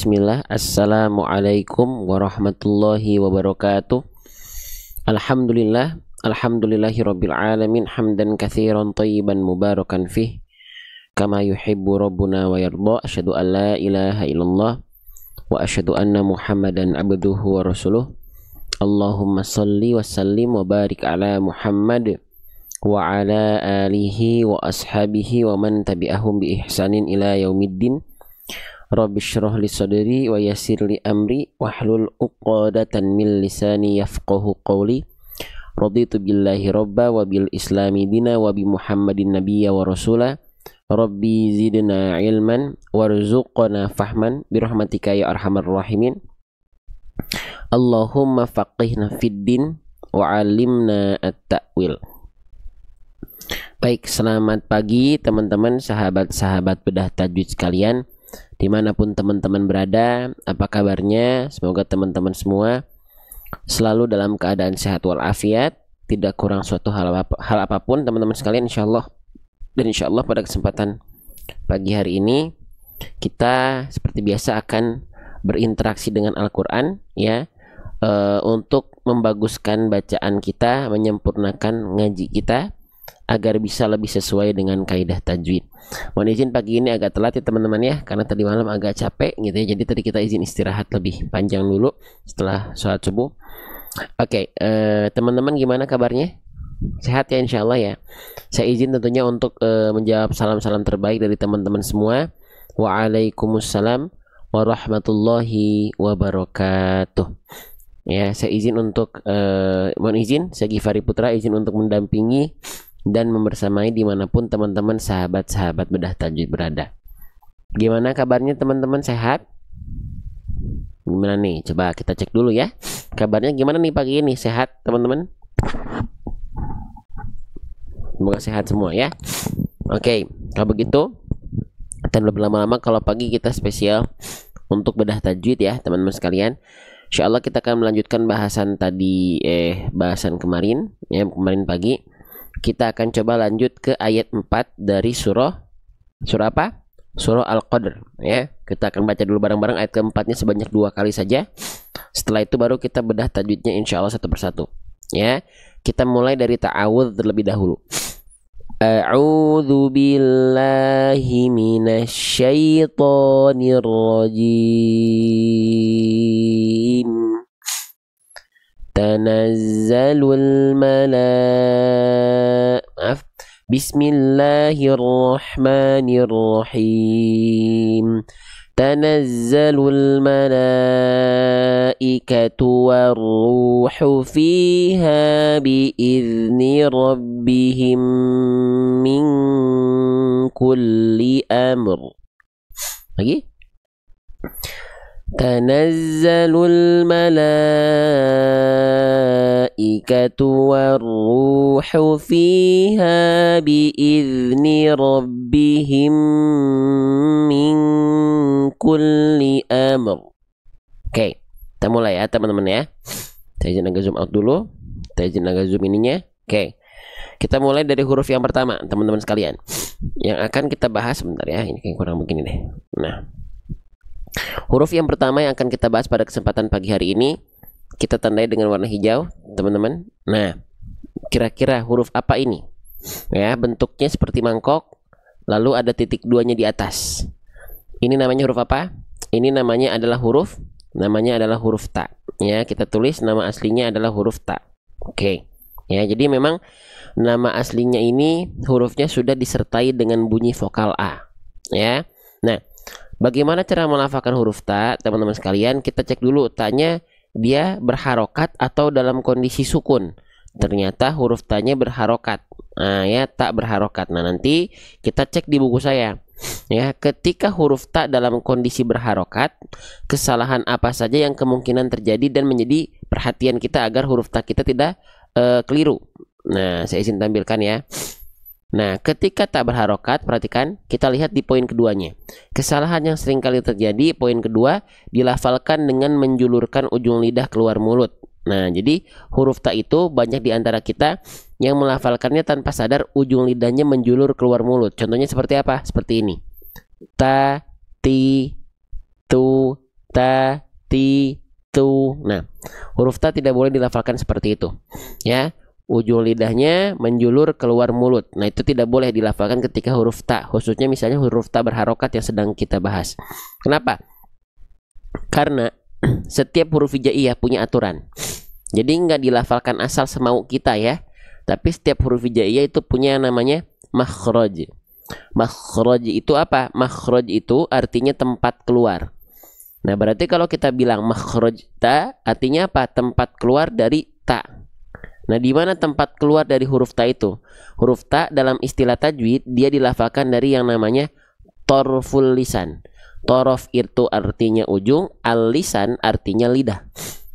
Bismillah. Assalamualaikum warahmatullahi wabarakatuh. Alhamdulillah. Alhamdulillahirabbil alamin hamdan katsiran thayyiban mubarakan fih kama yuhibbu rabbuna wa yarda. Asyhadu an la ilaha illallah wa asyhadu anna Muhammadan abduhu wa rasuluh. Allahumma shalli wa sallim wa barik ala Muhammad wa ala alihi wa ashabihi wa man tabi'ahum bi ihsanin ila yaumiddin. Rabbi shrah li sadri wa yassir li amri wahlul 'uqdatan min lisani yafqahu qawli. Raditu billahi rabba wa bil islami dina wa bi Muhammadin nabiyya wa rasula. Rabbi zidna ilman warzuqna fahman bi rahmatika ya arhamar rahimin. Allahumma faqihna fid din wa 'allimna at-ta'wil. Baik, selamat pagi teman-teman, sahabat-sahabat bedah tajwid sekalian, dimanapun teman-teman berada. Apa kabarnya? Semoga teman-teman semua selalu dalam keadaan sehat walafiat, tidak kurang suatu hal apapun teman-teman sekalian, insyaallah. Dan insyaallah pada kesempatan pagi hari ini kita seperti biasa akan berinteraksi dengan Al-Quran ya, untuk membaguskan bacaan kita, menyempurnakan ngaji kita agar bisa lebih sesuai dengan kaidah tajwid. Mohon izin pagi ini agak telat ya teman-teman ya, karena tadi malam agak capek gitu ya. Jadi tadi kita izin istirahat lebih panjang dulu setelah sholat subuh. Oke, teman-teman gimana kabarnya? Sehat ya insyaallah ya. Saya izin tentunya untuk menjawab salam-salam terbaik dari teman-teman semua. Waalaikumsalam warahmatullahi wabarakatuh. Ya, saya izin untuk mohon izin, saya Gifari Putra izin untuk mendampingi dan membersamai dimanapun teman-teman sahabat-sahabat bedah tajwid berada. Gimana kabarnya teman-teman, sehat? Gimana nih? Coba kita cek dulu ya. Kabarnya gimana nih pagi ini? Sehat teman-teman? Semoga sehat semua ya. Oke, kalau begitu dan berlama-lama kalau pagi kita spesial untuk bedah tajwid ya teman-teman sekalian. Insyaallah kita akan melanjutkan bahasan tadi bahasan kemarin ya, kemarin pagi. Kita akan coba lanjut ke ayat 4 dari surah apa? Surah Al-Qadr ya. Kita akan baca dulu bareng-bareng ayat keempatnya sebanyak 2 kali saja. Setelah itu baru kita bedah tajwidnya insyaallah satu persatu ya. Kita mulai dari ta'awudz terlebih dahulu. A'udzu billahi minasy syaithanir rajim. Tanazzalul Bismillahirrahmanirrahim. Tanazzalul malaikatu warruhu fiha biizni rabbihim min kulli amr. Lagi. Tanazzalul malaikatu warruhu fiha biizni rabbihim min kulli amr. Oke, kita mulai ya teman-teman ya. Saya izin agak zoom out dulu. Saya izin agak zoom ininya. Oke, kita mulai dari huruf yang pertama teman-teman sekalian. Yang akan kita bahas sebentar ya. Ini kayak kurang begini deh. Nah, huruf yang pertama yang akan kita bahas pada kesempatan pagi hari ini kita tandai dengan warna hijau, teman-teman. Nah, kira-kira huruf apa ini? Ya, bentuknya seperti mangkok, lalu ada titik 2-nya di atas. Ini namanya huruf apa? Ini namanya adalah huruf ta. Ya, kita tulis nama aslinya adalah huruf ta. Oke. Ya, jadi memang nama aslinya ini hurufnya sudah disertai dengan bunyi vokal A. Ya. Nah, bagaimana cara melafalkan huruf ta, teman-teman sekalian? Kita cek dulu tanya dia berharokat atau dalam kondisi sukun. Ternyata huruf ta-nya berharokat. Nah, ya, tak berharokat. Nah, nanti kita cek di buku saya. Ya, ketika huruf ta dalam kondisi berharokat, kesalahan apa saja yang kemungkinan terjadi dan menjadi perhatian kita agar huruf ta kita tidak keliru. Nah, saya izin tampilkan ya. Nah, ketika tak berharokat, perhatikan, kita lihat di poin keduanya. Kesalahan yang sering kali terjadi, poin kedua, dilafalkan dengan menjulurkan ujung lidah keluar mulut. Nah, jadi huruf ta itu banyak di antara kita yang melafalkannya tanpa sadar ujung lidahnya menjulur keluar mulut. Contohnya seperti apa? Seperti ini. Ta, ti, tu, ta, ti, tu. Nah, huruf ta tidak boleh dilafalkan seperti itu. Ya, ujung lidahnya menjulur keluar mulut. Nah, itu tidak boleh dilafalkan ketika huruf ta, khususnya misalnya huruf ta berharokat yang sedang kita bahas. Kenapa? Karena setiap huruf hijaiyah punya aturan. Jadi nggak dilafalkan asal semau kita ya. Tapi setiap huruf hijaiyah itu punya namanya makhraj. Makhraj itu apa? Makhraj itu artinya tempat keluar. Nah, berarti kalau kita bilang makhraj ta, artinya apa? Tempat keluar dari ta. Nah, di mana tempat keluar dari huruf ta itu? Huruf ta dalam istilah tajwid, dia dilafalkan dari yang namanya torful lisan. Torof itu artinya ujung, al-lisan artinya lidah.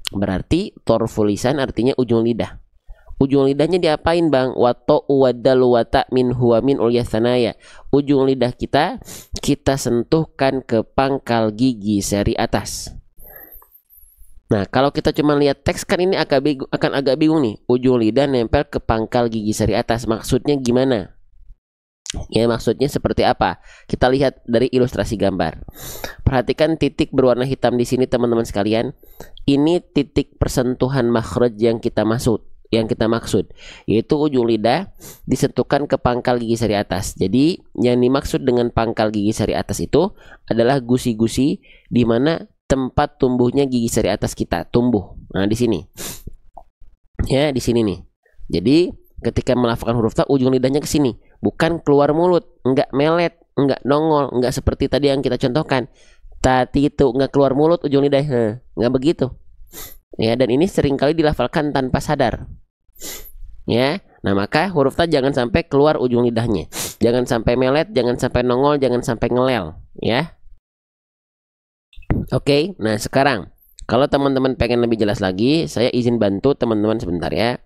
Berarti torful lisan artinya ujung lidah. Ujung lidahnya diapain bang? Wato wadal wata min huwa min ulyasanaya. Ujung lidah kita sentuhkan ke pangkal gigi seri atas. Nah, kalau kita cuma lihat teks kan ini akan agak bingung nih. Ujung lidah nempel ke pangkal gigi seri atas. Maksudnya gimana? Ya, maksudnya seperti apa? Kita lihat dari ilustrasi gambar. Perhatikan titik berwarna hitam di sini teman-teman sekalian. Ini titik persentuhan makhraj yang kita maksud, yaitu ujung lidah disentuhkan ke pangkal gigi seri atas. Jadi yang dimaksud dengan pangkal gigi seri atas itu adalah gusi-gusi di mana tempat tumbuhnya gigi seri atas kita tumbuh. Nah, di sini. Ya, di sini nih. Jadi ketika melafalkan huruf ta, ujung lidahnya ke sini, bukan keluar mulut, enggak melet, enggak nongol, enggak seperti tadi yang kita contohkan. Tati itu enggak keluar mulut ujung lidah, enggak begitu. Ya, dan ini seringkali dilafalkan tanpa sadar. Ya, nah maka huruf ta jangan sampai keluar ujung lidahnya, jangan sampai melet, jangan sampai nongol, jangan sampai ngelel. Ya, oke. Nah sekarang kalau teman-teman pengen lebih jelas lagi, saya izin bantu teman-teman sebentar ya.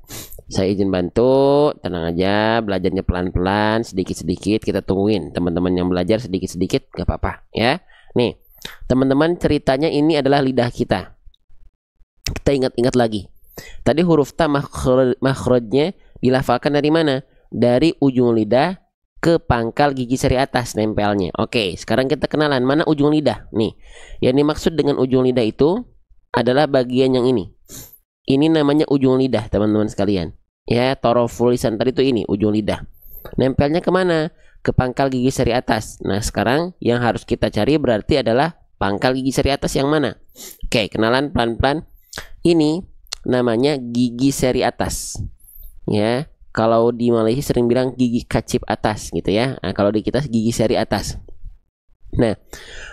Saya izin bantu, tenang aja, belajarnya pelan-pelan, sedikit-sedikit kita tungguin. Teman-teman yang belajar sedikit-sedikit gak apa-apa ya. Nih, teman-teman ceritanya ini adalah lidah kita. Kita ingat-ingat lagi. Tadi huruf ta makhrajnya dilafalkan dari mana? Dari ujung lidah ke pangkal gigi seri atas nempelnya. Oke, sekarang kita kenalan mana ujung lidah. Nih, yang dimaksud dengan ujung lidah itu adalah bagian yang ini. Ini namanya ujung lidah teman-teman sekalian. Ya, toroful lisan tadi itu ini ujung lidah. Nempelnya kemana? Ke pangkal gigi seri atas. Nah, sekarang yang harus kita cari berarti adalah pangkal gigi seri atas yang mana? Oke, kenalan pelan-pelan. Ini namanya gigi seri atas. Ya, kalau di Malaysia sering bilang gigi kacip atas gitu ya. Nah, kalau di kita gigi seri atas. Nah,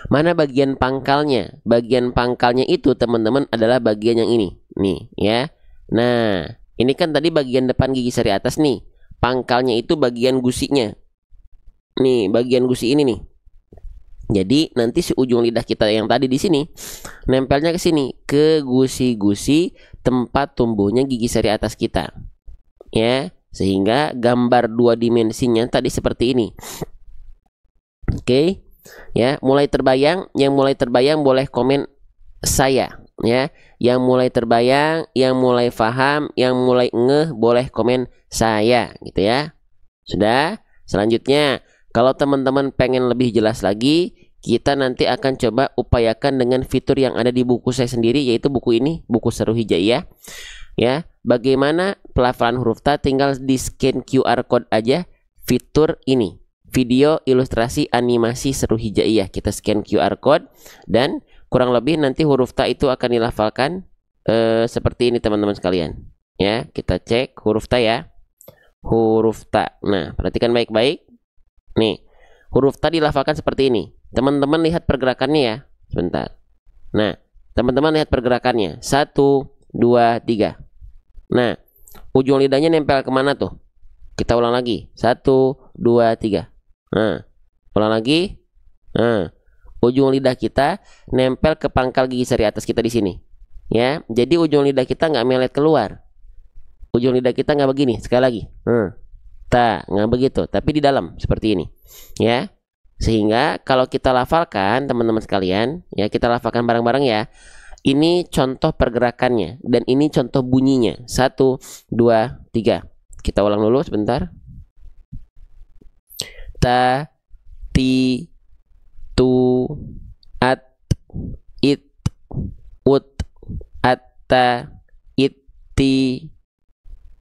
mana bagian pangkalnya? Bagian pangkalnya itu teman-teman adalah bagian yang ini. Nih ya. Nah, ini kan tadi bagian depan gigi seri atas nih. Pangkalnya itu bagian gusinya. Nih, bagian gusi ini nih. Jadi nanti si ujung lidah kita yang tadi di sini nempelnya ke sini, ke gusi-gusi tempat tumbuhnya gigi seri atas kita. Ya, sehingga gambar dua dimensinya tadi seperti ini. Oke. Ya, mulai terbayang, yang mulai terbayang boleh komen saya ya. Yang mulai terbayang, yang mulai paham, yang mulai ngeh boleh komen saya gitu ya. Sudah? Selanjutnya, kalau teman-teman pengen lebih jelas lagi, kita nanti akan coba upayakan dengan fitur yang ada di buku saya sendiri, yaitu buku ini, buku Seru Hijaiyah. Ya, bagaimana pelafalan huruf ta, tinggal di scan QR code aja fitur ini. Video ilustrasi animasi Seru Hijaiyah, kita scan QR code dan kurang lebih nanti huruf ta itu akan dilafalkan seperti ini teman-teman sekalian. Ya, kita cek huruf ta ya. Huruf ta. Nah, perhatikan baik-baik. Nih, huruf ta dilafalkan seperti ini. Teman-teman lihat pergerakannya ya. Sebentar. Nah, teman-teman lihat pergerakannya. 1, 2, 3. Nah, ujung lidahnya nempel kemana tuh? Kita ulang lagi. 1, 2, 3. Nah, ulang lagi. Nah, ujung lidah kita nempel ke pangkal gigi seri atas kita di sini. Ya, jadi ujung lidah kita nggak melet keluar. Ujung lidah kita nggak begini. Sekali lagi. Ta, nggak begitu. Tapi di dalam seperti ini. Ya, sehingga kalau kita lafalkan teman-teman sekalian, ya kita lafalkan bareng-bareng ya. Ini contoh pergerakannya dan ini contoh bunyinya. 1, 2, 3. Kita ulang dulu sebentar. Ta, ti, tu, at, it, ta, itti,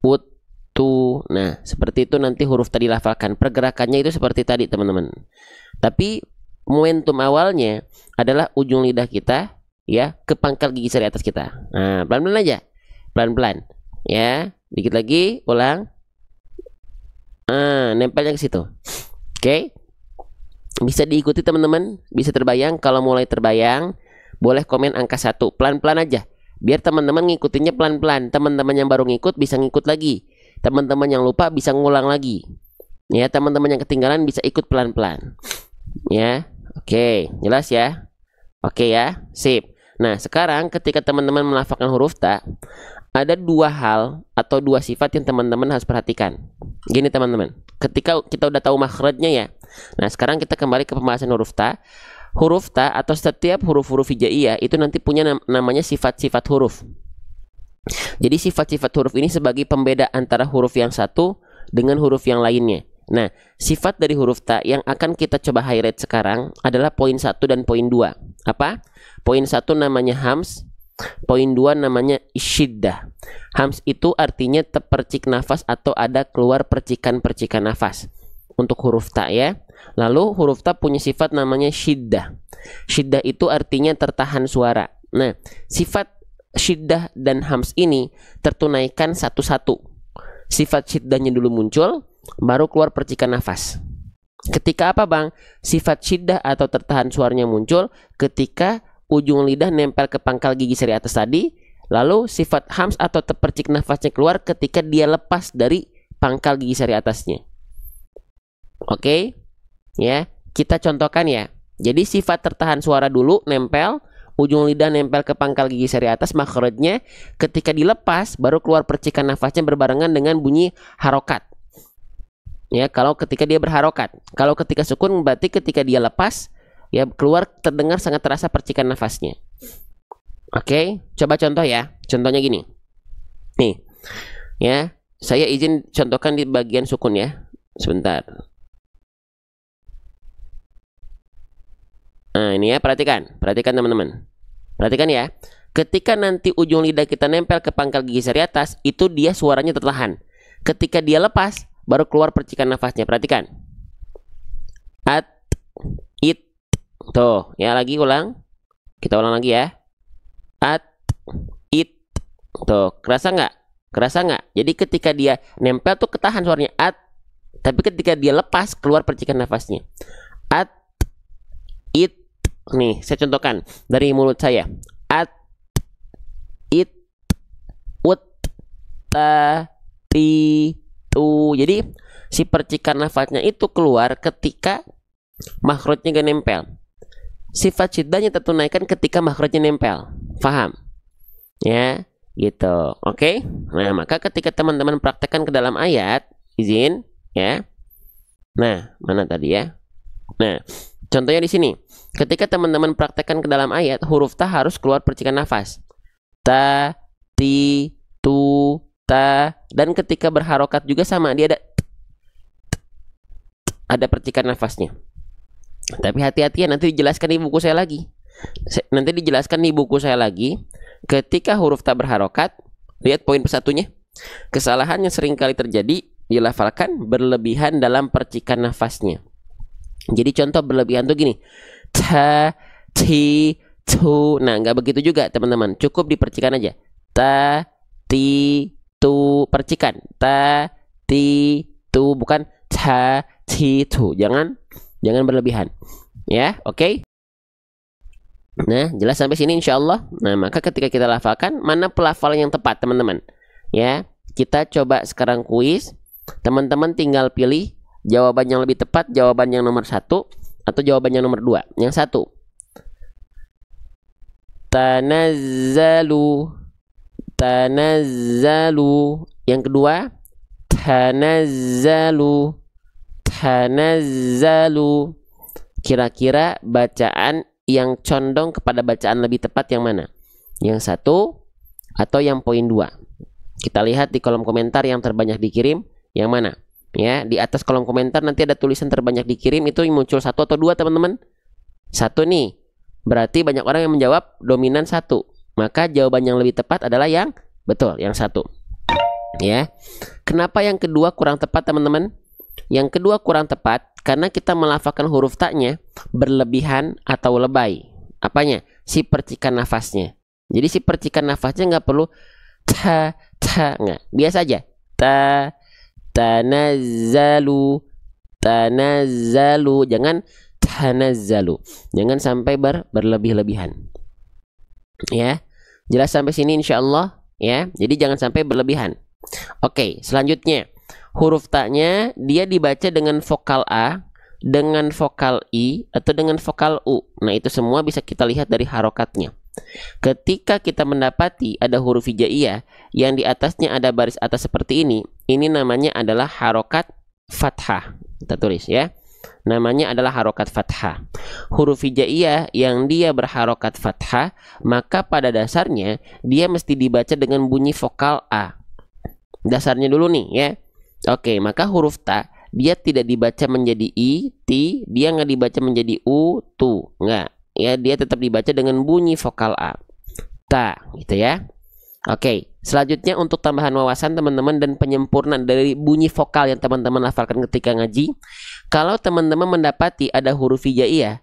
uttu. Nah, seperti itu nanti huruf tadi lafalkan. Pergerakannya itu seperti tadi, teman-teman. Tapi momentum awalnya adalah ujung lidah kita ya ke pangkal gigi seri atas kita. Nah, pelan-pelan aja. Pelan-pelan. Ya, dikit lagi, ulang. Nempelnya ke situ. Oke. Bisa diikuti teman-teman, bisa terbayang. Kalau mulai terbayang, boleh komen angka 1. Pelan-pelan aja. Biar teman-teman ngikutinnya pelan-pelan. Teman-teman yang baru ngikut bisa ngikut lagi. Teman-teman yang lupa bisa ngulang lagi. Ya, teman-teman yang ketinggalan bisa ikut pelan-pelan. Ya. Oke, jelas ya? Oke ya, sip. Nah, sekarang ketika teman-teman melafalkan huruf ta, ada dua hal atau dua sifat yang teman-teman harus perhatikan. Gini teman-teman, ketika kita udah tahu makhrajnya ya. Nah, sekarang kita kembali ke pembahasan huruf ta. Huruf ta atau setiap huruf-huruf hijaiyah itu nanti punya namanya sifat-sifat huruf. Jadi sifat-sifat huruf ini sebagai pembeda antara huruf yang satu dengan huruf yang lainnya. Nah, sifat dari huruf ta yang akan kita coba highlight sekarang adalah poin 1 dan poin 2. Apa? Poin 1 namanya hams, poin 2 namanya syiddah. Hams itu artinya terpercik nafas atau ada keluar percikan-percikan nafas untuk huruf ta ya. Lalu huruf ta punya sifat namanya syiddah. Syiddah itu artinya tertahan suara. Nah, sifat syiddah dan hams ini tertunaikan satu-satu. Sifat syiddahnya dulu muncul, baru keluar percikan nafas. Ketika apa bang? Sifat syiddah atau tertahan suaranya muncul ketika ujung lidah nempel ke pangkal gigi seri atas tadi. Lalu sifat hams atau terpercik nafasnya keluar ketika dia lepas dari pangkal gigi seri atasnya. Oke? Ya, kita contohkan ya. Jadi sifat tertahan suara dulu nempel, ujung lidah nempel ke pangkal gigi seri atas, makhrajnya ketika dilepas baru keluar percikan nafasnya berbarengan dengan bunyi harokat. Ya, kalau ketika dia berharokat. Kalau ketika sukun berarti ketika dia lepas ya keluar terdengar sangat terasa percikan nafasnya. Oke, coba contoh ya. Contohnya gini. Nih. Ya, saya izin contohkan di bagian sukun ya. Sebentar. Nah, ini ya, perhatikan. Perhatikan teman-teman. Perhatikan ya. Ketika nanti ujung lidah kita nempel ke pangkal gigi seri atas, itu dia suaranya tertahan. Ketika dia lepas, baru keluar percikan nafasnya. Perhatikan. At, it. Tuh, ya lagi ulang. Kita ulang lagi ya. At, it. Tuh, kerasa nggak? Kerasa nggak? Jadi ketika dia nempel tuh ketahan suaranya at. Tapi ketika dia lepas, keluar percikan nafasnya. At, it. Nih, saya contohkan dari mulut saya. At, it, ut, ta, ti, tu. Jadi si percikan nafasnya itu keluar ketika makhrajnya gak nempel. Sifat syiddahnya tertunaikan ketika makhrajnya nempel. Faham? Ya, gitu. Oke? Nah, maka ketika teman-teman praktekkan ke dalam ayat, izin ya. Nah, mana tadi ya? Nah, contohnya di sini. Ketika teman-teman praktekkan ke dalam ayat, huruf ta harus keluar percikan nafas. Ta, ti, tu, ta. Dan ketika berharokat juga sama, dia ada percikan nafasnya. Tapi hati-hati ya, nanti dijelaskan di buku saya lagi. Nanti dijelaskan di buku saya lagi. Ketika huruf ta berharokat, lihat poin satunya. Kesalahan yang sering kali terjadi dilafalkan berlebihan dalam percikan nafasnya. Jadi contoh berlebihan tuh gini. Ta, ti, tu. Nah, nggak begitu juga teman-teman. Cukup dipercikan aja. Ta, ti, tu. Percikan. Ta, ti, tu. Bukan ta, ti, tu. Jangan berlebihan. Ya, oke? Nah, jelas sampai sini insya Allah. Nah, maka ketika kita lafalkan, mana pelafalan yang tepat teman-teman? Ya, kita coba sekarang kuis. Teman-teman tinggal pilih jawaban yang lebih tepat, jawaban yang nomor 1 atau jawaban yang nomor 2. Yang 1. Tanazzalu. Tanazzalu. Yang kedua, tanazzalu. Tanazzalu. Kira-kira bacaan yang condong kepada bacaan lebih tepat yang mana? Yang 1 atau yang poin 2? Kita lihat di kolom komentar yang terbanyak dikirim yang mana? Ya, di atas kolom komentar nanti ada tulisan terbanyak dikirim, itu yang muncul 1 atau 2 teman-teman? 1 nih. Berarti banyak orang yang menjawab dominan 1. Maka jawaban yang lebih tepat adalah yang betul, yang satu. Ya. Kenapa yang kedua kurang tepat, teman-teman? Yang kedua kurang tepat karena kita melafalkan huruf ta-nya berlebihan atau lebay. Apanya? Si percikan nafasnya. Jadi si percikan nafasnya nggak perlu ta, nggak. Biasa aja. Ta, tanazzalu, tanazzalu. Jangan tanazzalu. Jangan sampai berlebih-lebihan. Ya. Jelas sampai sini insya Allah. Ya. Jadi jangan sampai berlebihan. Oke, selanjutnya. Huruf ta-nya dia dibaca dengan vokal A, dengan vokal I, atau dengan vokal U. Nah, itu semua bisa kita lihat dari harokatnya. Ketika kita mendapati ada huruf hijaiyah yang di atasnya ada baris atas seperti ini namanya adalah harokat fathah. Kita tulis ya. Namanya adalah harokat fathah. Huruf hijaiyah yang dia berharokat fathah, maka pada dasarnya dia mesti dibaca dengan bunyi vokal A. Dasarnya dulu nih ya. Oke, maka huruf ta dia tidak dibaca menjadi i, ti, dia nggak dibaca menjadi u, tu, nggak. Ya, dia tetap dibaca dengan bunyi vokal a, ta, gitu ya. Oke, selanjutnya untuk tambahan wawasan teman-teman dan penyempurnaan dari bunyi vokal yang teman-teman hafalkan ketika ngaji. Kalau teman-teman mendapati ada huruf hijaiyah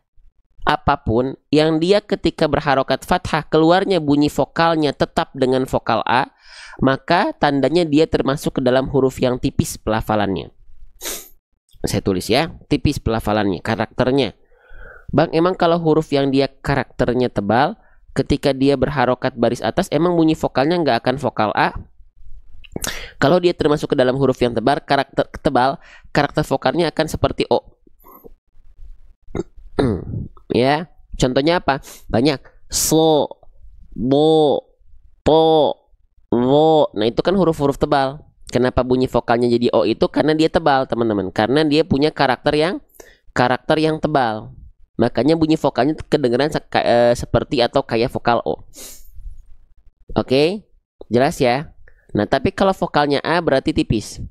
apapun yang dia ketika berharokat fathah keluarnya bunyi vokalnya tetap dengan vokal a, maka tandanya dia termasuk ke dalam huruf yang tipis pelafalannya. Saya tulis ya, tipis pelafalannya, karakternya. Bang, emang kalau huruf yang dia karakternya tebal, ketika dia berharokat baris atas, emang bunyi vokalnya nggak akan vokal A? Kalau dia termasuk ke dalam huruf yang tebal, karakter vokalnya akan seperti O. Ya, contohnya apa? Banyak. So, bo, to, wo. Nah, itu kan huruf-huruf tebal. Kenapa bunyi vokalnya jadi O itu? Karena dia tebal, teman-teman. Karena dia punya karakter yang tebal. Makanya bunyi vokalnya kedengeran seperti atau kayak vokal O. Oke? Jelas ya? Nah, tapi kalau vokalnya A berarti tipis.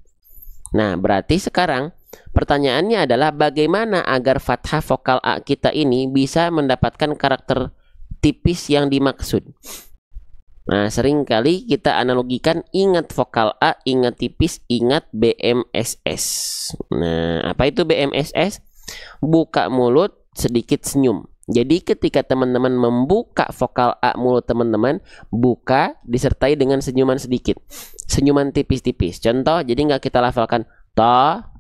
Nah, berarti sekarang pertanyaannya adalah bagaimana agar fathah vokal A kita ini bisa mendapatkan karakter tipis yang dimaksud. Nah, seringkali kita analogikan ingat vokal A, ingat tipis, ingat BMSS. Nah, apa itu BMSS? Buka mulut, sedikit senyum. Jadi ketika teman-teman membuka vokal A mulut teman-teman, buka disertai dengan senyuman sedikit. Senyuman tipis-tipis. Contoh, jadi nggak kita lafalkan ta,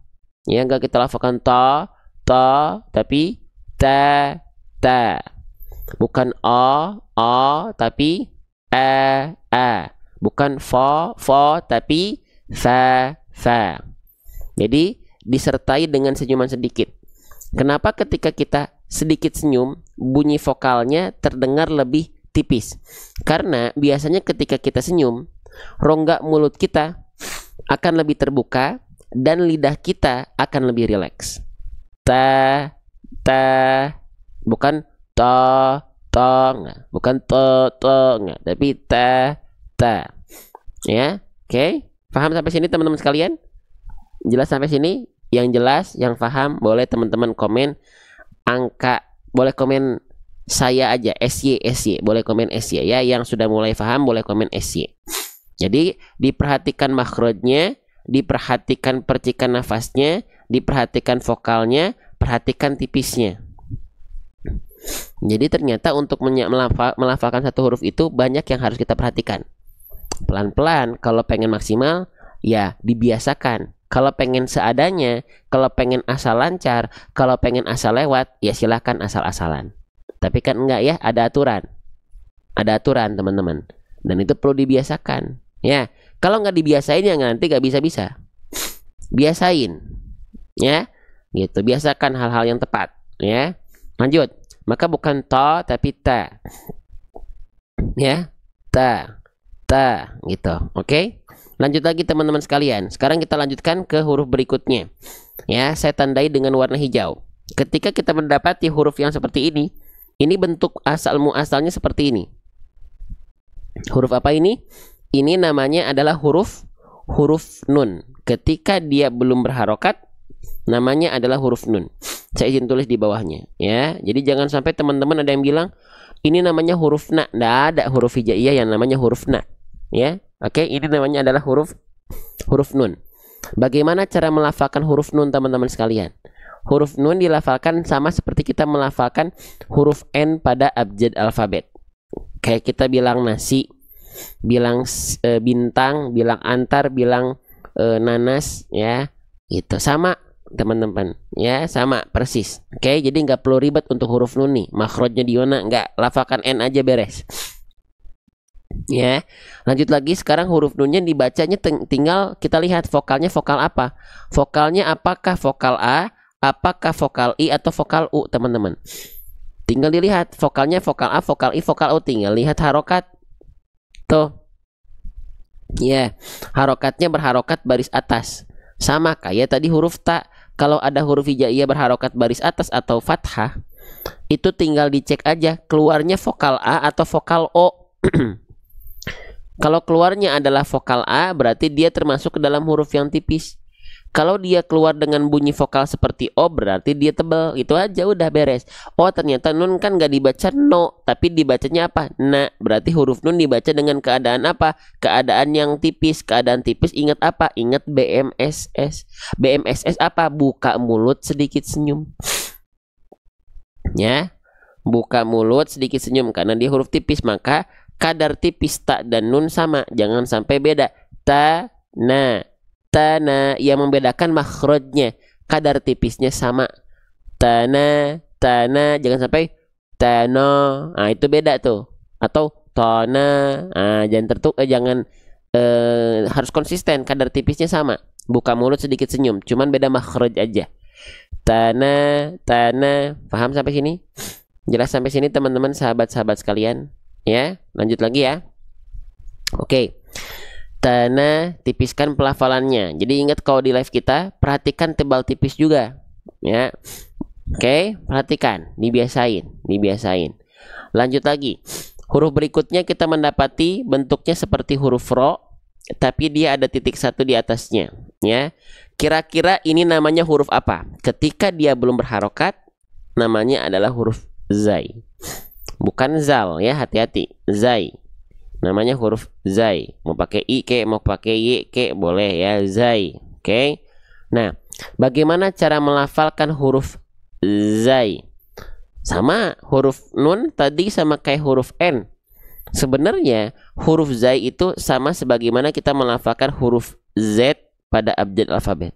ya nggak kita lafalkan ta, tapi ta. Bukan o, tapi a. Bukan fo, tapi fa. Jadi disertai dengan senyuman sedikit. Kenapa ketika kita sedikit senyum, bunyi vokalnya terdengar lebih tipis? Karena biasanya ketika kita senyum, rongga mulut kita akan lebih terbuka dan lidah kita akan lebih rileks. Ta, bukan to, enggak. Bukan to, enggak. Tapi ta. Ya, oke. Paham sampai sini teman-teman sekalian? Jelas sampai sini? Yang jelas, yang paham boleh teman-teman komen angka, boleh komen saya aja SY, boleh komen SY ya. Yang sudah mulai paham boleh komen SY. Jadi diperhatikan makhrajnya, diperhatikan percikan nafasnya, diperhatikan vokalnya, perhatikan tipisnya. Jadi ternyata untuk melafalkan satu huruf itu banyak yang harus kita perhatikan. Pelan-pelan, kalau pengen maksimal ya dibiasakan. Kalau pengen seadanya, kalau pengen asal lancar, kalau pengen asal lewat, ya silahkan asal-asalan. Tapi kan enggak ya, ada aturan. Ada aturan teman-teman. Dan itu perlu dibiasakan. Ya, kalau nggak dibiasain ya nanti nggak bisa-bisa. Biasain. Ya, gitu. Biasakan hal-hal yang tepat. Ya, lanjut. Maka bukan to, tapi ta. Ya, ta, gitu. Oke? Lanjut lagi teman-teman sekalian. Sekarang kita lanjutkan ke huruf berikutnya. Ya, saya tandai dengan warna hijau. Ketika kita mendapati huruf yang seperti ini bentuk asal muasalnya seperti ini. Huruf apa ini? Ini namanya adalah huruf nun. Ketika dia belum berharokat, namanya adalah huruf nun. Saya izin tulis di bawahnya, ya. Jadi jangan sampai teman-teman ada yang bilang, Ini namanya huruf na. Nggak ada huruf hijaiyah yang namanya huruf na. Ya, oke, ini namanya adalah huruf nun. Bagaimana cara melafalkan huruf nun, teman-teman sekalian? Huruf nun dilafalkan sama seperti kita melafalkan huruf N pada abjad alfabet. Kayak kita bilang nasi, bilang bintang, bilang antar, bilang nanas, ya. Itu sama, teman-teman, ya, sama persis. Oke, jadi nggak perlu ribet untuk huruf nun nih. Makhrajnya di mana? Nggak, lafalkan N aja beres. Ya, lanjut lagi. Sekarang huruf nunnya dibacanya tinggal kita lihat vokalnya vokal apa. Vokalnya apakah vokal A, apakah vokal I atau vokal U, teman-teman. Tinggal dilihat vokalnya vokal A, vokal I, vokal U. Tinggal lihat harokat. Tuh. Ya, harokatnya berharokat baris atas. Sama kayak tadi huruf ta. Kalau ada huruf hijaiyah berharokat baris atas atau fathah, itu tinggal dicek aja keluarnya vokal A atau vokal O. Kalau keluarnya adalah vokal A, berarti dia termasuk ke dalam huruf yang tipis. Kalau dia keluar dengan bunyi vokal seperti O, berarti dia tebal. Itu aja, udah beres. Oh, ternyata nun kan gak dibaca no, tapi dibacanya apa? Na. Berarti huruf nun dibaca dengan keadaan apa? Keadaan yang tipis. Keadaan tipis ingat apa? Ingat BMSS. BMSS apa? Buka mulut sedikit senyum. Ya, buka mulut sedikit senyum karena dia huruf tipis. Maka kadar tipis ta dan nun sama, jangan sampai beda. Ta, na, tana, yang membedakan makhrajnya, kadar tipisnya sama. Tana, tana, jangan sampai tano. Nah, itu beda tuh. Atau tona. Nah, jangan harus konsisten, kadar tipisnya sama. Buka mulut sedikit senyum, cuman beda makhraj aja. Tana, tana. Paham sampai sini? Jelas sampai sini, teman-teman, sahabat-sahabat sekalian? Ya, lanjut lagi ya. Oke. Tana, tipiskan pelafalannya. Jadi ingat kalau di live kita, perhatikan tebal tipis juga. Ya. Oke, perhatikan, dibiasain. Lanjut lagi. Huruf berikutnya kita mendapati bentuknya seperti huruf ro, tapi dia ada titik satu di atasnya. Ya. Kira-kira ini namanya huruf apa? Ketika dia belum berharokat, namanya adalah huruf zai. Bukan zal, ya, hati-hati. Zai. Namanya huruf zai. Mau pakai i ke, mau pakai y ke, boleh ya, zai. Oke. Nah, bagaimana cara melafalkan huruf zai? Sama huruf nun tadi sama kayak huruf n. Sebenarnya huruf zai itu sama sebagaimana kita melafalkan huruf z pada abjad alfabet.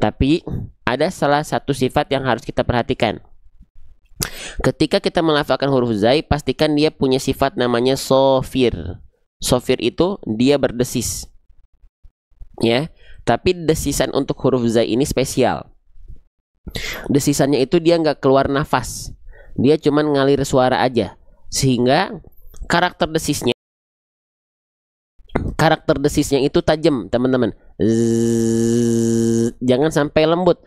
Tapi ada salah satu sifat yang harus kita perhatikan. Ketika kita melafalkan huruf zai, pastikan dia punya sifat namanya sofir. Sofir itu dia berdesis. Ya, tapi desisan untuk huruf zai ini spesial. Desisannya itu dia nggak keluar nafas. Dia cuman ngalir suara aja. Sehingga karakter desisnya itu tajam, teman-teman. Jangan sampai lembut.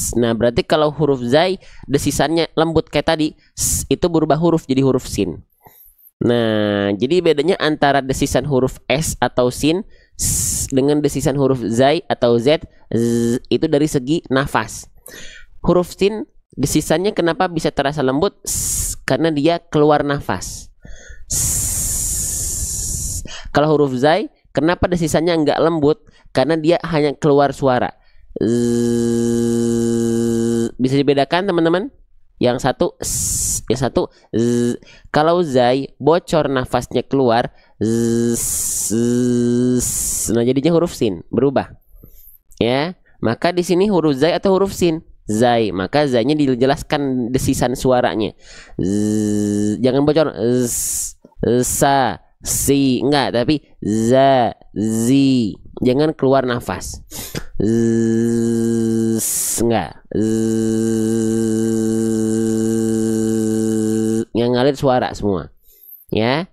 Nah, berarti kalau huruf zai desisannya lembut kayak tadi, itu berubah huruf jadi huruf sin. Nah, jadi bedanya antara desisan huruf s atau sin dengan desisan huruf zai atau z, itu dari segi nafas. Huruf sin desisannya kenapa bisa terasa lembut? Karena dia keluar nafas. Kalau huruf zai kenapa desisannya nggak lembut? Karena dia hanya keluar suara. Bisa dibedakan, teman-teman? Yang satu yang satu kalau zai bocor nafasnya keluar, nah jadinya huruf sin berubah. Ya, maka di sini huruf zai atau huruf sin? Zai, maka zainya dijelaskan desisan suaranya. Jangan bocor sa, si, enggak, tapi za, zi. Jangan keluar nafas. Enggak. Yang ngalir suara semua. Ya.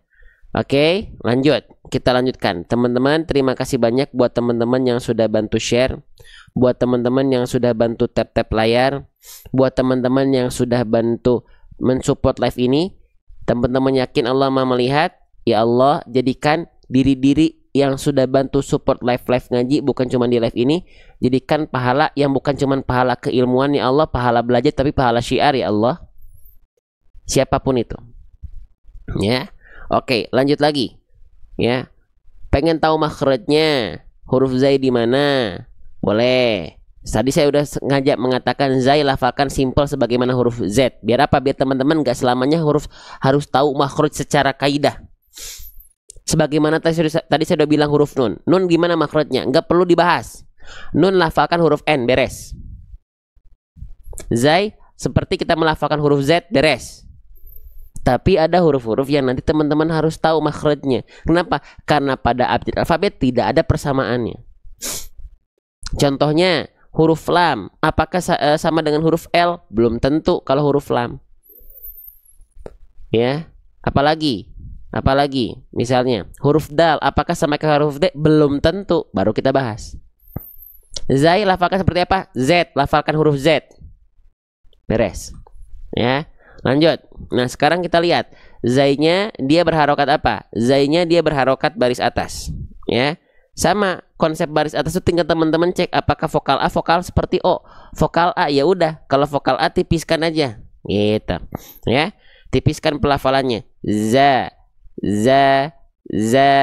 Oke, lanjut. Kita lanjutkan. Teman-teman, terima kasih banyak buat teman-teman yang sudah bantu share, buat teman-teman yang sudah bantu tap-tap layar, buat teman-teman yang sudah bantu mensupport live ini. Teman-teman yakin Allah Maha melihat? Ya Allah, jadikan diri-diri yang sudah bantu support live ngaji, bukan cuma di live ini, jadikan pahala yang bukan cuma pahala keilmuan ya Allah, pahala belajar, tapi pahala syiar ya Allah. siapapun itu. Ya. Oke, lanjut lagi. Ya. Pengen tahu makhrajnya huruf zai di mana? Boleh. Tadi saya udah ngajak mengatakan zai lafalkan simpel sebagaimana huruf Z. Biar apa? Biar teman-teman gak selamanya huruf harus tahu makhraj secara kaidah. Sebagaimana tadi saya udah bilang huruf nun. Nun gimana makhrajnya? Nggak perlu dibahas. Nun lafalkan huruf N, beres. Zai seperti kita melafalkan huruf Z, beres. Tapi ada huruf-huruf yang nanti teman-teman harus tahu makhrajnya. Kenapa? Karena pada abjad alfabet tidak ada persamaannya. Contohnya huruf lam, apakah sama dengan huruf L? Belum tentu kalau huruf lam. Ya, apalagi misalnya huruf dal, apakah sama kayak huruf D? Belum tentu, baru kita bahas. Zai lafalkan seperti apa? Z, lafalkan huruf Z, beres. Ya, lanjut. Nah, sekarang kita lihat zainya dia berharokat apa? Zainya dia berharokat baris atas. Ya, sama konsep baris atas itu tinggal teman-teman cek apakah vokal A vokal seperti O. Vokal A ya udah, kalau vokal A tipiskan aja, gitu. Ya, tipiskan pelafalannya. Za, za, za,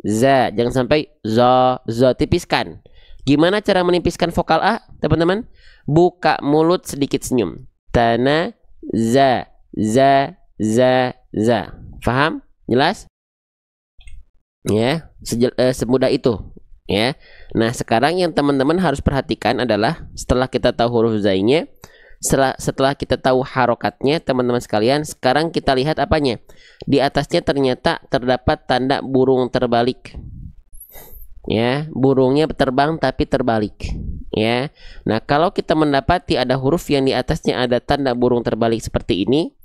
za. Jangan sampai zo, tipiskan. Gimana cara menipiskan vokal A, teman-teman? Buka mulut sedikit senyum. Tana, za, za. Faham? Jelas? Ya, semudah itu. Ya. Nah, sekarang yang teman-teman harus perhatikan adalah setelah kita tahu huruf zainya, setelah kita tahu harokatnya, teman-teman sekalian, sekarang kita lihat apanya. Di atasnya ternyata terdapat tanda burung terbalik. Ya, burungnya terbang tapi terbalik. Ya. Nah, kalau kita mendapati ada huruf yang di atasnya ada tanda burung terbalik seperti ini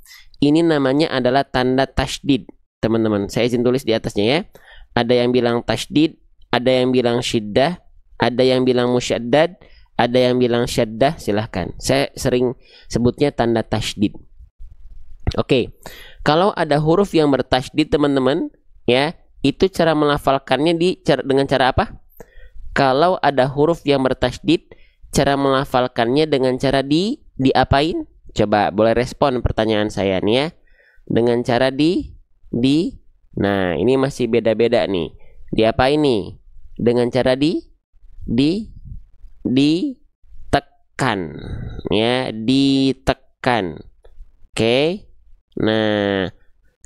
namanya adalah tanda tasydid. Teman-teman, saya izin tulis di atasnya ya. Ada yang bilang tasydid, ada yang bilang syiddah, ada yang bilang musyaddad, ada yang bilang syaddah, silahkan. Saya sering sebutnya tanda tasydid. Oke, kalau ada huruf yang bertasydid, teman-teman, ya, itu cara melafalkannya dengan cara apa? Kalau ada huruf yang bertasydid, cara melafalkannya dengan cara diapain? Coba boleh respon pertanyaan saya nih ya. Dengan cara nah, ini masih beda-beda nih. Diapain nih? Dengan cara ditekan, ya, ditekan. Oke. Nah,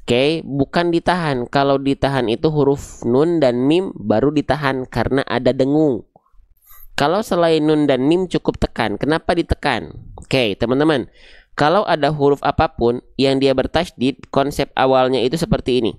oke, bukan ditahan. Kalau ditahan itu huruf nun dan mim baru ditahan karena ada dengung. Kalau selain nun dan mim cukup tekan. Kenapa ditekan? Oke, teman-teman. Kalau ada huruf apapun yang dia bertasydid, konsep awalnya itu seperti ini.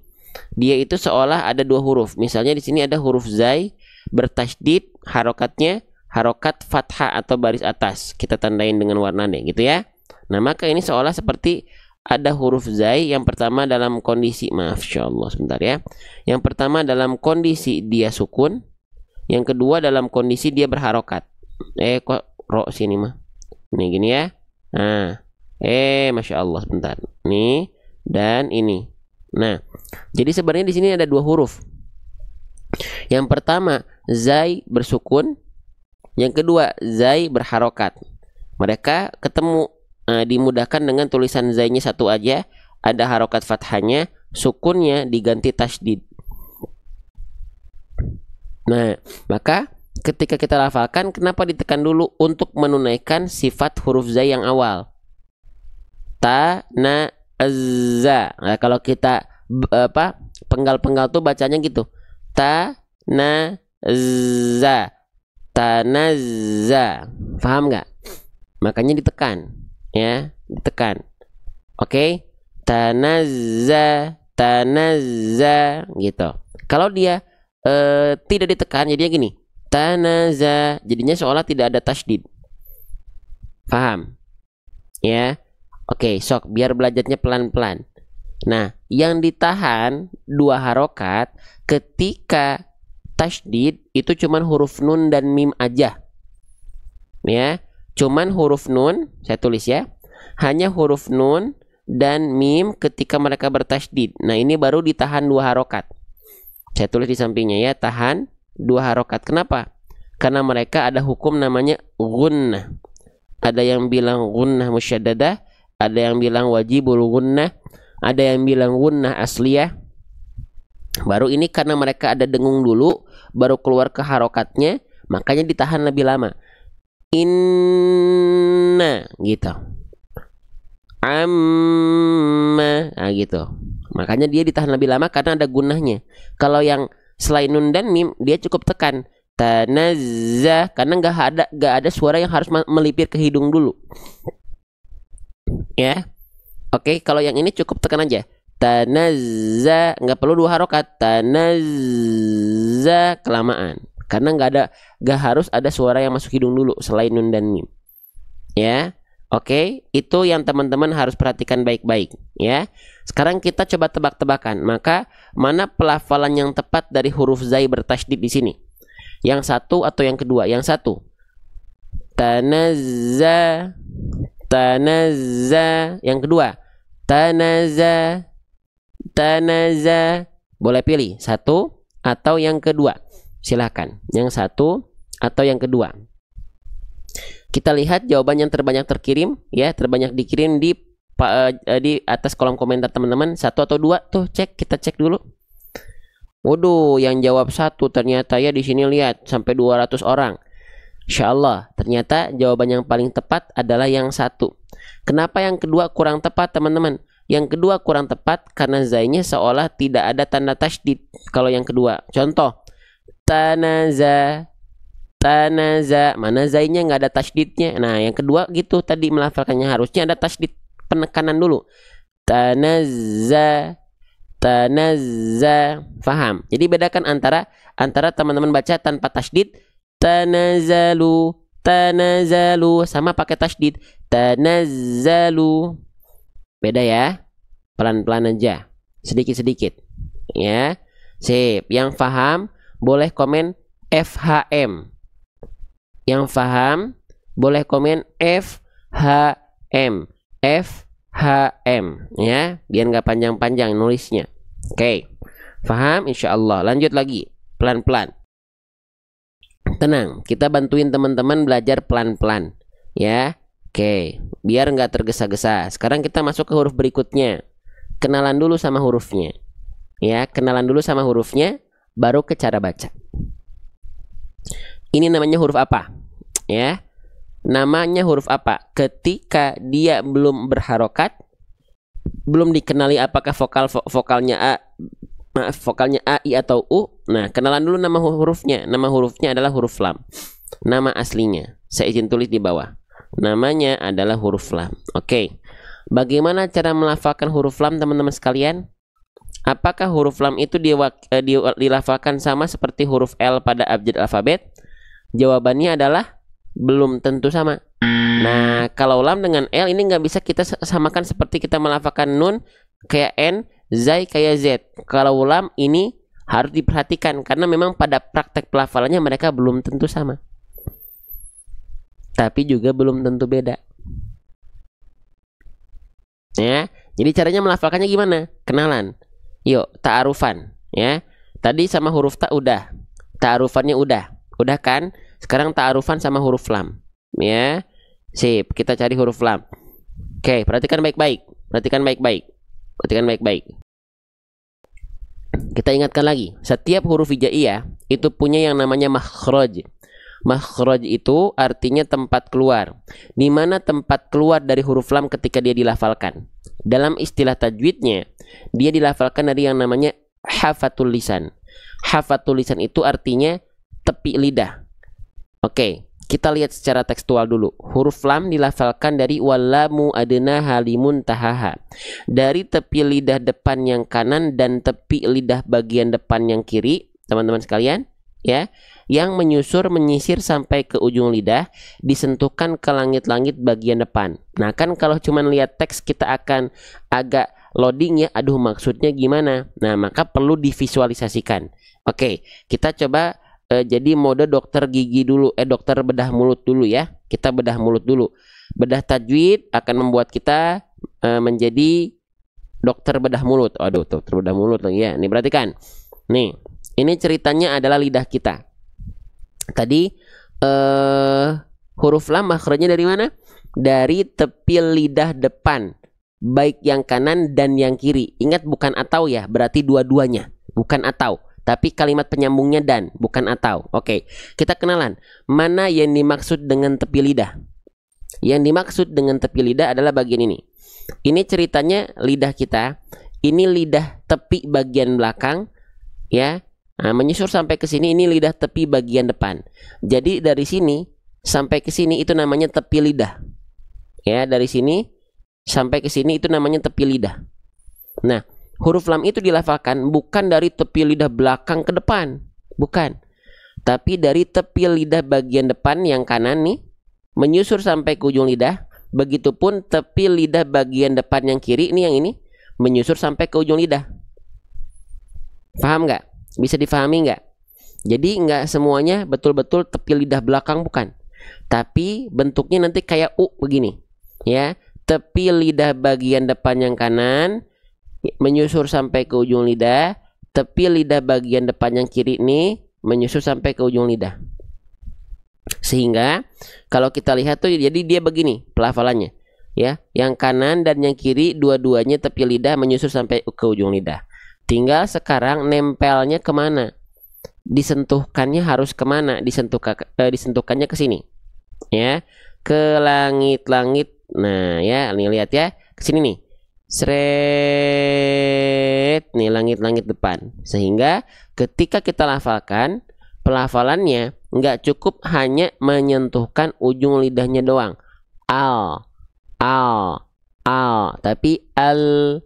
Dia itu seolah ada dua huruf. Misalnya di sini ada huruf zai bertasydid, harokatnya harokat fathah atau baris atas. Kita tandain dengan warna deh, gitu ya. Nah, maka ini seolah seperti ada huruf zai yang pertama dalam kondisi, maafsyaallah sebentar ya. Yang pertama dalam kondisi dia sukun, yang kedua dalam kondisi dia berharokat. Kok ro sini mah. Nih gini ya. Nah, masya Allah sebentar. Nih dan ini. Nah, jadi sebenarnya di sini ada dua huruf. Yang pertama zai bersukun, yang kedua zai berharokat. Mereka ketemu, dimudahkan dengan tulisan zainya satu aja, ada harokat fathahnya, sukunnya diganti tasydid. Nah, maka ketika kita lafalkan, kenapa ditekan dulu? Untuk menunaikan sifat huruf zai yang awal. Ta, na, za. Nah, kalau kita penggal-penggal tuh bacanya gitu. Ta, na, za. Tanazza. Paham nggak? Makanya ditekan, ya, ditekan. Oke? Tanazza, gitu. Kalau dia tidak ditekan, jadinya gini. Tanazza, jadinya seolah tidak ada tasydid. Paham? Ya. Oke, sok biar belajarnya pelan-pelan. Nah, yang ditahan dua harokat ketika tasydid itu cuman huruf nun dan mim aja. Ya, cuman huruf nun, saya tulis ya. Hanya huruf nun dan mim ketika mereka bertasydid. Nah, ini baru ditahan dua harokat. Saya tulis di sampingnya ya, tahan dua harokat. Kenapa? Karena mereka ada hukum namanya gunnah. Ada yang bilang gunnah musyaddadah, ada yang bilang wajibul gunnah, ada yang bilang gunnah asliyah. Baru ini karena mereka ada dengung dulu, baru keluar ke harokatnya, makanya ditahan lebih lama. Inna gitu. Amma, nah gitu. Makanya dia ditahan lebih lama karena ada gunnahnya. Kalau yang selain nun dan mim, dia cukup tekan tanazzah karena nggak ada suara yang harus melipir ke hidung dulu. Ya. Oke, kalau yang ini cukup tekan aja. Tanazza, nggak perlu 2 harokat. Tanazza kelamaan karena nggak harus ada suara yang masuk hidung dulu selain nun dan mim. Ya, oke, itu yang teman-teman harus perhatikan baik-baik. Ya, sekarang kita coba tebak-tebakan. Maka mana pelafalan yang tepat dari huruf zai bertasydid di sini? Yang satu atau yang kedua? Yang satu. Tanazza, tanazza. Yang kedua. Tanazza, tanaza. Boleh pilih satu atau yang kedua. Silakan. Yang satu atau yang kedua. Kita lihat jawaban yang terbanyak terkirim, ya, terbanyak dikirim di atas kolom komentar teman-teman. Satu atau dua tuh, kita cek dulu. Waduh, yang jawab satu ternyata ya di sini lihat sampai 200 orang. Insya Allah, ternyata jawaban yang paling tepat adalah yang satu. Kenapa yang kedua kurang tepat teman-teman? Yang kedua kurang tepat karena zainya seolah tidak ada tanda tasydid. Kalau yang kedua, contoh tanaza, tanaza, mana zainya nggak ada tasydidnya. Nah yang kedua gitu tadi melafalkannya harusnya ada tasydid, penekanan dulu. Tanaza, tanaza, faham? Jadi bedakan antara teman-teman baca tanpa tasydid, tanazalu, tanazalu, sama pakai tasydid, tanazalu. Beda ya, pelan-pelan aja, sedikit-sedikit ya. Sip, yang paham boleh komen FHM. Yang paham boleh komen FHM. FHM ya, biar nggak panjang-panjang nulisnya. Oke, paham insya Allah. Lanjut lagi, pelan-pelan. Tenang, kita bantuin teman-teman belajar pelan-pelan ya. Oke, biar nggak tergesa-gesa. Sekarang kita masuk ke huruf berikutnya. Kenalan dulu sama hurufnya. Ya, kenalan dulu sama hurufnya, baru ke cara baca. Ini namanya huruf apa? Ya, namanya huruf apa? Ketika dia belum berharokat, belum dikenali apakah vokalnya A, I atau U. Nah, kenalan dulu nama hurufnya. Nama hurufnya adalah huruf lam. Nama aslinya, saya izin tulis di bawah. Namanya adalah huruf lam. Oke. Bagaimana cara melafalkan huruf lam teman-teman sekalian? Apakah huruf lam itu dilafalkan sama seperti huruf L pada abjad alfabet? Jawabannya adalah belum tentu sama. Nah, kalau lam dengan L ini nggak bisa kita samakan seperti kita melafalkan nun kayak N, zai kayak Z. Kalau lam ini harus diperhatikan karena memang pada praktek pelafalannya mereka belum tentu sama. Tapi juga belum tentu beda. Ya, jadi caranya melafalkannya gimana? Kenalan. Yuk, ta'arufan ya. Tadi sama huruf ta udah. Ta'arufannya udah kan? Sekarang ta'arufan sama huruf lam. Ya. Sip, kita cari huruf lam. Oke, perhatikan baik-baik. Perhatikan baik-baik. Kita ingatkan lagi, setiap huruf hijaiyah itu punya yang namanya makhraj. Makhraj itu artinya tempat keluar. Di mana tempat keluar dari huruf lam ketika dia dilafalkan? Dalam istilah tajwidnya, dia dilafalkan dari yang namanya hafatul lisan. Hafatul lisan itu artinya tepi lidah. Oke, kita lihat secara tekstual dulu. Huruf lam dilafalkan dari walamu adna halimun tahaha. Dari tepi lidah depan yang kanan dan tepi lidah bagian depan yang kiri, teman-teman sekalian, ya, yang menyisir sampai ke ujung lidah, disentuhkan ke langit-langit bagian depan. Nah, kan kalau cuma lihat teks kita akan agak loading ya, aduh maksudnya gimana? Nah, maka perlu divisualisasikan. Oke, kita coba jadi mode dokter gigi dulu, dokter bedah mulut dulu ya. Kita bedah mulut dulu. Bedah tajwid akan membuat kita menjadi dokter bedah mulut. Aduh, dokter bedah mulut lagi ya. Nih perhatikan. Nih, ini ceritanya adalah lidah kita. Tadi huruf lam makhrajnya dari mana? Dari tepi lidah depan. baik yang kanan dan yang kiri. Ingat bukan atau ya, berarti dua-duanya, bukan atau. Tapi kalimat penyambungnya dan, bukan atau. Oke, kita kenalan. Mana yang dimaksud dengan tepi lidah? Yang dimaksud dengan tepi lidah adalah bagian ini. Ini ceritanya lidah kita. Ini lidah tepi bagian belakang, ya. Nah, menyusur sampai ke sini, ini lidah tepi bagian depan. Jadi dari sini sampai ke sini itu namanya tepi lidah. Ya, dari sini sampai ke sini itu namanya tepi lidah. Nah, huruf lam itu dilafalkan bukan dari tepi lidah belakang ke depan, bukan. Tapi dari tepi lidah bagian depan yang kanan nih, menyusur sampai ke ujung lidah. Begitupun tepi lidah bagian depan yang kiri, ini yang ini, menyusur sampai ke ujung lidah. Paham nggak? Bisa difahami nggak? Jadi nggak semuanya betul-betul tepi lidah belakang, bukan. Tapi bentuknya nanti kayak U begini. Ya, tepi lidah bagian depan yang kanan menyusur sampai ke ujung lidah, tepi lidah bagian depan yang kiri ini menyusur sampai ke ujung lidah. Sehingga kalau kita lihat tuh jadi dia begini pelafalannya. Ya, yang kanan dan yang kiri dua-duanya tepi lidah menyusur sampai ke ujung lidah. Tinggal sekarang nempelnya kemana? Disentuhkannya harus kemana? Disentuhkannya ke sini. Ya, ke langit-langit. Nah, ya, nih lihat ya, ke sini nih. Sret, nih langit-langit depan. Sehingga ketika kita lafalkan, pelafalannya nggak cukup hanya menyentuhkan ujung lidahnya doang. Al, tapi al.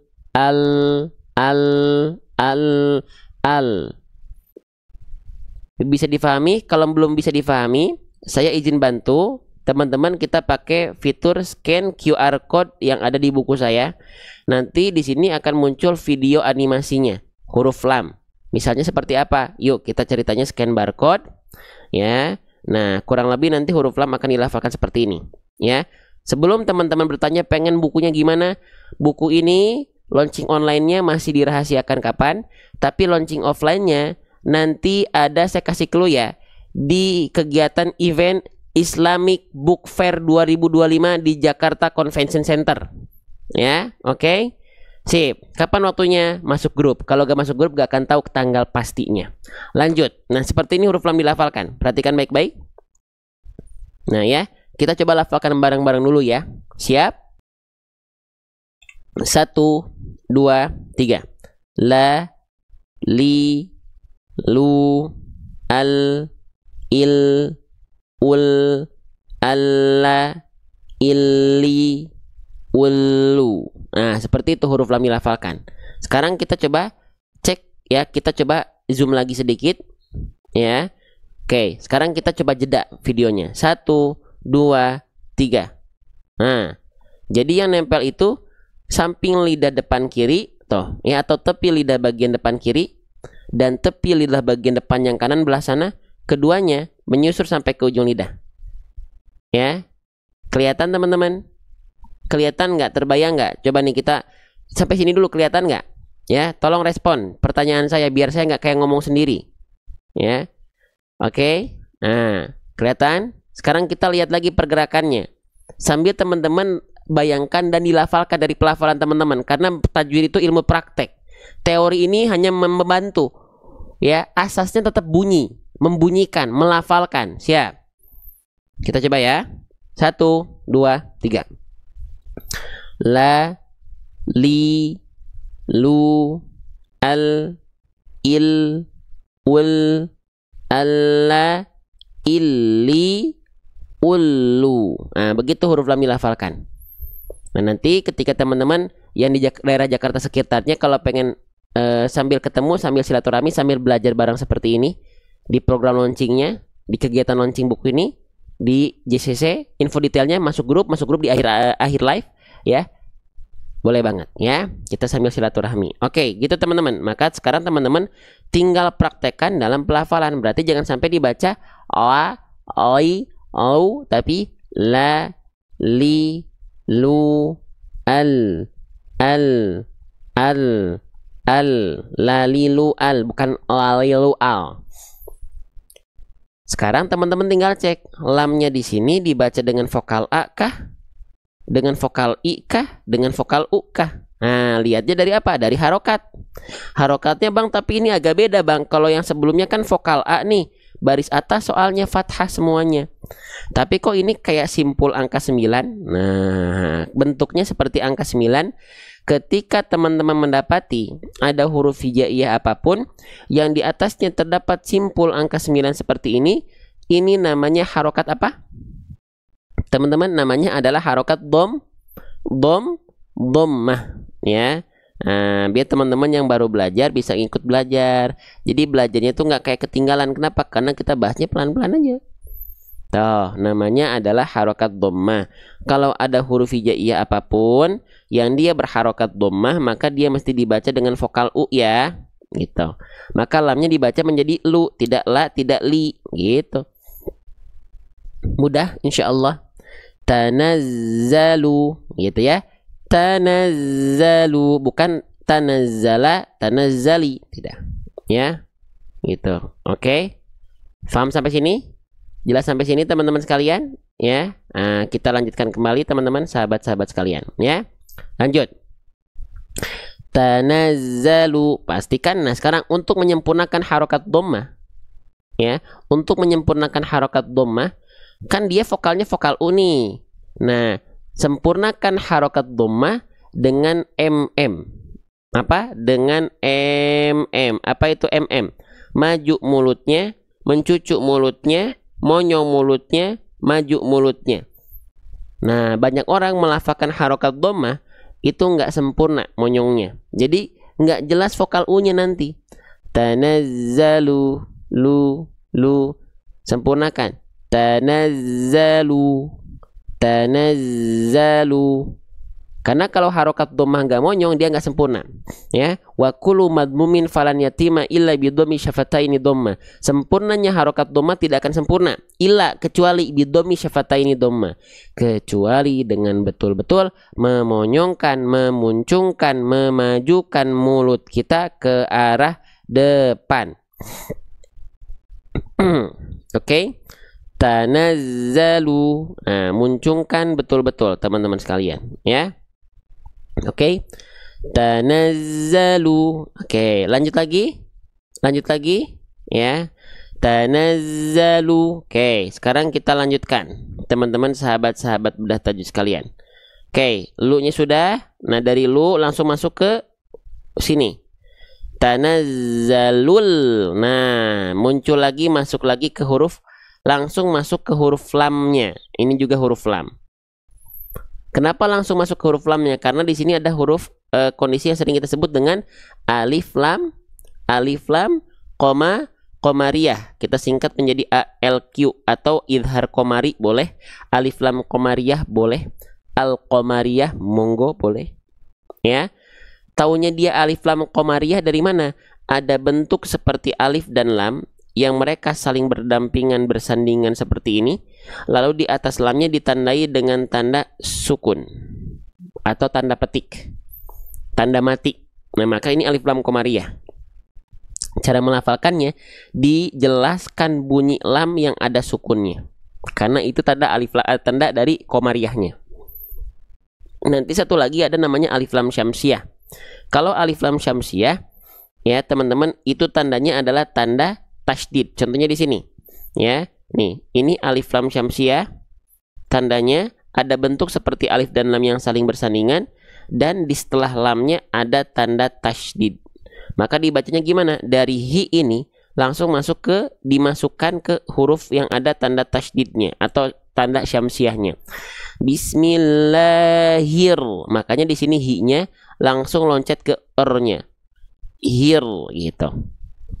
Bisa difahami? Kalau belum bisa difahami, saya izin bantu teman-teman. Kita pakai fitur scan QR code yang ada di buku saya. Nanti di sini akan muncul video animasinya, huruf lam. Misalnya seperti apa? Yuk kita ceritanya scan barcode, ya. Nah, kurang lebih nanti huruf lam akan dilafalkan seperti ini, ya. Sebelum teman-teman bertanya pengen bukunya gimana, buku ini launching online-nya masih dirahasiakan kapan, tapi launching offline-nya nanti ada, saya kasih clue ya, di kegiatan event Islamic Book Fair 2025 di Jakarta Convention Center. Ya, oke. Sip. Kapan waktunya? Masuk grup. Kalau gak masuk grup gak akan tahu tanggal pastinya. Lanjut. Nah, seperti ini huruf lam dilafalkan. Perhatikan baik-baik. Nah ya, kita coba lafalkan bareng-bareng dulu ya. Siap? 1, 2, 3. La, li, lu, al, il, ul, alla, illi, ulu. Nah, seperti itu huruf lam dilafalkan. Sekarang kita coba cek ya, kita coba zoom lagi sedikit ya. Oke, sekarang kita coba jeda videonya. 1, 2, 3. Nah, jadi yang nempel itu samping lidah depan kiri toh ya, atau tepi lidah bagian depan kiri dan tepi lidah bagian depan yang kanan belah sana, keduanya menyusur sampai ke ujung lidah. Ya. Kelihatan teman-teman? Kelihatan nggak? Terbayang nggak? Coba nih kita sampai sini dulu, kelihatan nggak? Ya, tolong respon pertanyaan saya biar saya nggak kayak ngomong sendiri. Ya, oke. Nah, kelihatan? Sekarang kita lihat lagi pergerakannya. Sambil teman-teman bayangkan dan dilafalkan dari pelafalan teman-teman. Karena tajwid itu ilmu praktek. Teori ini hanya membantu. Ya, asasnya tetap bunyi, membunyikan, melafalkan. Siap? Kita coba ya. 1, 2, 3. La, li, lu, al, il, ul, alla, illi, ulu. Nah, begitu huruf lam dilafalkan. Nah, nanti ketika teman-teman yang di daerah Jakarta sekitarnya kalau pengen sambil ketemu, sambil silaturahmi, sambil belajar bareng seperti ini di program launchingnya, di kegiatan launching buku ini di JCC, info detailnya masuk grup di akhir live ya. Boleh banget ya, kita sambil silaturahmi. Oke, gitu teman-teman. Maka sekarang teman-teman tinggal praktekkan dalam pelafalan. Berarti jangan sampai dibaca oa, oi, au, tapi la, li, lu, al, la, li, lu, al, bukan la, li, lu, al. Sekarang teman-teman tinggal cek lamnya di sini dibaca dengan vokal A kah? Dengan vokal I kah? Dengan vokal U kah? Nah, lihatnya dari apa? Dari harokat. Harokatnya bang, tapi ini agak beda bang. Kalau yang sebelumnya kan vokal A nih, baris atas soalnya fathah semuanya. Tapi kok ini kayak simpul angka 9. Nah, bentuknya seperti angka 9. Ketika teman-teman mendapati ada huruf hijaiyah apapun yang di atasnya terdapat simpul angka 9 seperti ini namanya harokat apa? Teman-teman, namanya adalah harokat dhammah ya. Nah, biar teman-teman yang baru belajar bisa ikut belajar. Jadi belajarnya tuh nggak kayak ketinggalan. Kenapa? Karena kita bahasnya pelan-pelan aja. Tuh, namanya adalah harokat dhammah. Kalau ada huruf hijaiyah apapun yang dia berharokat dhammah, maka dia mesti dibaca dengan vokal U ya, gitu. Maka lamnya dibaca menjadi lu, tidak la, tidak li, gitu. Mudah insyaallah. Tanazzalu, gitu ya. Tanazzalu, bukan tanazzala, tanazzali, tidak. Ya, gitu. Oke. Paham sampai sini? Jelas sampai sini teman-teman sekalian ya. Nah, kita lanjutkan kembali teman-teman, sahabat-sahabat sekalian ya. Lanjut. Tanazzalu, pastikan. Nah, sekarang untuk menyempurnakan harokat dhammah ya, untuk menyempurnakan harokat dhammah kan dia vokalnya vokal U nih. Nah, sempurnakan harokat dhammah dengan MM. Apa? Dengan MM. Apa itu MM? Maju mulutnya, mencucuk mulutnya, monyong mulutnya, maju mulutnya. Nah, banyak orang melafalkan harokat dhammah itu nggak sempurna monyongnya. Jadi nggak jelas vokal U-nya nanti. Tanazzalu, lu, sempurnakan. Tanazzalu, tanazzalu. Karena kalau harokat dhammah nggak monyong, dia nggak sempurna ya. Wa kullu madmumin falan yatima illa bidhammi syafataini dhamma. Sempurnanya harokat dhammah tidak akan sempurna illa, kecuali bidhammi syafataini dhamma, kecuali dengan betul-betul memonyongkan, memuncungkan, memajukan mulut kita ke arah depan. Oke. Tanazzalu. Nah, muncungkan betul-betul teman-teman sekalian ya. Oke. Tanazzalu. Oke, lanjut lagi. Lanjut lagi ya. Tanazzalu. Oke, sekarang kita lanjutkan teman-teman sahabat-sahabat bedah tajwid sekalian. Oke, lu-nya sudah. Nah, dari lu langsung masuk ke sini. Tanazzalul. Nah, muncul lagi, masuk lagi ke huruf, langsung masuk ke huruf lamnya. Ini juga huruf lam. Kenapa langsung masuk ke huruf lamnya? Karena di sini ada huruf kondisi yang sering kita sebut dengan alif lam, koma, komariyah. Kita singkat menjadi ALQ atau idhar komari boleh, alif lam komariyah boleh, al komariyah monggo boleh. Ya. Taunya dia alif lam komariyah dari mana? Ada bentuk seperti alif dan lam yang mereka saling berdampingan, bersandingan seperti ini. Lalu di atas lamnya ditandai dengan tanda sukun atau tanda petik, tanda mati. Nah, maka ini alif lam komariyah. Cara melafalkannya, dijelaskan bunyi lam yang ada sukunnya, karena itu tanda alif lam, tanda dari komariyahnya. Nanti satu lagi ada namanya alif lam syamsiyah. Kalau alif lam syamsiyah ya teman-teman, itu tandanya adalah tanda tasydid. Contohnya di sini ya. Nih, ini alif lam syamsiyah. Tandanya ada bentuk seperti alif dan lam yang saling bersandingan, dan di setelah lamnya ada tanda tasydid. Maka dibacanya gimana? Dari hi ini langsung dimasukkan ke huruf yang ada tanda tasydidnya atau tanda syamsiyahnya. Bismillahir. Makanya di sini hi-nya langsung loncat ke er-nya. Hir gitu.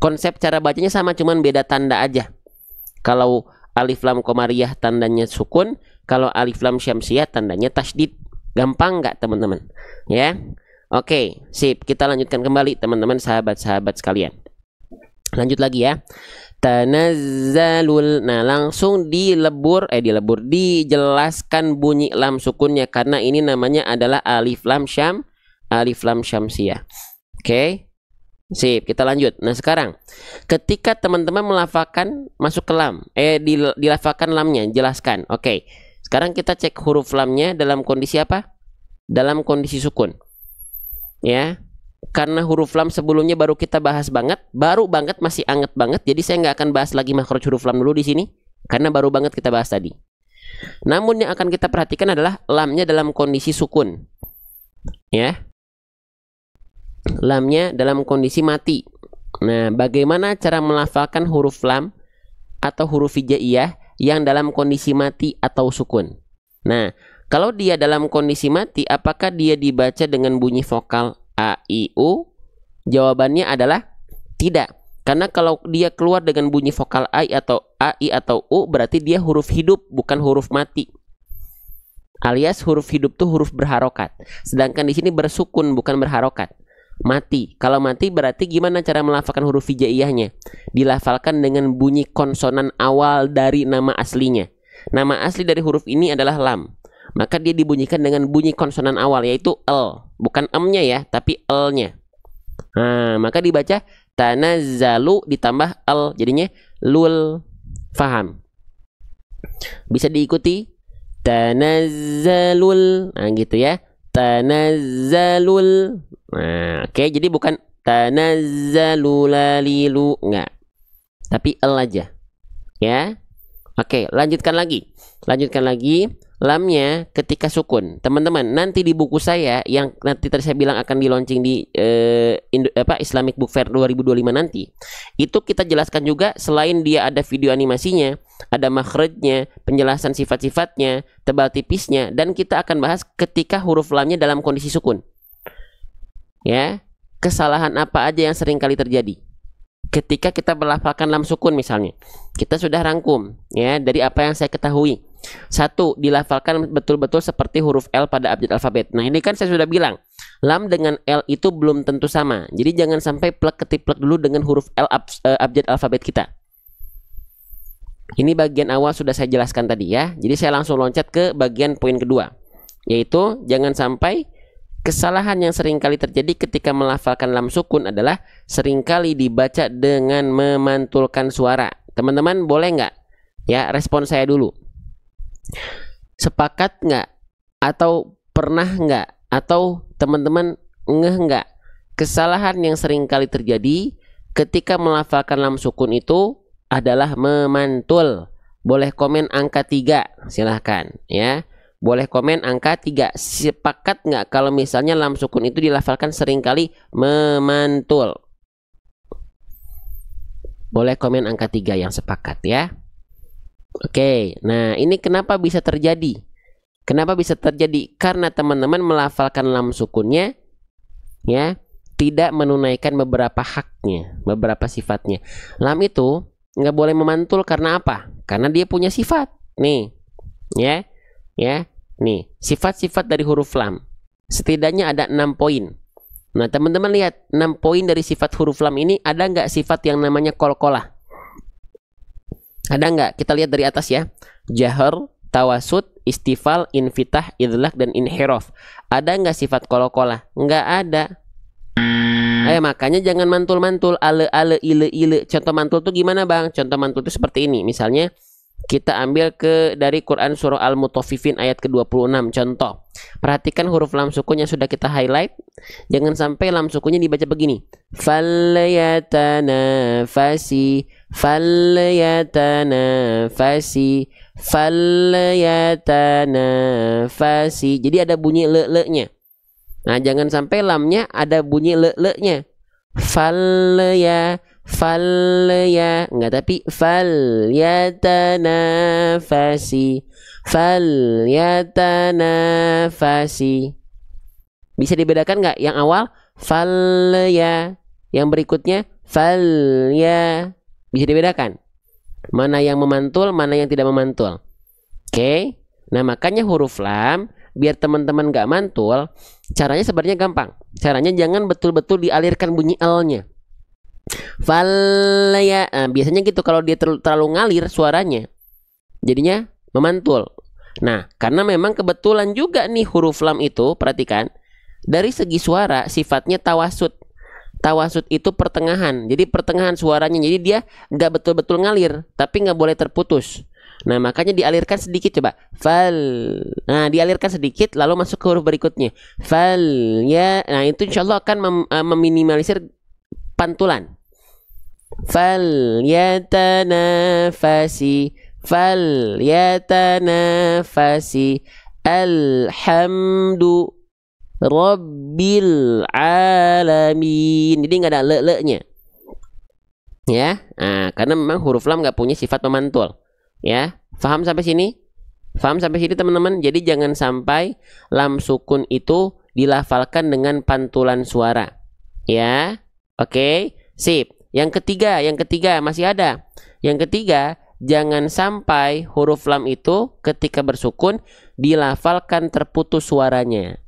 Konsep cara bacanya sama, cuman beda tanda aja. Kalau alif lam komariyah tandanya sukun, kalau alif lam syamsiyah tandanya tasydid. Gampang nggak teman-teman? Ya. Oke, sip. Kita lanjutkan kembali teman-teman sahabat-sahabat sekalian. Lanjut lagi ya. Tanazzalul. Nah, langsung dijelaskan bunyi lam sukunnya, karena ini namanya adalah alif lam syamsiyah. Oke. Sip, kita lanjut. Nah, sekarang ketika teman-teman melafalkan masuk ke lam, dilafalkan lamnya, jelaskan. Oke. Sekarang kita cek huruf lamnya dalam kondisi apa? Dalam kondisi sukun. Ya. Karena huruf lam sebelumnya baru kita bahas banget, baru banget, masih anget banget. Jadi saya nggak akan bahas lagi makhraj huruf lam dulu di sini, karena baru banget kita bahas tadi. Namun yang akan kita perhatikan adalah lamnya dalam kondisi sukun. Ya. Lamnya dalam kondisi mati. Nah, bagaimana cara melafalkan huruf lam atau huruf hijaiyah yang dalam kondisi mati atau sukun? Nah, kalau dia dalam kondisi mati, apakah dia dibaca dengan bunyi vokal A, I, U? Jawabannya adalah tidak. Karena kalau dia keluar dengan bunyi vokal A, I atau U, berarti dia huruf hidup, bukan huruf mati. Alias huruf hidup tuh huruf berharokat. Sedangkan di sini bersukun, bukan berharokat. Mati. Kalau mati berarti gimana cara melafalkan huruf hijaiyahnya? Dilafalkan dengan bunyi konsonan awal dari nama aslinya. Nama asli dari huruf ini adalah lam. Maka dia dibunyikan dengan bunyi konsonan awal, yaitu L. Bukan M-nya ya, tapi L-nya. Nah, maka dibaca tanazzalu ditambah L. Jadinya lul. Faham? Bisa diikuti? Tanazzalul. Nah, gitu ya. Tanazzalul. Nah, oke. Jadi bukan tanazzalulalilu. Enggak. Tapi L aja. Ya. Oke, lanjutkan lagi. Lanjutkan lagi. Lamnya ketika sukun. Teman-teman, nanti di buku saya yang nanti tadi saya bilang akan di launching di Islamic Book Fair 2025 nanti. Itu kita jelaskan juga, selain dia ada video animasinya, ada makhrajnya, penjelasan sifat-sifatnya, tebal tipisnya, dan kita akan bahas ketika huruf lamnya dalam kondisi sukun. Ya, kesalahan apa aja yang sering kali terjadi ketika kita melafalkan lam sukun misalnya. Kita sudah rangkum ya dari apa yang saya ketahui. 1. Dilafalkan betul-betul seperti huruf L pada abjad alfabet. Nah, ini kan saya sudah bilang, lam dengan L itu belum tentu sama. Jadi jangan sampai plek-ketiplek dulu dengan huruf L abjad alfabet kita. Ini bagian awal sudah saya jelaskan tadi ya. Jadi saya langsung loncat ke bagian poin kedua, yaitu jangan sampai kesalahan yang seringkali terjadi ketika melafalkan lam sukun adalah seringkali dibaca dengan memantulkan suara. Teman-teman boleh nggak ya respon saya dulu? Sepakat nggak? Atau pernah nggak? Atau teman-teman ngeh nggak? Kesalahan yang seringkali terjadi ketika melafalkan lam sukun itu adalah memantul. Boleh komen angka 3, silahkan ya. Boleh komen angka 3. Sepakat nggak kalau misalnya lam sukun itu dilafalkan seringkali memantul? Boleh komen angka 3 yang sepakat ya. Oke, nah ini kenapa bisa terjadi? Kenapa bisa terjadi? Karena teman-teman melafalkan lam sukunnya ya, tidak menunaikan beberapa haknya, beberapa sifatnya. Lam itu nggak boleh memantul karena apa? Karena dia punya sifat. Nih, ya. Nih, sifat-sifat dari huruf lam. Setidaknya ada 6 poin. Nah, teman-teman lihat 6 poin dari sifat huruf lam ini, ada nggak sifat yang namanya qalqalah? Ada nggak? Kita lihat dari atas ya. Jahr, tawasud, istifal, infitah, idlaq, dan inhiraf. Ada nggak sifat qalqalah? Nggak ada. Makanya jangan mantul-mantul, ale, ile. Contoh mantul tuh gimana bang? Contoh mantul tuh seperti ini. Misalnya, kita ambil dari Quran surah Al-Mutaffifin ayat ke-26. Contoh, perhatikan huruf lam sukun yang sudah kita highlight. Jangan sampai lam sukunnya dibaca begini. Falyatanafasi, falyatanafasi. Jadi ada bunyi le-nya. Nah, jangan sampai lamnya ada bunyi le-nya. Falya, enggak, tapi falyatanafasi. Bisa dibedakan nggak? Yang awal falya, yang berikutnya falya. Bisa dibedakan mana yang memantul, mana yang tidak memantul. Oke. Nah, makanya huruf lam biar teman-teman nggak mantul, caranya sebenarnya gampang. Caranya jangan betul-betul dialirkan bunyi L-nya. Falya, biasanya gitu kalau dia terlalu ngalir suaranya, jadinya memantul. Nah, karena memang kebetulan juga nih huruf lam itu, perhatikan, dari segi suara sifatnya tawasud. Tawasud itu pertengahan, jadi pertengahan suaranya, jadi dia nggak betul-betul ngalir, tapi nggak boleh terputus. Nah, makanya dialirkan sedikit coba. Fal. Nah, dialirkan sedikit lalu masuk ke huruf berikutnya. Fal ya. Nah, itu insyaallah akan meminimalisir pantulan. Fal yatanafasi. Fal yatanafasi. Alhamdu Rabbil alamin. Jadi nggak ada le-le-nya. Ya, nah, karena memang huruf lam nggak punya sifat memantul. Ya, paham sampai sini? Paham sampai sini teman-teman? Jadi jangan sampai lam sukun itu dilafalkan dengan pantulan suara. Ya, oke, sip. Yang ketiga masih ada. Yang ketiga, jangan sampai huruf lam itu ketika bersukun dilafalkan terputus suaranya.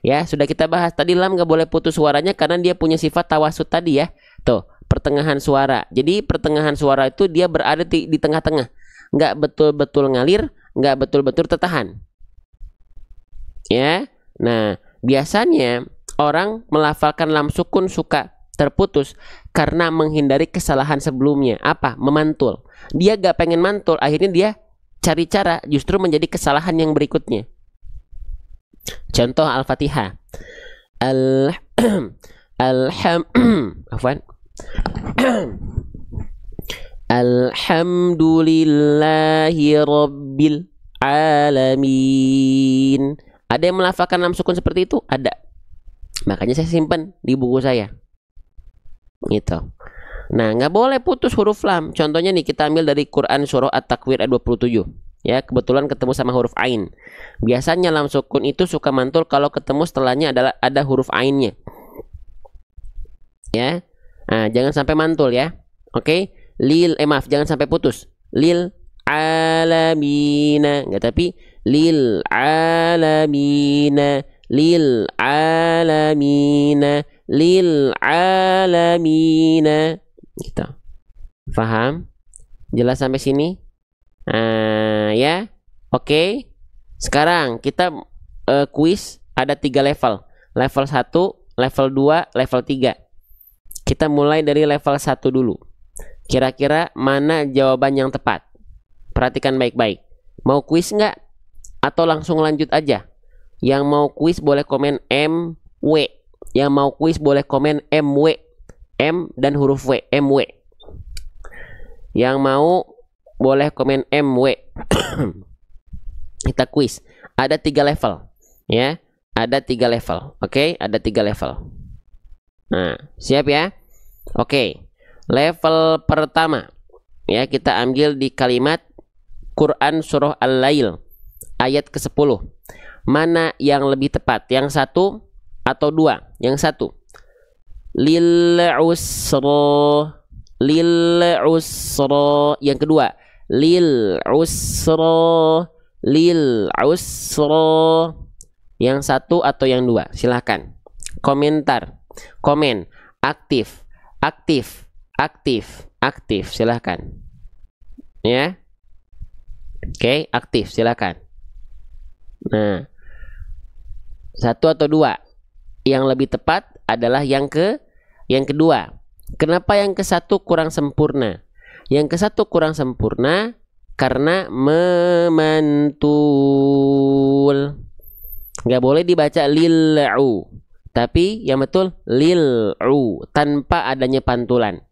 Ya sudah kita bahas tadi lam nggak boleh putus suaranya karena dia punya sifat tawasud tadi ya. Tuh, pertengahan suara. Jadi pertengahan suara itu dia berada di tengah-tengah. Nggak betul-betul ngalir, nggak betul-betul tertahan. Ya. Nah, biasanya orang melafalkan lam sukun suka terputus karena menghindari kesalahan sebelumnya. Apa? Memantul. Dia gak pengen mantul, akhirnya dia cari cara justru menjadi kesalahan yang berikutnya. Contoh Al-Fatihah. Alhamdulillahi Rabbil Alamin. Ada yang melafalkan lam sukun seperti itu? Ada. Makanya saya simpan di buku saya. Gitu. Nah, nggak boleh putus huruf lam. Contohnya nih kita ambil dari Quran surah At-Takwir ayat 27. Ya, kebetulan ketemu sama huruf ain. Biasanya lam sukun itu suka mantul kalau ketemu setelahnya ada huruf ainnya. Ya. Nah, jangan sampai mantul ya. Oke. Maaf, jangan sampai putus. Lil alamina. Enggak, tapi lil alamina. Lil alamina. Lil alamina. Gitu. Paham? Jelas sampai sini? Ya. Oke. Sekarang kita kuis ada 3 level. Level 1, level 2, level 3. Kita mulai dari level 1 dulu. Kira-kira mana jawaban yang tepat? Perhatikan baik-baik. Mau kuis nggak? Atau langsung lanjut aja? Yang mau kuis boleh komen MW. Yang mau kuis boleh komen MW. M dan huruf W. MW. Yang mau boleh komen MW. Kita kuis. Ada 3 level. Ya. Ada 3 level. Oke, ada 3 level. Nah, siap ya? Oke. Level pertama. Ya, kita ambil di kalimat Quran surah Al-Lail ayat ke-10. Mana yang lebih tepat? Yang 1 atau 2? Yang 1. Lil usra. Lil usra. Yang kedua. Lil usra. Lil usra. Yang 1 atau yang 2? Silahkan. Komentar. Komen. Aktif. Aktif. Aktif. Aktif. Silahkan. Ya. Oke, aktif. Silahkan. Nah. 1 atau 2? Yang lebih tepat adalah yang kedua. Kenapa yang ke-1 kurang sempurna? Yang ke-1 kurang sempurna karena memantul. Nggak boleh dibaca lil'u, tapi yang betul lil'u tanpa adanya pantulan.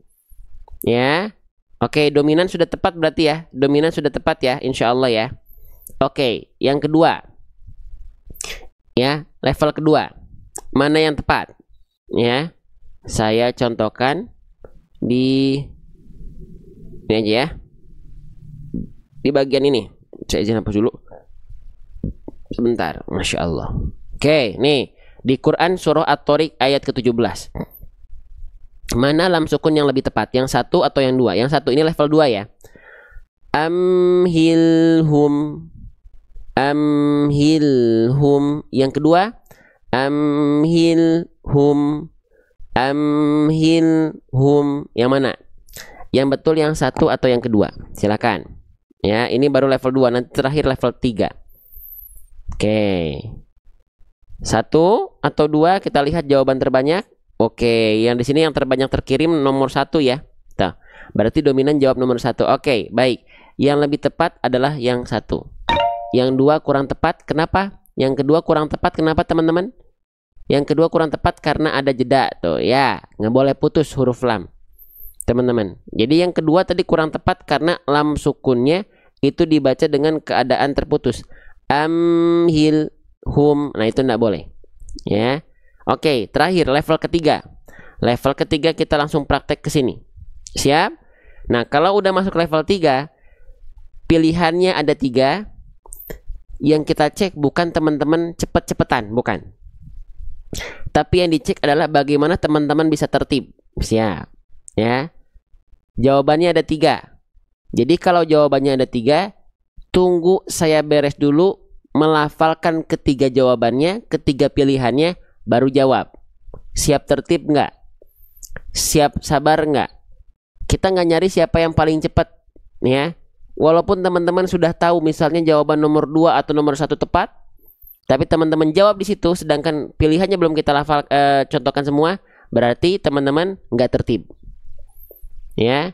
Ya. Oke, dominan sudah tepat berarti ya. Dominan sudah tepat ya, insya Allah ya. Oke, yang kedua. Ya, level kedua. Mana yang tepat? Ya. Saya contohkan di ini aja ya. Di bagian ini. Saya izin hapus dulu. Sebentar. Masya Allah. Oke, nih. Di Quran surah At-Tariq ayat ke-17. Mana lam sukun yang lebih tepat? Yang 1 atau yang 2? Yang 1 ini level 2 ya. Amhilhum. Amhilhum. Yang kedua. Amhilhum. Amhilhum. Yang mana? Yang betul yang 1 atau yang kedua? Silakan. Ya, ini baru level 2. Nanti terakhir level 3. Oke. 1 atau 2, kita lihat jawaban terbanyak. Oke, yang di sini yang terbanyak terkirim nomor 1 ya. Tuh, berarti dominan jawab nomor 1. Oke, baik. yang lebih tepat adalah yang satu. Yang dua kurang tepat. Kenapa? Yang kedua kurang tepat. Kenapa teman-teman? Yang kedua kurang tepat karena ada jeda tuh ya, nggak boleh putus huruf lam teman-teman. Jadi yang kedua tadi kurang tepat karena lam sukunnya itu dibaca dengan keadaan terputus. Amhil hum, nah itu nggak boleh ya. Oke, terakhir level ketiga. Level ketiga kita langsung praktek ke sini. Siap? Nah kalau udah masuk level 3, pilihannya ada 3. Yang kita cek bukan teman-teman cepet-cepetan, bukan. Tapi yang dicek adalah bagaimana teman-teman bisa tertib. Siap ya. Jawabannya ada 3. Jadi kalau jawabannya ada 3, tunggu saya beres dulu melafalkan ketiga jawabannya, ketiga pilihannya, baru jawab. Siap tertib nggak? Siap sabar nggak? Kita nggak nyari siapa yang paling cepat ya. Walaupun teman-teman sudah tahu misalnya jawaban nomor 2 atau nomor 1 tepat, tapi teman-teman jawab di situ sedangkan pilihannya belum kita contohkan semua, berarti teman-teman nggak tertib. Ya.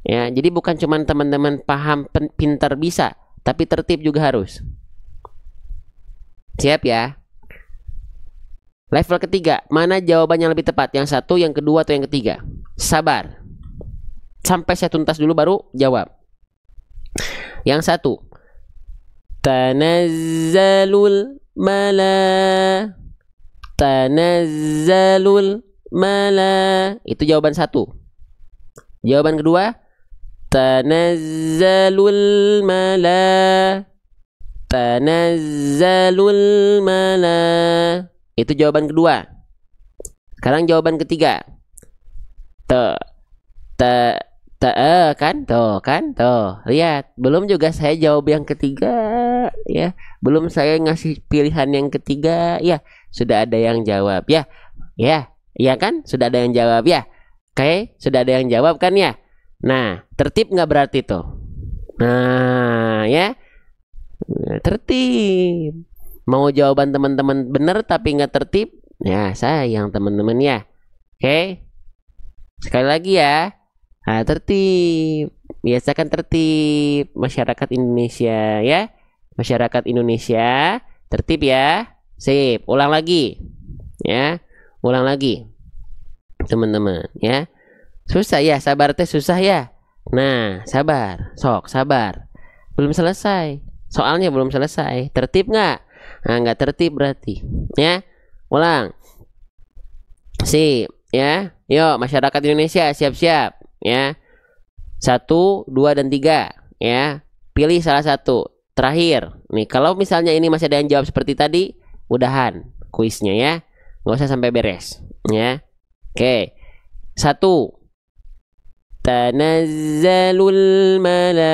Ya, jadi bukan cuma teman-teman paham pintar bisa, tapi tertib juga harus. Siap ya? Level ketiga, mana jawaban yang lebih tepat? Yang satu, yang kedua, atau yang ketiga? Sabar. Sampai saya tuntas dulu baru jawab. Yang satu, Tanazzalul mala. Itu jawaban satu. Jawaban kedua, Tanazzalul mala. Itu jawaban kedua. Sekarang jawaban ketiga. Kan tuh lihat, belum juga saya jawab yang ketiga ya, belum saya ngasih pilihan yang ketiga ya, sudah ada yang jawab ya kan, sudah ada yang jawab ya. Oke, sudah ada yang jawab kan ya. Nah, tertib nggak berarti tuh? Nah ya, tertib. Mau jawaban teman-teman benar tapi nggak tertib ya, sayang teman-teman ya. Oke, sekali lagi ya. Nah, tertib. Biasakan tertib masyarakat Indonesia ya. Masyarakat Indonesia tertib ya. Sip, ulang lagi. Ya. Ulang lagi. Teman-teman ya. Susah ya, sabar teh susah ya. Nah, sabar. Sok, sabar. Belum selesai. Soalnya belum selesai. Tertib nggak? Nah, nggak tertib berarti. Ya. Ulang. Sip, ya. Yuk, masyarakat Indonesia siap-siap. Ya, 1, 2, dan 3 ya, pilih salah satu. Terakhir nih, kalau misalnya ini masih ada yang jawab seperti tadi, udahan kuisnya ya, nggak usah sampai beres ya. Oke, 1, Tanazzalul mala.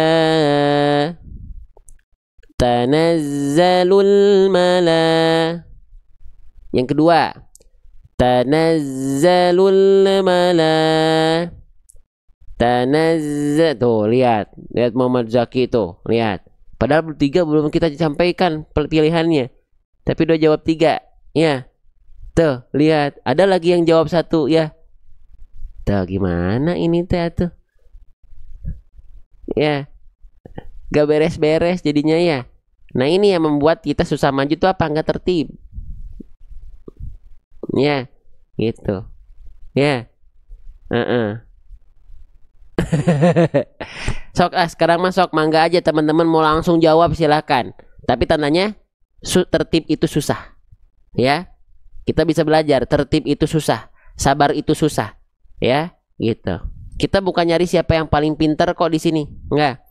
Yang kedua, Tanazzalul mala. Tuh lihat Muhammad Zaki tuh, lihat. Padahal bertiga belum kita sampaikan pilihannya, tapi udah jawab 3 ya. Tuh lihat, ada lagi yang jawab 1 ya. Tuh gimana ini tuh ya, gak beres-beres jadinya ya. Nah ini yang membuat kita susah maju tuh, apa nggak tertib ya, gitu ya. Sok sekarang masuk mangga aja teman-teman, mau langsung jawab silahkan. Tapi tandanya tertib itu susah ya. Kita bisa belajar tertib itu susah, sabar itu susah ya, gitu. Kita bukan nyari siapa yang paling pintar kok di sini, enggak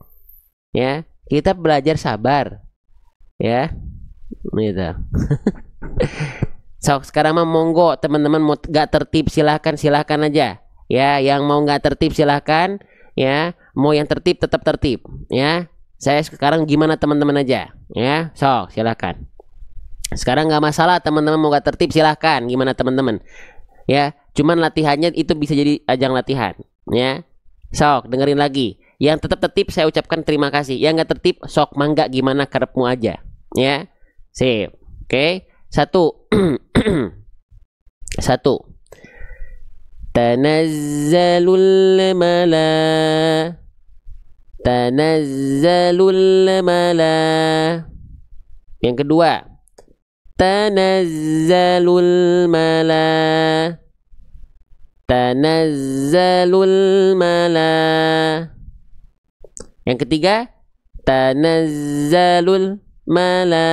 ya. Kita belajar sabar ya, gitu. Sok sekarang mah monggo teman-teman, mau gak tertib silahkan aja ya. Yang mau nggak tertib silahkan ya, mau yang tertib tetap tertib ya. Saya sekarang gimana teman-teman aja ya, sok silahkan. Sekarang nggak masalah teman-teman mau nggak tertib silahkan, gimana teman-teman ya. Cuman latihannya itu bisa jadi ajang latihan ya. Sok dengerin lagi. Yang tetap tertib saya ucapkan terima kasih. Yang nggak tertib sok mangga, gimana karepmu aja ya. Sip. Oke, 1. 1, Tanazzalul mala. Tanazzalul mala. Yang kedua, tanazzalul mala. Tanazzalul mala. Yang ketiga, tanazzalul mala.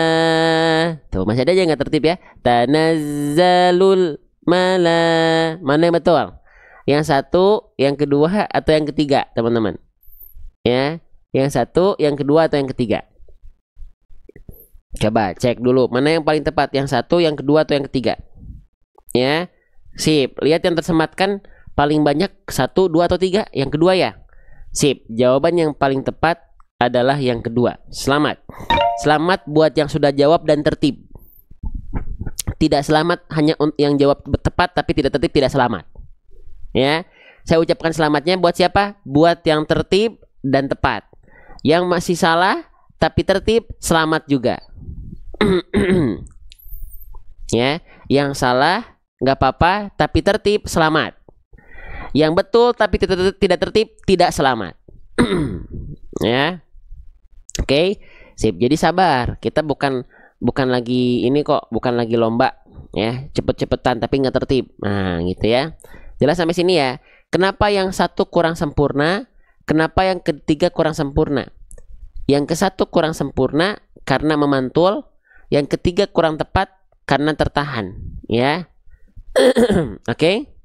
Tuh, masih ada aja nggak tertib ya. Tanazzalul mala. Mana yang betul? Yang satu, yang kedua, atau yang ketiga, teman-teman? Ya, yang satu, yang kedua, atau yang ketiga? Coba cek dulu mana yang paling tepat, yang satu, yang kedua, atau yang ketiga? Ya, sip. Lihat yang tersematkan paling banyak 1, 2, atau 3. Yang kedua ya. Sip. Jawaban yang paling tepat adalah yang kedua. Selamat. Selamat buat yang sudah jawab dan tertib. Tidak selamat hanya yang jawab tepat tapi tidak tertib, tidak selamat. Ya, saya ucapkan selamatnya buat siapa? Buat yang tertib dan tepat. Yang masih salah tapi tertib, selamat juga. Ya, yang salah nggak apa-apa tapi tertib, selamat. Yang betul tapi tidak tertib, tidak selamat. Ya, oke, sip. Jadi sabar. Kita bukan lagi ini kok, bukan lagi lomba ya, cepet-cepetan tapi nggak tertib. Nah, gitu ya. Jelas sampai sini ya. Kenapa yang satu kurang sempurna? Kenapa yang ketiga kurang sempurna? Yang ke satu kurang sempurna karena memantul, yang ketiga kurang tepat karena tertahan, ya. Oke?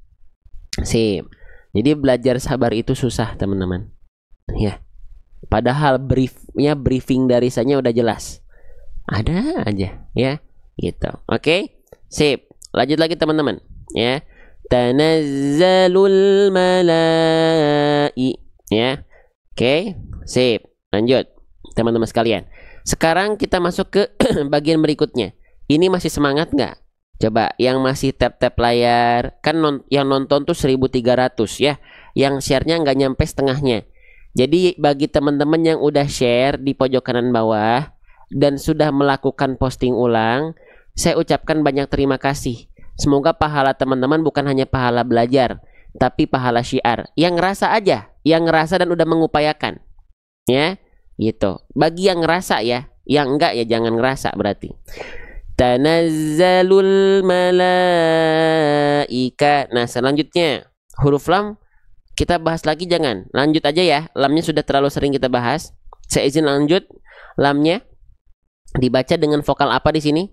Sip. Jadi belajar sabar itu susah, teman-teman. Ya. Padahal briefing dari saya udah jelas. Ada aja, ya. Gitu. Oke? Sip. Lanjut lagi, teman-teman, ya. Tanazzalul malai. Ya, oke, sip. Lanjut, teman-teman sekalian. Sekarang kita masuk ke bagian berikutnya. Ini masih semangat nggak? Coba yang masih tap-tap layar, kan yang nonton tuh 1.300 ya. Yang share-nya nggak nyampe setengahnya. Jadi bagi teman-teman yang udah share di pojok kanan bawah dan sudah melakukan posting ulang, saya ucapkan banyak terima kasih. Semoga pahala teman-teman bukan hanya pahala belajar, tapi pahala syiar. Yang ngerasa aja, yang ngerasa dan udah mengupayakan, ya, gitu. Bagi yang ngerasa ya, yang enggak ya jangan ngerasa berarti. Tanazzalul malaika. Nah, selanjutnya huruf lam kita bahas lagi, jangan. Lanjut aja ya. Lamnya sudah terlalu sering kita bahas. Saya izin lanjut. Lamnya dibaca dengan vokal apa di sini?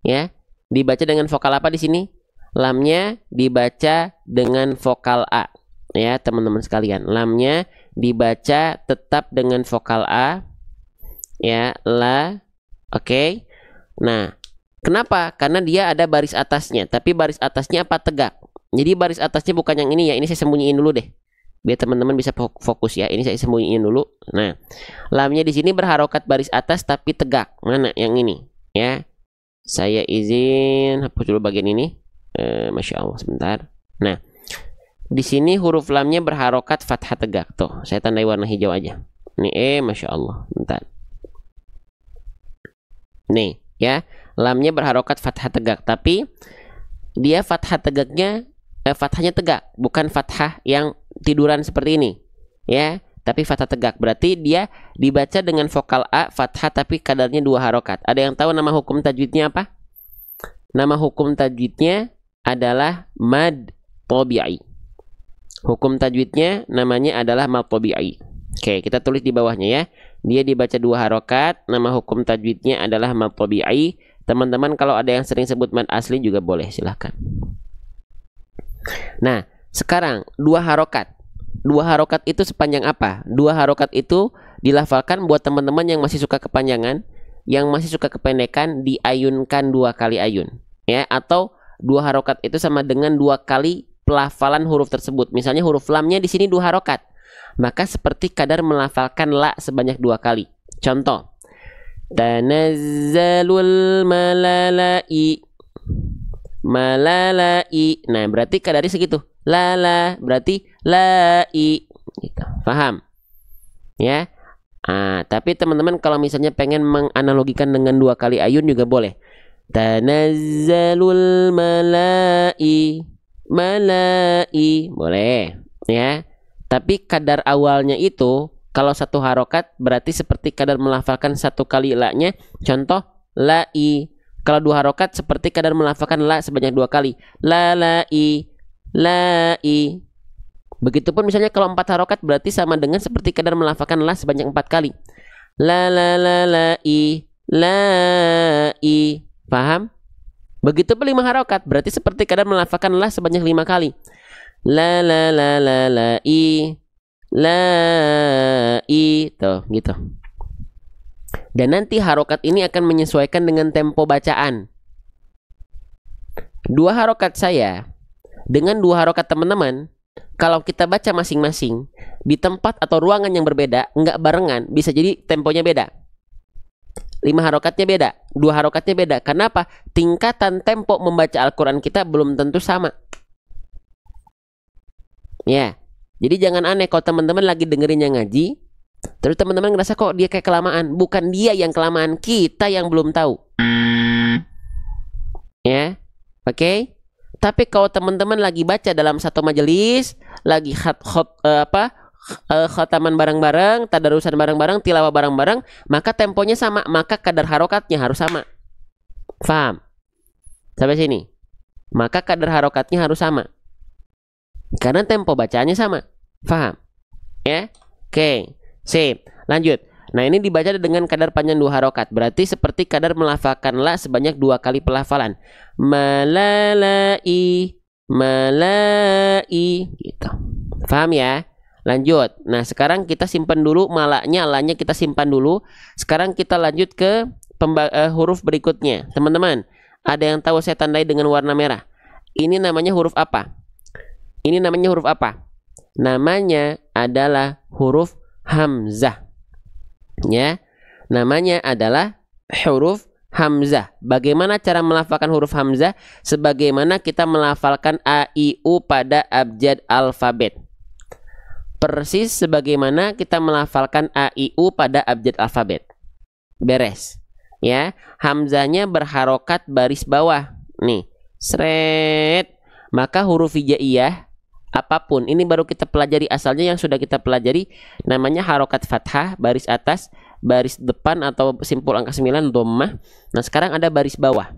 Ya, dibaca dengan vokal apa di sini? Lamnya dibaca dengan vokal A. Ya, teman-teman sekalian. Lamnya dibaca tetap dengan vokal A. Ya, la. Oke. Nah, kenapa? Karena dia ada baris atasnya. Tapi baris atasnya apa? Tegak. Jadi baris atasnya bukan yang ini ya. Ini saya sembunyiin dulu deh, biar teman-teman bisa fokus ya. Ini saya sembunyiin dulu. Nah, lamnya di sini berharokat baris atas tapi tegak. Mana yang ini? Ya, saya izin hapus dulu bagian ini. Masya Allah, sebentar. Nah, di sini huruf lamnya berharokat fathah tegak. Tuh, saya tandai warna hijau aja. Nih, Masya Allah. Bentar. Nih, ya, lamnya berharokat fathah tegak. Tapi dia fathah tegaknya, fathahnya tegak, bukan fathah yang tiduran seperti ini, ya. Tapi fathah tegak. Berarti dia dibaca dengan vokal A fathah tapi kadarnya 2 harokat. Ada yang tahu nama hukum tajwidnya apa? Nama hukum tajwidnya adalah mad tabi'i. Hukum tajwidnya namanya adalah mad tabi'i. Oke, kita tulis di bawahnya ya. Dia dibaca 2 harokat. Nama hukum tajwidnya adalah mad tabi'i. Teman-teman kalau ada yang sering sebut mad asli juga boleh, silahkan. Nah, sekarang 2 harokat. 2 harokat itu sepanjang apa? 2 harokat itu dilafalkan buat teman-teman yang masih suka kepanjangan, yang masih suka kependekan, diayunkan 2 kali ayun, ya. Atau 2 harokat itu sama dengan 2 kali pelafalan huruf tersebut. Misalnya huruf lamnya di sini 2 harokat, maka seperti kadar melafalkan la sebanyak 2 kali. Contoh, tanazzalul malalai. Malalai. Nah, berarti kadarnya segitu. Lala berarti lai. Gitu. Paham? Ya. Tapi teman-teman kalau misalnya pengen menganalogikan dengan 2 kali ayun juga boleh. Tanazzalul malai. Malai. Boleh. Ya. Tapi kadar awalnya itu Kalau satu harokat berarti seperti kadar melafalkan satu kali la-nya. Contoh la-i. Kalau dua harokat seperti kadar melafalkan la sebanyak dua kali. La-la-i, la-i. Begitupun misalnya kalau empat harokat berarti sama dengan seperti kadar melafalkan la sebanyak empat kali. La-la-la-la-i, la-i. Paham? Begitupun lima harokat berarti seperti kadar melafalkan la sebanyak lima kali. La-la-la-la-la-i, la-i. Tuh, gitu. Dan nanti harokat ini akan menyesuaikan dengan tempo bacaan. Dua harokat saya dengan dua harokat teman-teman, kalau kita baca masing-masing di tempat atau ruangan yang berbeda, nggak barengan, bisa jadi temponya beda. 5 harokatnya beda, 2 harokatnya beda. Kenapa? Tingkatan tempo membaca Al-Quran kita belum tentu sama. Ya, jadi jangan aneh kalau teman-teman lagi dengerin yang ngaji, terus teman-teman ngerasa kok dia kayak kelamaan. Bukan dia yang kelamaan, kita yang belum tahu. Ya, oke. Tapi kalau teman-teman lagi baca dalam satu majelis, lagi khataman bareng-bareng, tadarusan bareng-bareng, tilawah bareng-bareng, maka temponya sama, maka kadar harokatnya harus sama. Faham? Sampai sini. Maka kadar harokatnya harus sama. Karena tempo bacaannya sama. Faham? Ya? Oke. Sip. Lanjut. Nah, ini dibaca dengan kadar panjang 2 harokat. Berarti seperti kadar melafalkan la sebanyak 2 kali pelafalan. Malai, malai, gitu. Faham ya? Lanjut. Nah, sekarang kita simpan dulu malaknya, lanya kita simpan dulu. Sekarang kita lanjut ke huruf berikutnya. Teman-teman, ada yang tahu saya tandai dengan warna merah? Ini namanya huruf apa? Ini namanya huruf apa? Namanya adalah huruf hamzah. Ya. Namanya adalah huruf hamzah. Bagaimana cara melafalkan huruf hamzah? Sebagaimana kita melafalkan a, i, u pada abjad alfabet. Persis sebagaimana kita melafalkan a, i, u pada abjad alfabet. Beres. Ya, hamzahnya berharokat baris bawah. Nih, seret. Maka huruf hijaiyah apapun, ini baru kita pelajari asalnya yang sudah kita pelajari, namanya harokat fathah, baris atas, baris depan atau simpul angka 9 dhammah. Nah, sekarang ada baris bawah.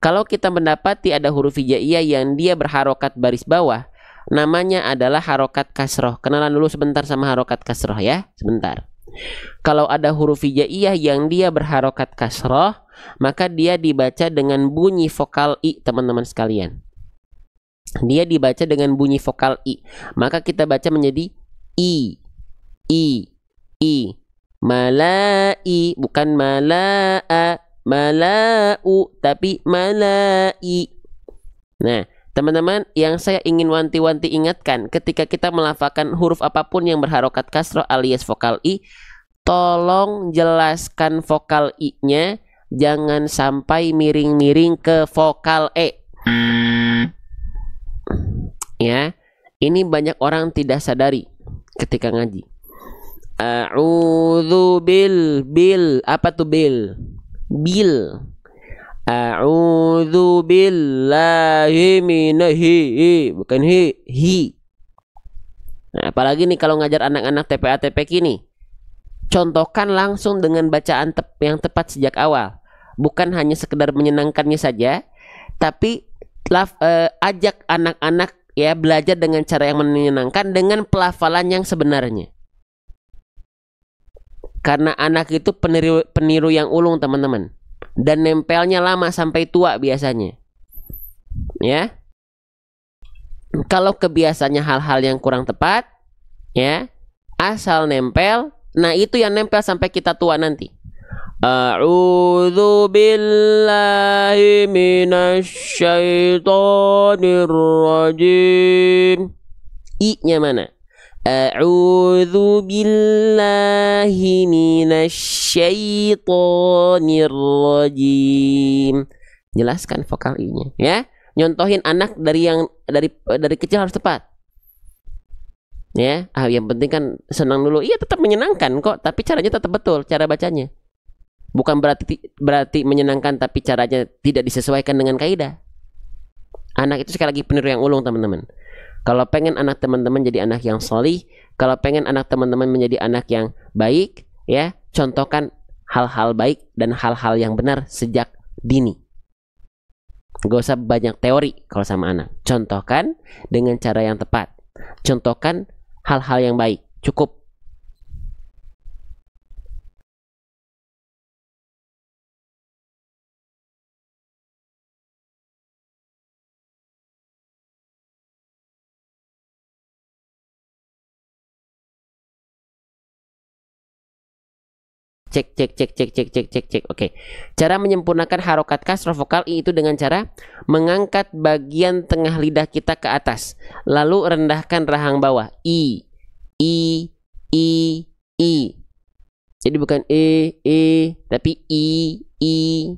Kalau kita mendapati ada huruf hijaiyah yang dia berharokat baris bawah, namanya adalah harokat kasroh. Kenalan dulu sebentar sama harokat kasroh ya, sebentar. Kalau ada huruf hijaiyah yang dia berharokat kasroh, maka dia dibaca dengan bunyi vokal i, teman-teman sekalian. Dia dibaca dengan bunyi vokal i, maka kita baca menjadi i, i, i. Malai, bukan malaa, malau, tapi malai. Nah, teman-teman, yang saya ingin wanti-wanti ingatkan, ketika kita melafalkan huruf apapun yang berharokat kasroh alias vokal i, tolong jelaskan vokal i-nya, jangan sampai miring-miring ke vokal e. Ya, ini banyak orang tidak sadari ketika ngaji. A'udzu bil, apa tuh bil? Bil. A'udzu billahi minahi, bukan hi. Nah, apalagi nih kalau ngajar anak-anak TPA TPQ nih, contohkan langsung dengan bacaan yang tepat sejak awal, bukan hanya sekedar menyenangkannya saja, tapi ajak anak-anak ya belajar dengan cara yang menyenangkan, dengan pelafalan yang sebenarnya. Karena anak itu peniru yang ulung, teman-teman. Dan nempelnya lama sampai tua biasanya. Ya. Kalau kebiasaannya hal-hal yang kurang tepat, ya, asal nempel, nah itu yang nempel sampai kita tua nanti. A'udzu billahi minasyaitonir rajim. I-nya mana? A'udzu billahi minasyaitonir rajim. Jelaskan vokal i-nya, ya. Nyontohin anak dari kecil harus tepat. Ya, yang penting kan senang dulu. Iya, tetap menyenangkan kok, tapi caranya tetap betul, cara bacanya. Bukan berarti menyenangkan tapi caranya tidak disesuaikan dengan kaidah. Anak itu sekali lagi peniru yang ulung, teman-teman. Kalau pengen anak teman-teman jadi anak yang solih, kalau pengen anak teman-teman menjadi anak yang baik, ya, contohkan hal-hal baik dan hal-hal yang benar sejak dini. Gak usah banyak teori kalau sama anak. Contohkan dengan cara yang tepat. Contohkan hal-hal yang baik. Cukup. Cek. Oke. Cara menyempurnakan harokat kasroh vokal I itu dengan cara mengangkat bagian tengah lidah kita ke atas, lalu rendahkan rahang bawah. I. Jadi bukan tapi I.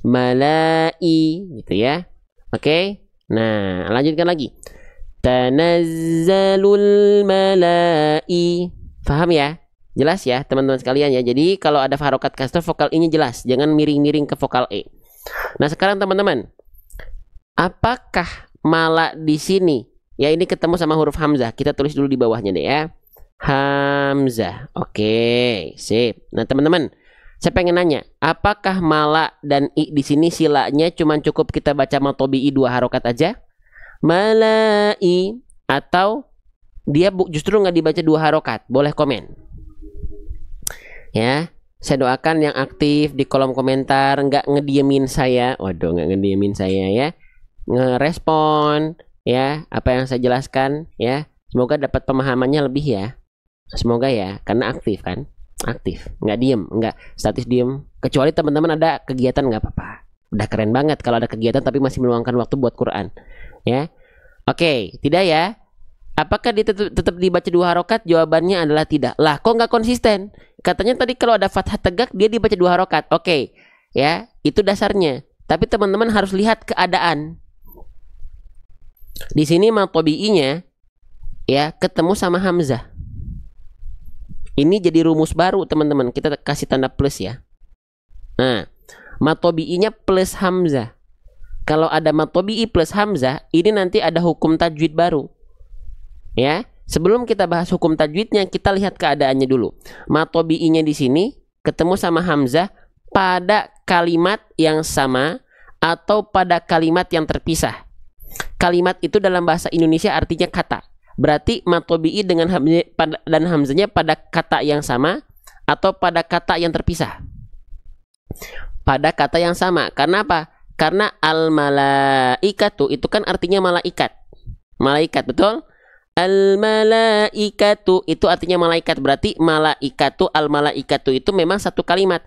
Malai gitu ya. Oke. Nah, lanjutkan lagi. Tanazzalul malai. Paham ya? Jelas ya teman-teman sekalian ya. Jadi kalau ada harokat kasroh vokal ini jelas, jangan miring-miring ke vokal E. Nah sekarang teman-teman, apakah mala di sini? Ya ini ketemu sama huruf hamzah. Kita tulis dulu di bawahnya deh ya. Hamzah. Oke, sip. Nah teman-teman, saya pengen nanya, apakah mala dan I di sini silanya cuma cukup kita baca matobi'i 2 harokat aja? Malai, atau dia justru nggak dibaca 2 harokat? Boleh komen. Ya, saya doakan yang aktif di kolom komentar nggak ngediemin saya. Waduh, nggak ngediemin saya ya. Ngerespon ya apa yang saya jelaskan ya. Semoga dapat pemahamannya lebih ya. Semoga ya, karena aktif kan. Aktif, nggak diem, nggak statis diem. Kecuali teman-teman ada kegiatan nggak apa-apa. Udah keren banget kalau ada kegiatan tapi masih meluangkan waktu buat Quran. Ya, oke, tidak ya. Apakah dia tetap dibaca 2 harokat? Jawabannya adalah tidak. Lah, kok nggak konsisten? Katanya tadi kalau ada fathah tegak dia dibaca 2 harokat. Oke, ya itu dasarnya. Tapi teman-teman harus lihat keadaan. Di sini matobi'inya ya ketemu sama hamzah. Ini jadi rumus baru teman-teman. Kita kasih tanda plus ya. Nah, matobi'inya plus hamzah. Kalau ada matobi'i plus hamzah, ini nanti ada hukum tajwid baru. Ya, sebelum kita bahas hukum tajwidnya, kita lihat keadaannya dulu. Matobi'inya di sini ketemu sama hamzah pada kalimat yang sama atau pada kalimat yang terpisah. Kalimat itu dalam bahasa Indonesia artinya kata. Berarti matobi'i dengan hamzah dan hamzahnya pada kata yang sama atau pada kata yang terpisah. Pada kata yang sama. Karena apa? Karena al-malaikatu itu kan artinya malaikat. Malaikat, betul? Al-malaikatu itu artinya malaikat. Berarti malaikatu, al-malaikatu itu memang satu kalimat.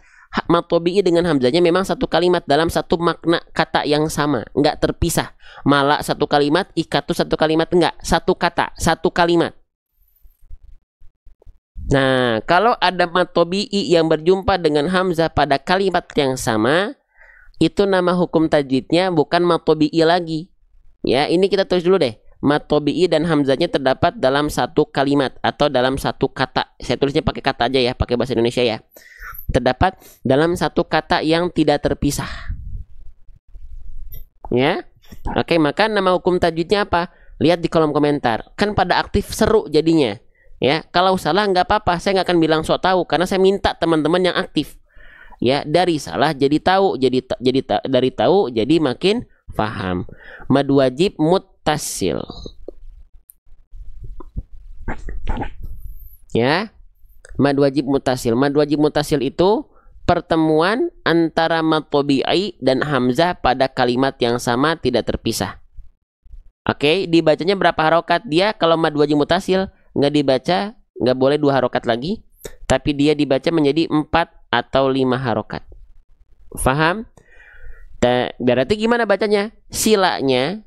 Matobi'i dengan hamzahnya memang satu kalimat dalam satu makna kata yang sama, enggak terpisah. Mala satu kalimat, ikatu satu kalimat, enggak, satu kata, satu kalimat. Nah, kalau ada matobi'i yang berjumpa dengan hamzah pada kalimat yang sama, itu nama hukum tajwidnya bukan matobi'i lagi. Ya, ini kita tulis dulu deh. Matobi'i dan hamzahnya terdapat dalam satu kalimat atau dalam satu kata. Saya tulisnya pakai kata aja ya, pakai bahasa Indonesia ya. Terdapat dalam satu kata yang tidak terpisah. Ya. Oke, maka nama hukum tajwidnya apa? Lihat di kolom komentar. Kan pada aktif seru jadinya. Ya, kalau salah nggak apa-apa, saya nggak akan bilang sok tahu karena saya minta teman-teman yang aktif. Ya, dari salah jadi tahu, dari tahu jadi makin paham. Mad wajib muttasil. Ya. Mad wajib muttasil. Mad wajib muttasil itu pertemuan antara mad tabi'i dan hamzah pada kalimat yang sama tidak terpisah. Oke, dibacanya berapa harokat? Dia kalau mad wajib muttasil nggak dibaca, nggak boleh 2 harokat lagi, tapi dia dibaca menjadi 4 atau 5 harokat. Faham? Berarti gimana bacanya? Silanya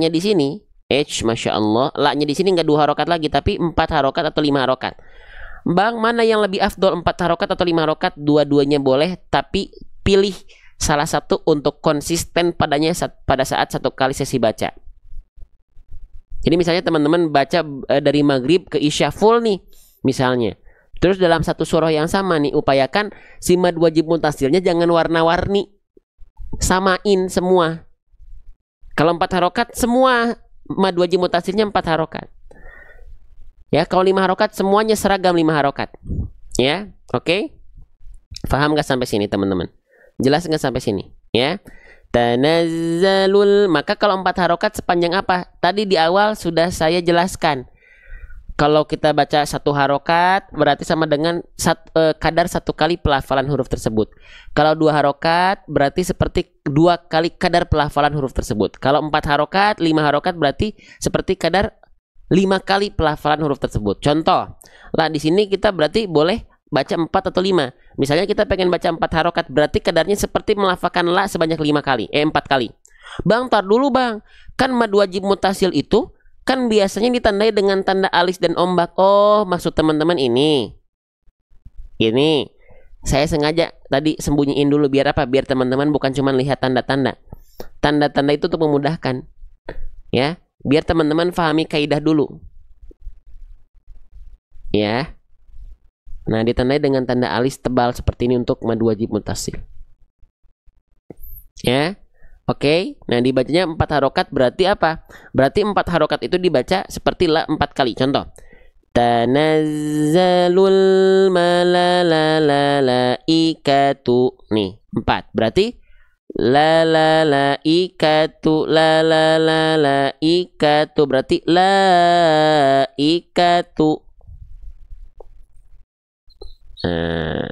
di sini, masya Allah, la-nya di sini nggak 2 harokat lagi, tapi 4 harokat atau 5 harokat. Bang, mana yang lebih afdol, 4 harokat atau 5 harokat? Dua-duanya boleh, tapi pilih salah satu untuk konsisten padanya pada saat satu kali sesi baca. Jadi misalnya teman-teman baca dari maghrib ke isya full nih, misalnya. Terus dalam satu surah yang sama nih, upayakan si mad wajib muttasilnya jangan warna-warni. Samain semua. Kalau 4 harokat semua mad wajib mutasilnya 4 harokat. Ya, kalau 5 harokat semuanya seragam 5 harokat. Ya, oke. Paham nggak sampai sini teman-teman? Jelas nggak sampai sini? Ya. Tanazzalul, maka kalau 4 harokat sepanjang apa? Tadi di awal sudah saya jelaskan. Kalau kita baca 1 harokat berarti sama dengan kadar 1 kali pelafalan huruf tersebut. Kalau 2 harokat berarti seperti 2 kali kadar pelafalan huruf tersebut. Kalau 4 harokat, 5 harokat berarti seperti kadar 5 kali pelafalan huruf tersebut. Contoh, lah di sini kita berarti boleh baca 4 atau 5. Misalnya kita pengen baca 4 harokat berarti kadarnya seperti melafalkan la sebanyak 4 kali. Bang, tar dulu bang. Kan mad wajib mutasil itu kan biasanya ditandai dengan tanda alis dan ombak. Oh, maksud teman-teman ini. Ini saya sengaja tadi sembunyiin dulu biar apa? Biar teman-teman bukan cuma lihat tanda-tanda. Tanda-tanda itu untuk memudahkan. Ya, biar teman-teman pahami kaidah dulu. Ya. Nah, ditandai dengan tanda alis tebal seperti ini untuk mad wajib mutasil. Ya. Oke, nah dibacanya 4 harokat berarti apa? Berarti 4 harokat itu dibaca seperti la 4 kali. Contoh, tanazzalul malaikatu. Nih, 4. Berarti la ikatu la ikatu berarti la ikatu.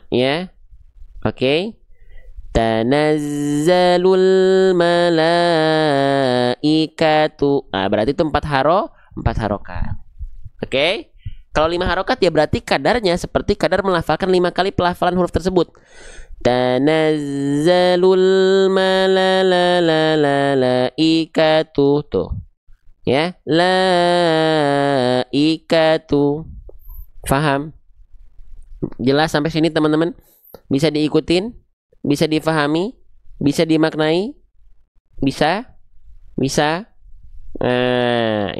Ya. Oke. Tanazzalul malaikatu. Nah, berarti itu 4 harokat. Oke. Kalau 5 harokat ya berarti kadarnya seperti kadar melafalkan 5 kali pelafalan huruf tersebut. Tanazzalul malaikatu. Tuh. Ya, laikatu. Faham? Jelas sampai sini teman-teman? Bisa diikutin? Bisa difahami, bisa dimaknai, bisa.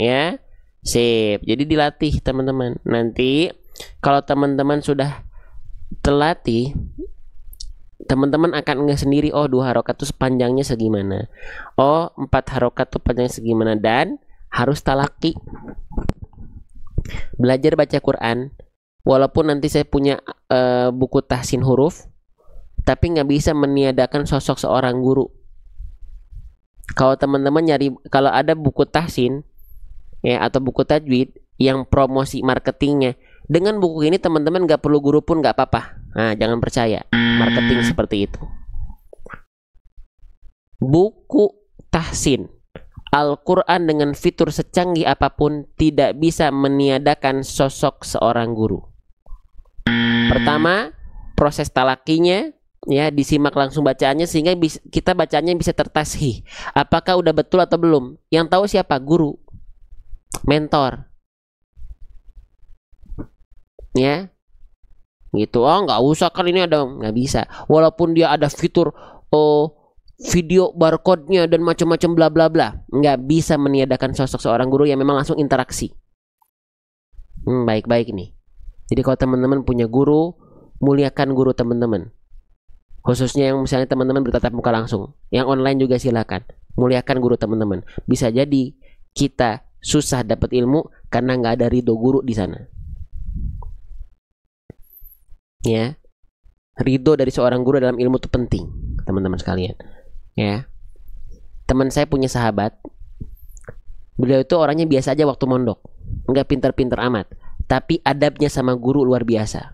Ya, sip. Jadi dilatih teman-teman. Nanti kalau teman-teman sudah terlatih, teman-teman akan nggak sendiri. Oh, 2 harokat tuh panjangnya segimana. Oh, 4 harokat tuh panjangnya segimana. Dan harus talaki. Belajar baca Quran. Walaupun nanti saya punya buku tahsin huruf, tapi nggak bisa meniadakan sosok seorang guru. Kalau teman-teman nyari, kalau ada buku tahsin ya atau buku tajwid yang promosi marketingnya, dengan buku ini teman-teman nggak perlu guru pun nggak apa-apa. Nah, jangan percaya marketing seperti itu. Buku tahsin Al-Quran dengan fitur secanggih apapun tidak bisa meniadakan sosok seorang guru. Pertama, proses talakinya ya disimak langsung bacaannya sehingga kita bacanya bisa tertasih. Apakah udah betul atau belum? Yang tahu siapa? Guru, mentor. Ya, gitu. Oh, nggak usah kan ini ada, nggak bisa. Walaupun dia ada fitur video barcode-nya dan macam-macam bla bla bla, nggak bisa meniadakan sosok seorang guru yang memang langsung interaksi. Baik-baik nih. Jadi kalau teman-teman punya guru, muliakan guru teman-teman. Khususnya yang misalnya teman-teman bertatap muka langsung. Yang online juga silakan. Muliakan guru teman-teman. Bisa jadi kita susah dapat ilmu karena nggak ada ridho guru di sana. Ya, ridho dari seorang guru dalam ilmu itu penting, teman-teman sekalian. Ya, teman saya punya sahabat. Beliau itu orangnya biasa aja waktu mondok, nggak pintar-pintar amat. Tapi adabnya sama guru luar biasa.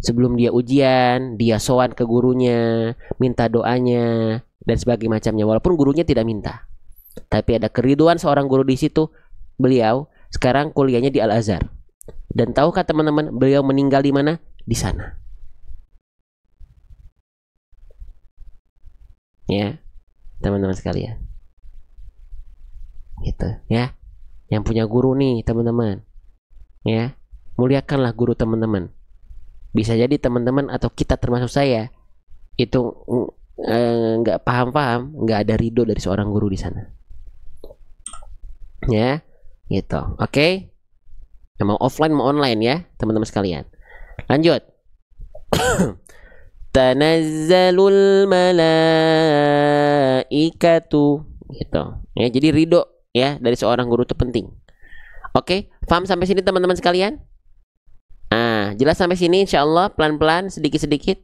Sebelum dia ujian, dia sowan ke gurunya, minta doanya dan sebagainya macamnya. Walaupun gurunya tidak minta, tapi ada keriduan seorang guru di situ. Beliau sekarang kuliahnya di Al-Azhar. Dan tahukah teman-teman, beliau meninggal di mana? Di sana. Ya, teman-teman sekalian. Gitu ya. Yang punya guru nih, teman-teman. Ya, muliakanlah guru teman-teman. Bisa jadi teman-teman atau kita termasuk saya itu nggak paham-paham, nggak ada ridho dari seorang guru di sana. Ya, gitu. Oke. Mau offline mau online ya, teman-teman sekalian. Lanjut. Tanazzalul malaikatu, gitu. Ya, jadi ridho ya dari seorang guru itu penting. Oke, paham sampai sini teman-teman sekalian? Nah, jelas sampai sini insya Allah, pelan-pelan, sedikit-sedikit.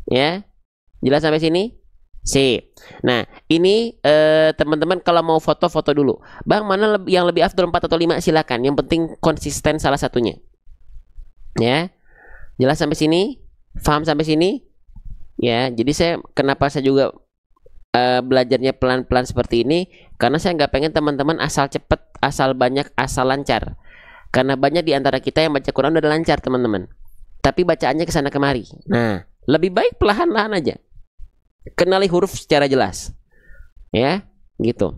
Ya, jelas sampai sini? Sip. Nah, ini teman-teman kalau mau foto-foto dulu. Bang, mana yang lebih afdol 4 atau 5? Silakan. Yang penting konsisten salah satunya. Ya. Jelas sampai sini? Paham sampai sini? Ya, jadi kenapa saya juga belajarnya pelan-pelan seperti ini, karena saya nggak pengen teman-teman asal cepet, asal banyak, asal lancar. Karena banyak di antara kita yang baca Quran udah lancar teman-teman, tapi bacaannya kesana kemari. Nah, lebih baik perlahan-lahan aja. Kenali huruf secara jelas, ya, gitu.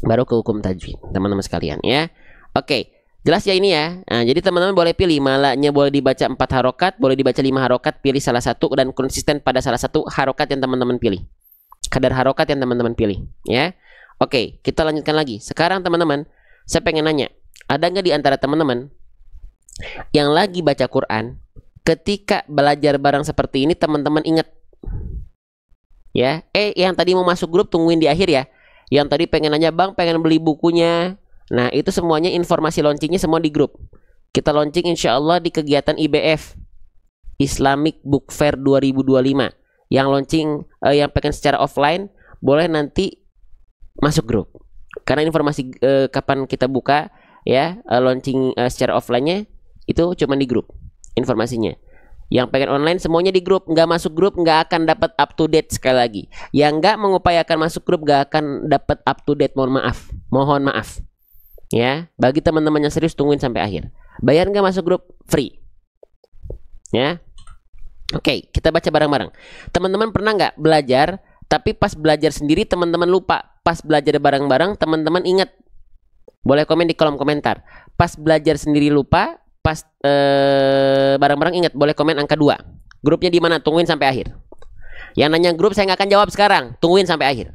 Baru ke hukum tajwid, teman-teman sekalian, ya. Oke, jelas ya ini ya. Nah, jadi teman-teman boleh pilih, malanya boleh dibaca 4 harokat, boleh dibaca 5 harokat, pilih salah satu dan konsisten pada salah satu harokat yang teman-teman pilih. Kadar harokat yang teman-teman pilih, ya. Oke, kita lanjutkan lagi. Sekarang teman-teman, saya pengen nanya, ada nggak di antara teman-teman yang lagi baca Quran, ketika belajar bareng seperti ini teman-teman ingat? Ya, yang tadi mau masuk grup tungguin di akhir ya. Yang tadi pengen nanya, Bang, pengen beli bukunya. Nah, itu semuanya informasi launchingnya semua di grup. Kita launching insya Allah di kegiatan IBF, Islamic Book Fair 2025. Yang launching, yang pengen secara offline, boleh nanti masuk grup. Karena informasi kapan kita buka, ya, launching secara offline-nya, itu cuma di grup informasinya. Yang pengen online semuanya di grup. Nggak masuk grup nggak akan dapat up to date. Sekali lagi, yang nggak mengupayakan masuk grup nggak akan dapat up to date. Mohon maaf ya. Bagi teman-teman yang serius, tungguin sampai akhir. Bayar nggak masuk grup? Free ya. Oke, kita baca bareng-bareng. Teman-teman pernah nggak belajar tapi pas belajar sendiri teman-teman lupa, pas belajar bareng-bareng teman-teman ingat? Boleh komen di kolom komentar. Pas belajar sendiri lupa, pas bareng-bareng ingat. Boleh komen angka 2. Grupnya di mana? Tungguin sampai akhir. Yang nanya grup saya nggak akan jawab sekarang, tungguin sampai akhir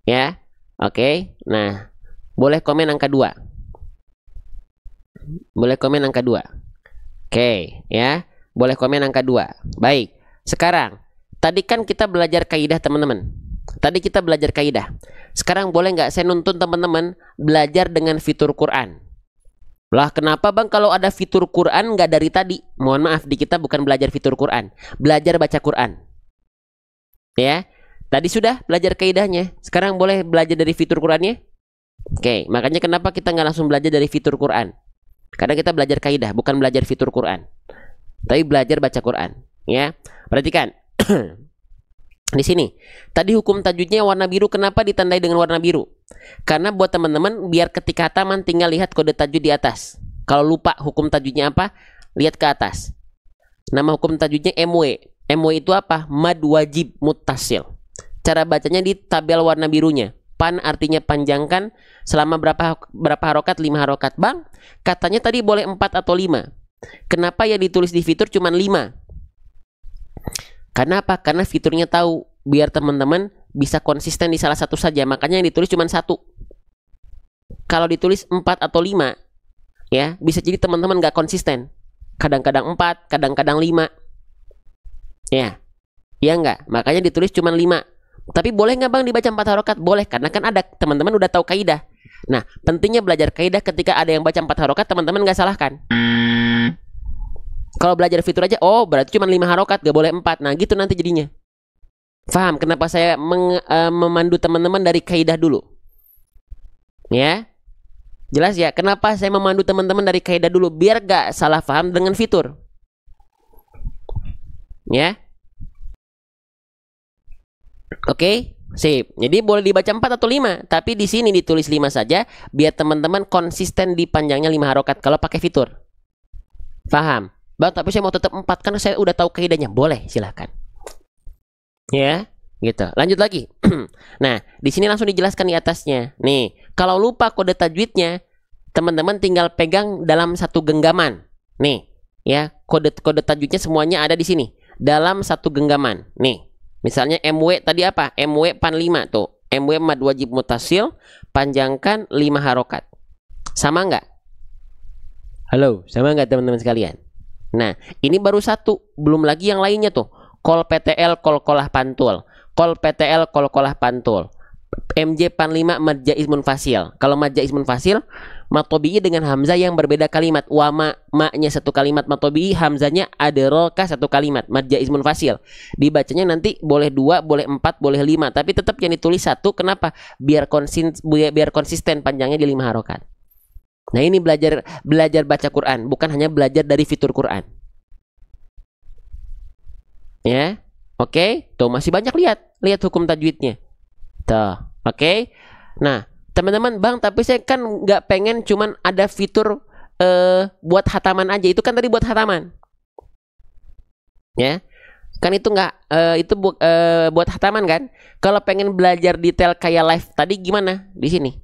ya. Oke, nah boleh komen angka 2. Boleh komen angka 2. Oke ya, boleh komen angka 2. Baik, sekarang tadi kan kita belajar kaidah teman-teman. Tadi kita belajar kaidah. Sekarang boleh nggak saya nuntun teman-teman belajar dengan fitur Quran? Lah kenapa Bang kalau ada fitur Quran nggak dari tadi? Mohon maaf, di kita bukan belajar fitur Quran, belajar baca Quran. Ya, tadi sudah belajar kaidahnya. Sekarang boleh belajar dari fitur Qurannya? Oke, makanya kenapa kita nggak langsung belajar dari fitur Quran? Karena kita belajar kaidah, bukan belajar fitur Quran, tapi belajar baca Quran. Ya, perhatikan. Di sini, tadi hukum tajwidnya warna biru. Kenapa ditandai dengan warna biru? Karena buat teman-teman biar ketika hataman tinggal lihat kode tajwid di atas. Kalau lupa hukum tajwidnya apa, lihat ke atas. Nama hukum tajwidnya MW. MW itu apa? Mad wajib muttasil. Cara bacanya di tabel warna birunya. Pan artinya panjangkan selama berapa harokat? 5 harokat. Bang, katanya tadi boleh 4 atau 5. Kenapa yang ditulis di fitur cuma 5? Karena apa? Karena fiturnya tahu biar teman-teman bisa konsisten di salah satu saja. Makanya yang ditulis cuma 1. Kalau ditulis 4 atau 5, ya bisa jadi teman-teman nggak konsisten. Kadang-kadang 4, kadang-kadang 5. Ya, ya nggak? Makanya ditulis cuma 5. Tapi boleh nggak Bang dibaca 4 harokat? Boleh, karena kan ada teman-teman udah tahu kaidah. Nah, pentingnya belajar kaidah ketika ada yang baca 4 harokat, teman-teman nggak salahkan. Kalau belajar fitur aja, oh berarti cuma 5 harokat, gak boleh 4. Nah gitu nanti jadinya. Paham kenapa saya memandu teman-teman dari kaidah dulu? Ya, jelas ya. Kenapa saya memandu teman-teman dari kaidah dulu? Biar gak salah paham dengan fitur. Ya. Oke, sip. Jadi boleh dibaca 4 atau 5, tapi di sini ditulis 5 saja biar teman-teman konsisten di panjangnya 5 harokat kalau pakai fitur. Paham? Bang, tapi saya mau tetap 4 karena saya udah tahu kaidahnya. Boleh, silahkan. Ya, gitu. Lanjut lagi. Nah, di sini langsung dijelaskan di atasnya. Nih, kalau lupa kode tajwidnya, teman-teman tinggal pegang dalam satu genggaman. Nih, ya, kode tajwidnya semuanya ada di sini. Dalam satu genggaman. Nih, misalnya MW tadi apa? MW pan 5 tuh. MW mad wajib mutasil, panjangkan 5 harokat. Sama nggak? Halo, sama nggak teman-teman sekalian? Nah, ini baru 1, belum lagi yang lainnya tuh. Kol PTL, kol kolah pantul. Kol PTL, kol kolah pantul. MJ 45 mad ismun fasil. Kalau mad ismun fasil, mad tabi'i dengan hamzah yang berbeda kalimat. Wa ma-nya satu kalimat mad tabi'i, hamzahnya adraka satu kalimat. Mad ismun fasil. Dibacanya nanti boleh 2, boleh 4, boleh 5, tapi tetap yang ditulis 1. Kenapa? Biar konsisten panjangnya di 5 harokat. Nah, ini belajar baca Quran, bukan hanya belajar dari fitur Quran. Ya. Oke, tuh masih banyak lihat hukum tajwidnya. Tuh, oke. Nah, teman-teman, Bang, tapi saya kan nggak pengen cuman ada fitur buat hataman aja. Itu kan tadi buat hataman. Ya. Kan itu nggak buat hataman kan? Kalau pengen belajar detail kayak live tadi gimana? Di sini.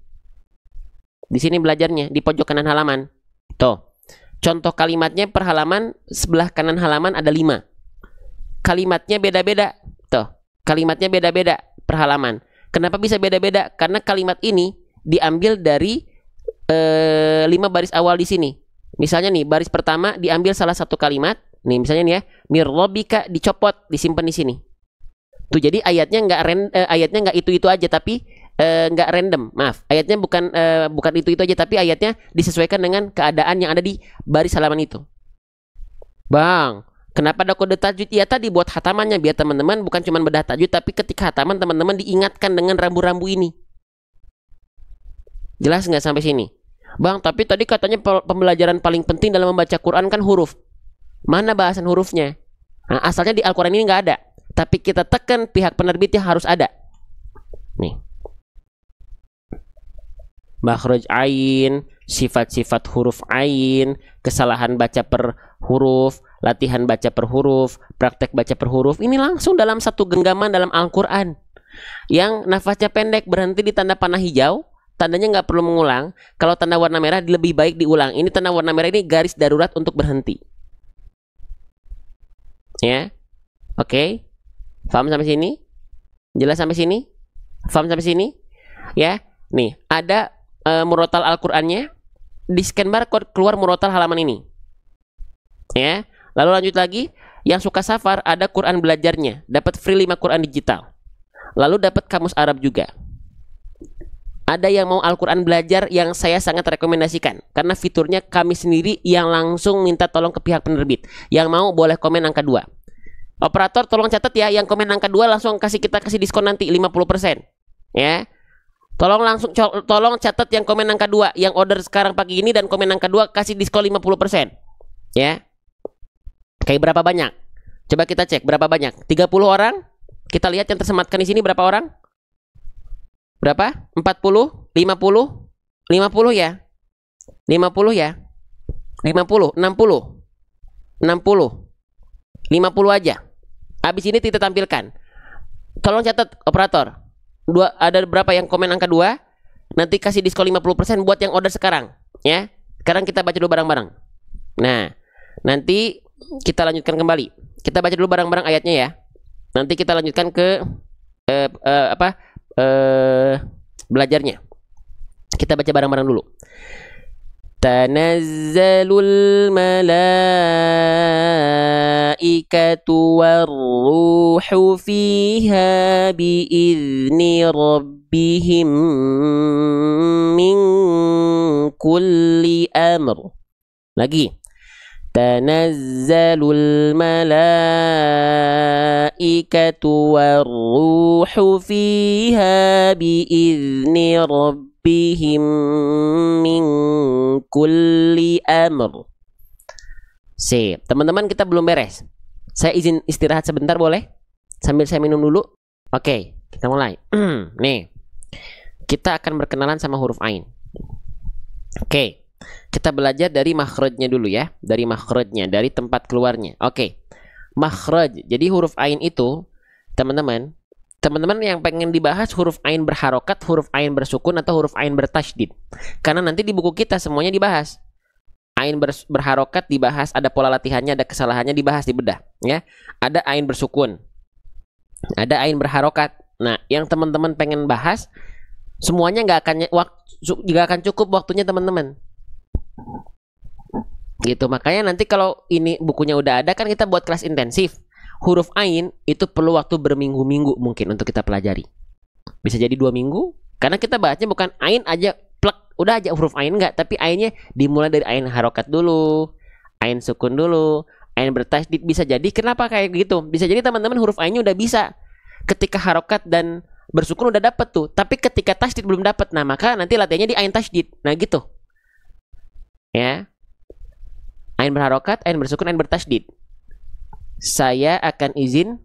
Di sini belajarnya di pojok kanan halaman. Tuh. Contoh kalimatnya per halaman, sebelah kanan halaman ada 5. Kalimatnya beda-beda. Tuh, kalimatnya beda-beda per halaman. Kenapa bisa beda-beda? Karena kalimat ini diambil dari 5 baris awal di sini. Misalnya nih, baris pertama diambil salah satu kalimat. Nih, misalnya nih ya, mirrobika dicopot, disimpan di sini. Tuh, jadi ayatnya nggak itu aja, tapi nggak random. Maaf, ayatnya bukan itu aja, tapi ayatnya disesuaikan dengan keadaan yang ada di baris halaman itu. Bang, kenapa ada kode tajwid? Ya tadi buat hatamannya, biar teman-teman bukan cuma bedah tajwid, tapi ketika hataman teman-teman diingatkan dengan rambu-rambu ini. Jelas nggak sampai sini? Bang, tapi tadi katanya pembelajaran paling penting dalam membaca Quran kan huruf. Mana bahasan hurufnya? Nah, asalnya di Al-Quran ini nggak ada, tapi kita tekan pihak penerbitnya harus ada. Nih. Makhraj ain, sifat-sifat huruf ain, kesalahan baca per huruf, latihan baca per huruf, praktek baca per huruf. Ini langsung dalam satu genggaman dalam Al-Quran. Yang nafasnya pendek berhenti di tanda panah hijau, tandanya nggak perlu mengulang. Kalau tanda warna merah lebih baik diulang. Ini tanda warna merah ini garis darurat untuk berhenti. Ya, oke. Paham sampai sini? Jelas sampai sini? Paham sampai sini? Ya, nih ada murotal Al-Qur'annya, di scan barcode keluar murotal halaman ini. Ya, lalu lanjut lagi, yang suka safar ada Quran belajarnya, dapat free 5 Quran digital. Lalu dapat kamus Arab juga. Ada yang mau Al-Quran belajar yang saya sangat rekomendasikan, karena fiturnya kami sendiri yang langsung minta tolong ke pihak penerbit. Yang mau boleh komen angka 2. Operator tolong catat ya, yang komen angka 2 langsung kita kasih diskon nanti 50%. Ya. Tolong catat yang komen angka 2, yang order sekarang pagi ini dan komen angka 2 kasih diskon 50%. Ya. Kayak berapa banyak? Coba kita cek berapa banyak. 30 orang. Kita lihat yang tersematkan di sini berapa orang? Berapa? 40, 50, 50 ya. 50 ya. 50, 60. 60. 50 aja. Habis ini kita tampilkan. Tolong catat operator. Ada berapa yang komen angka 2? Nanti kasih diskon 50% buat yang order sekarang, ya. Sekarang kita baca dulu bareng-bareng. Nah, nanti kita lanjutkan kembali. Kita baca dulu bareng-bareng ayatnya ya. Nanti kita lanjutkan ke belajarnya. Kita baca bareng-bareng dulu. Tanazzalul malaikatu warruhu fiha biizni rabbihim min kulli amr. Lagi. Tanazzalul malaikatu warruhu fiha biizni rabbihim min kulli amr. Sip, teman-teman, kita belum beres. Saya izin istirahat sebentar boleh? Sambil saya minum dulu. Oke, kita mulai. Nih, kita akan berkenalan sama huruf ain. Oke, kita belajar dari makhrajnya dulu ya. Dari makhrajnya, dari tempat keluarnya. Oke, makhraj. Jadi huruf ain itu, teman-teman yang pengen dibahas huruf ain berharokat, huruf ain bersukun, atau huruf ain bertasydid. Karena nanti di buku kita semuanya dibahas. Ain berharokat dibahas, ada pola latihannya, ada kesalahannya dibahas, dibedah. Ya, ada ain bersukun, ada ain berharokat. Nah, yang teman-teman pengen bahas, semuanya nggak akan cukup waktunya teman-teman. Gitu, makanya nanti kalau ini bukunya udah ada kan kita buat kelas intensif. Huruf ain itu perlu waktu berminggu-minggu mungkin untuk kita pelajari. Bisa jadi 2 minggu. Karena kita bahasnya bukan ain aja plek, udah aja huruf ain enggak, tapi ainnya dimulai dari ain harokat dulu, ain sukun dulu, ain bertasydid. Bisa jadi kenapa kayak gitu? Bisa jadi teman-teman huruf ainnya udah bisa ketika harokat dan bersukun udah dapet tuh, tapi ketika tasydid belum dapet. Nah, maka nanti latihannya di ain tasydid. Nah, gitu. Ya. Ain berharokat, ain bersukun, ain bertasydid. Saya akan izin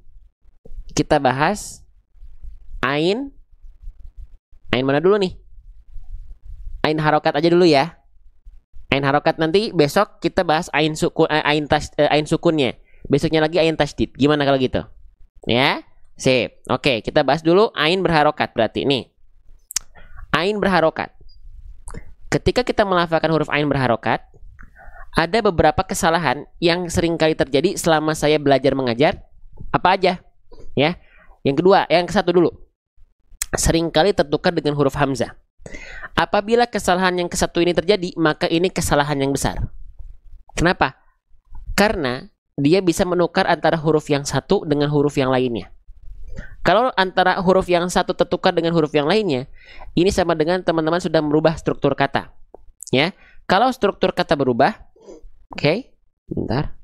kita bahas ain mana dulu nih? Ain harokat aja dulu ya. Ain harokat nanti besok kita bahas ain sukun, ain sukunnya. Besoknya lagi ain tasydid. Gimana kalau gitu? Ya. Sip. Oke, kita bahas dulu ain berharokat. Berarti nih, ain berharokat. Ketika kita melafalkan huruf ain berharokat, ada beberapa kesalahan yang sering kali terjadi selama saya belajar mengajar. Apa aja? Ya. Yang kedua, yang ke satu dulu. Sering kali tertukar dengan huruf hamzah. Apabila kesalahan yang ke satu ini terjadi, maka ini kesalahan yang besar. Kenapa? Karena dia bisa menukar antara huruf yang satu dengan huruf yang lainnya. Kalau antara huruf yang satu tertukar dengan huruf yang lainnya, ini sama dengan teman-teman sudah merubah struktur kata. Ya, kalau struktur kata berubah, oke, bentar.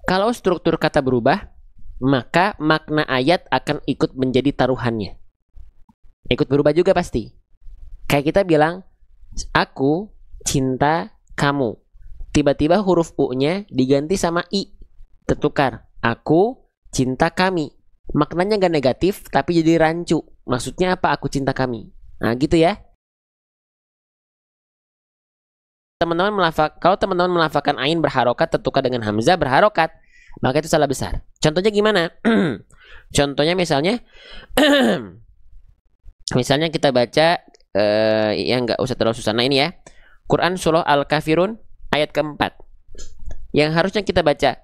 Kalau struktur kata berubah, maka makna ayat akan ikut menjadi taruhannya. Ikut berubah juga pasti. Kayak kita bilang, aku cinta kamu. Tiba-tiba huruf U-nya diganti sama I. Tertukar. Aku cinta kami. Maknanya gak negatif, tapi jadi rancu. Maksudnya apa? Aku cinta kami. Nah, gitu ya. Kalau teman-teman melafalkan ain berharokat tertukar dengan hamzah berharokat, maka itu salah besar. Contohnya gimana? Contohnya misalnya misalnya kita baca yang nggak usah terlalu susah. Nah, ini ya, Quran surah Al-Kafirun ayat keempat. Yang harusnya kita baca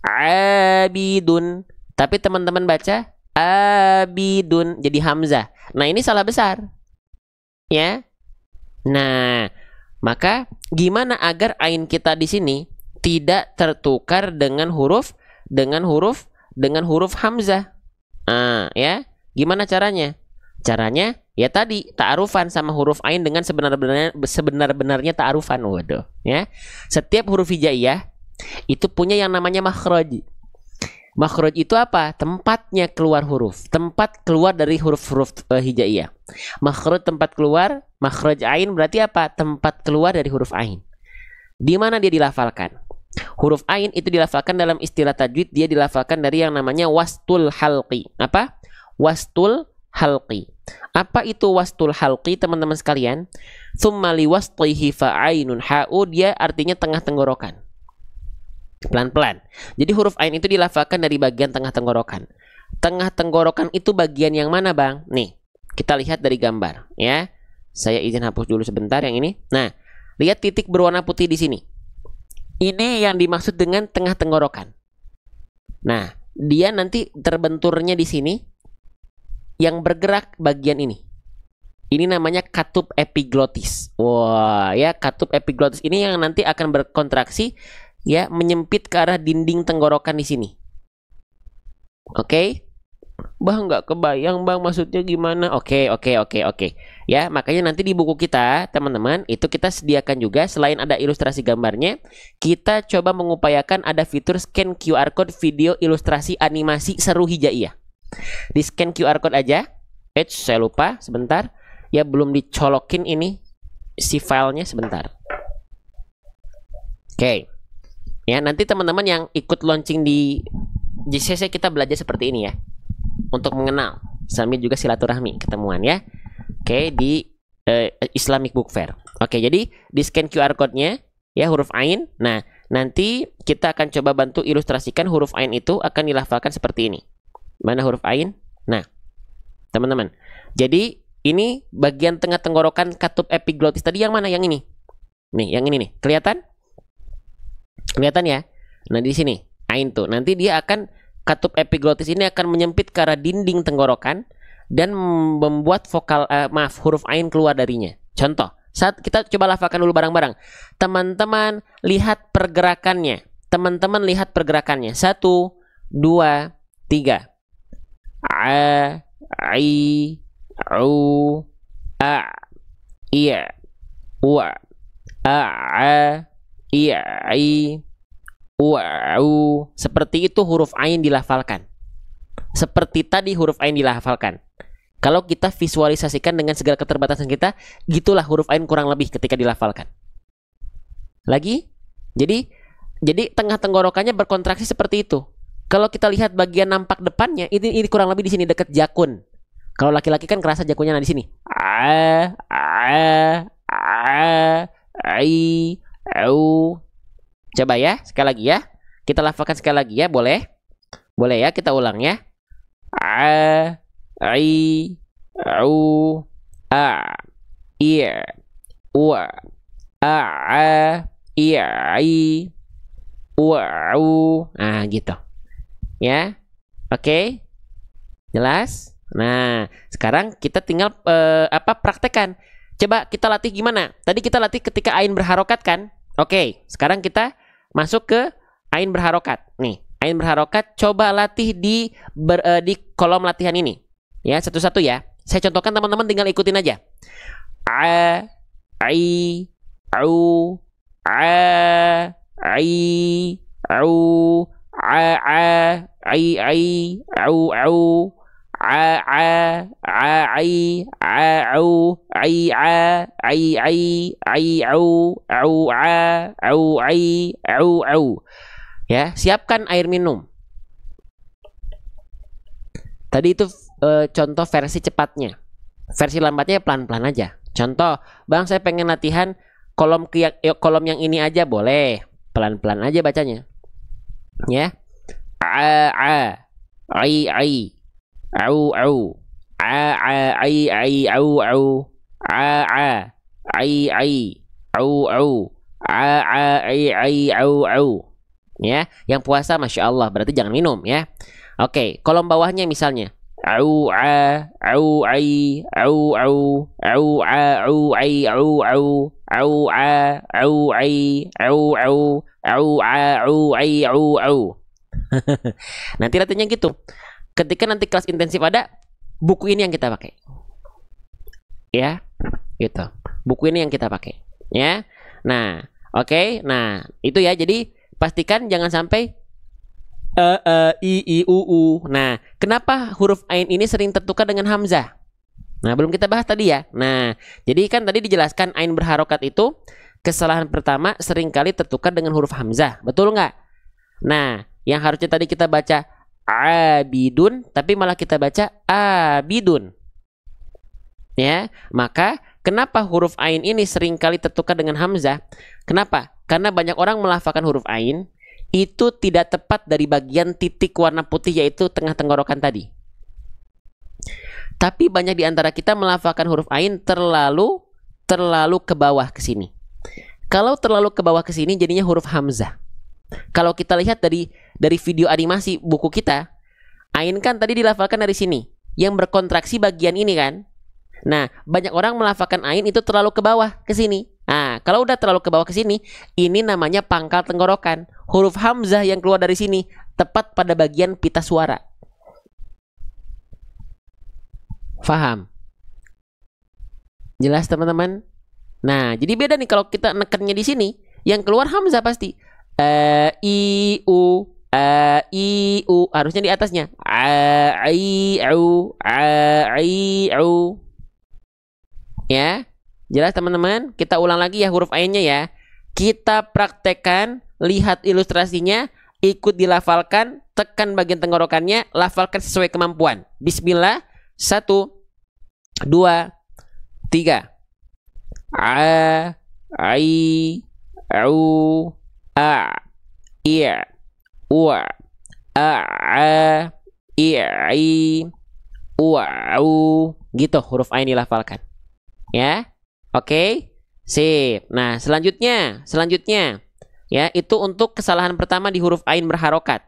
abidun, tapi teman-teman baca abidun jadi hamzah. Nah, ini salah besar. Ya. Nah, maka gimana agar ain kita di sini tidak tertukar dengan huruf hamzah? Ya. Gimana caranya? Caranya ya tadi ta'arufan sama huruf ain dengan sebenar-benarnya ta'arufan. Waduh, ya. Setiap huruf hijaiyah itu punya yang namanya makhraj. Makhraj itu apa? Tempatnya keluar huruf, tempat keluar dari huruf-huruf hijaiyah. Makhraj tempat keluar, makhraj ain berarti apa? Tempat keluar dari huruf ain. Di mana dia dilafalkan? Huruf ain itu dilafalkan dalam istilah tajwid, dia dilafalkan dari yang namanya wastul halqi. Apa? Wastul halqi. Apa itu wastul halqi, teman-teman sekalian? Tsumma liwasṭihi fa'ainun ha'u, dia artinya tengah tenggorokan. Pelan-pelan. Jadi huruf ain itu dilafalkan dari bagian tengah tenggorokan. Tengah tenggorokan itu bagian yang mana, Bang? Nih, kita lihat dari gambar, ya. Saya izin hapus dulu sebentar yang ini. Nah, lihat titik berwarna putih di sini. Ini yang dimaksud dengan tengah tenggorokan. Nah, dia nanti terbenturnya di sini yang bergerak bagian ini. Ini namanya katup epiglotis. Wah, ya, katup epiglotis ini yang nanti akan berkontraksi, ya, menyempit ke arah dinding tenggorokan di sini. Oke? Bang, nggak kebayang, Bang, maksudnya gimana? Oke. Ya, makanya nanti di buku kita, teman-teman, itu kita sediakan juga, selain ada ilustrasi gambarnya, kita coba mengupayakan ada fitur scan QR code video ilustrasi animasi seru hijaiyah. Di scan QR code aja. Saya lupa, sebentar. Ya, belum dicolokin ini si filenya, sebentar. Oke. Ya, nanti teman-teman yang ikut launching di JCC kita belajar seperti ini ya. Untuk mengenal, sambil juga silaturahmi ketemuan ya. Oke, di Islamic Book Fair. Oke, jadi di scan QR code-nya ya huruf ain. Nah, nanti kita akan coba bantu ilustrasikan huruf ain itu akan dilafalkan seperti ini. Mana huruf ain? Nah, teman-teman. Jadi, ini bagian tengah tenggorokan katup epiglotis tadi yang mana? Yang ini. Nih, yang ini nih. Kelihatan? Kelihatan ya? Nah, di sini ain tuh. Nanti dia akan katup epiglotis ini akan menyempit ke arah dinding tenggorokan dan membuat huruf ain keluar darinya. Contoh, saat kita coba lafalkan dulu bareng-bareng. Teman-teman lihat pergerakannya. 1, 2, 3. a, i, u, a, iya, wa, a, iya, i, wa, u. Seperti itu huruf ain dilafalkan. Seperti tadi huruf ain dilafalkan. Kalau kita visualisasikan dengan segala keterbatasan kita, gitulah huruf ain kurang lebih ketika dilafalkan. Lagi, jadi tengah tenggorokannya berkontraksi seperti itu. Kalau kita lihat bagian nampak depannya, ini kurang lebih di sini dekat jakun. Kalau laki-laki kan kerasa jakunnya di sini. Ai, au. Coba ya, sekali lagi ya. Kita lafalkan sekali lagi ya, boleh? Boleh ya, kita ulang ya. I, u, a, iya, wa, a, iya, i, wa, u. Nah, gitu. Ya. Oke. Jelas? Nah, sekarang kita tinggal praktekkan. Coba kita latih gimana? Tadi kita latih ketika ain berharokat kan? Oke, sekarang kita masuk ke ain berharokat. Nih, ain berharokat coba latih di kolom latihan ini. Ya, satu-satu ya. Saya contohkan, teman-teman tinggal ikutin aja. A, i, au, a, i, au, a, i, au, au, a, i, au, i, au, au. Ya, siapkan air minum. Tadi itu contoh versi cepatnya. Versi lambatnya pelan-pelan aja. Contoh, Bang, saya pengen latihan kolom yang ini aja, boleh. Pelan-pelan aja bacanya. Ya. A, i, au, au. A, i, au, au. A, i, au, au. A, i, au, au. Ya, yang puasa Masya Allah berarti jangan minum ya. Oke, kolom bawahnya misalnya au, a, au, ai, au, au, au, a, au, ai, au, au, au, a, au, ai, au, au, au, a, au, ai, au, au. Nanti latihannya gitu. Ketika nanti kelas intensif ada, buku ini yang kita pakai. Ya, gitu. Buku ini yang kita pakai. Ya. Nah, oke. Nah, itu ya. Jadi pastikan jangan sampai i, u. Nah, kenapa huruf ain ini sering tertukar dengan hamzah? Nah, belum kita bahas tadi ya. Nah, jadi kan tadi dijelaskan ain berharokat itu kesalahan pertama seringkali tertukar dengan huruf hamzah. Betul nggak? Nah, yang harusnya tadi kita baca abidun, tapi malah kita baca abidun. Ya, maka kenapa huruf ain ini seringkali tertukar dengan hamzah? Kenapa? Karena banyak orang melafalkan huruf ain itu tidak tepat dari bagian titik warna putih, yaitu tengah tenggorokan tadi. Tapi banyak di antara kita melafalkan huruf ain terlalu ke bawah ke sini. Kalau terlalu ke bawah ke sini jadinya huruf hamzah. Kalau kita lihat dari video animasi buku kita, ain kan tadi dilafalkan dari sini, yang berkontraksi bagian ini kan. Nah, banyak orang melafalkan ain itu terlalu ke bawah ke sini. Nah, kalau udah terlalu ke bawah ke sini, ini namanya pangkal tenggorokan. Huruf hamzah yang keluar dari sini tepat pada bagian pita suara. Faham? Jelas teman-teman? Nah, jadi beda nih kalau kita nekennya di sini, yang keluar hamzah pasti. I, u, harusnya di atasnya. I, au. Ya, jelas teman-teman? Kita ulang lagi ya huruf ainnya ya. Kita praktekkan, lihat ilustrasinya, ikut dilafalkan, tekan bagian tenggorokannya, lafalkan sesuai kemampuan. Bismillah. 1, 2, 3. A, i, au, a, iya, wa, a, iya, i, wa, au. Gitu huruf ain dilafalkan. Ya, oke, sip. Nah, selanjutnya, ya itu untuk kesalahan pertama di huruf ain berharokat.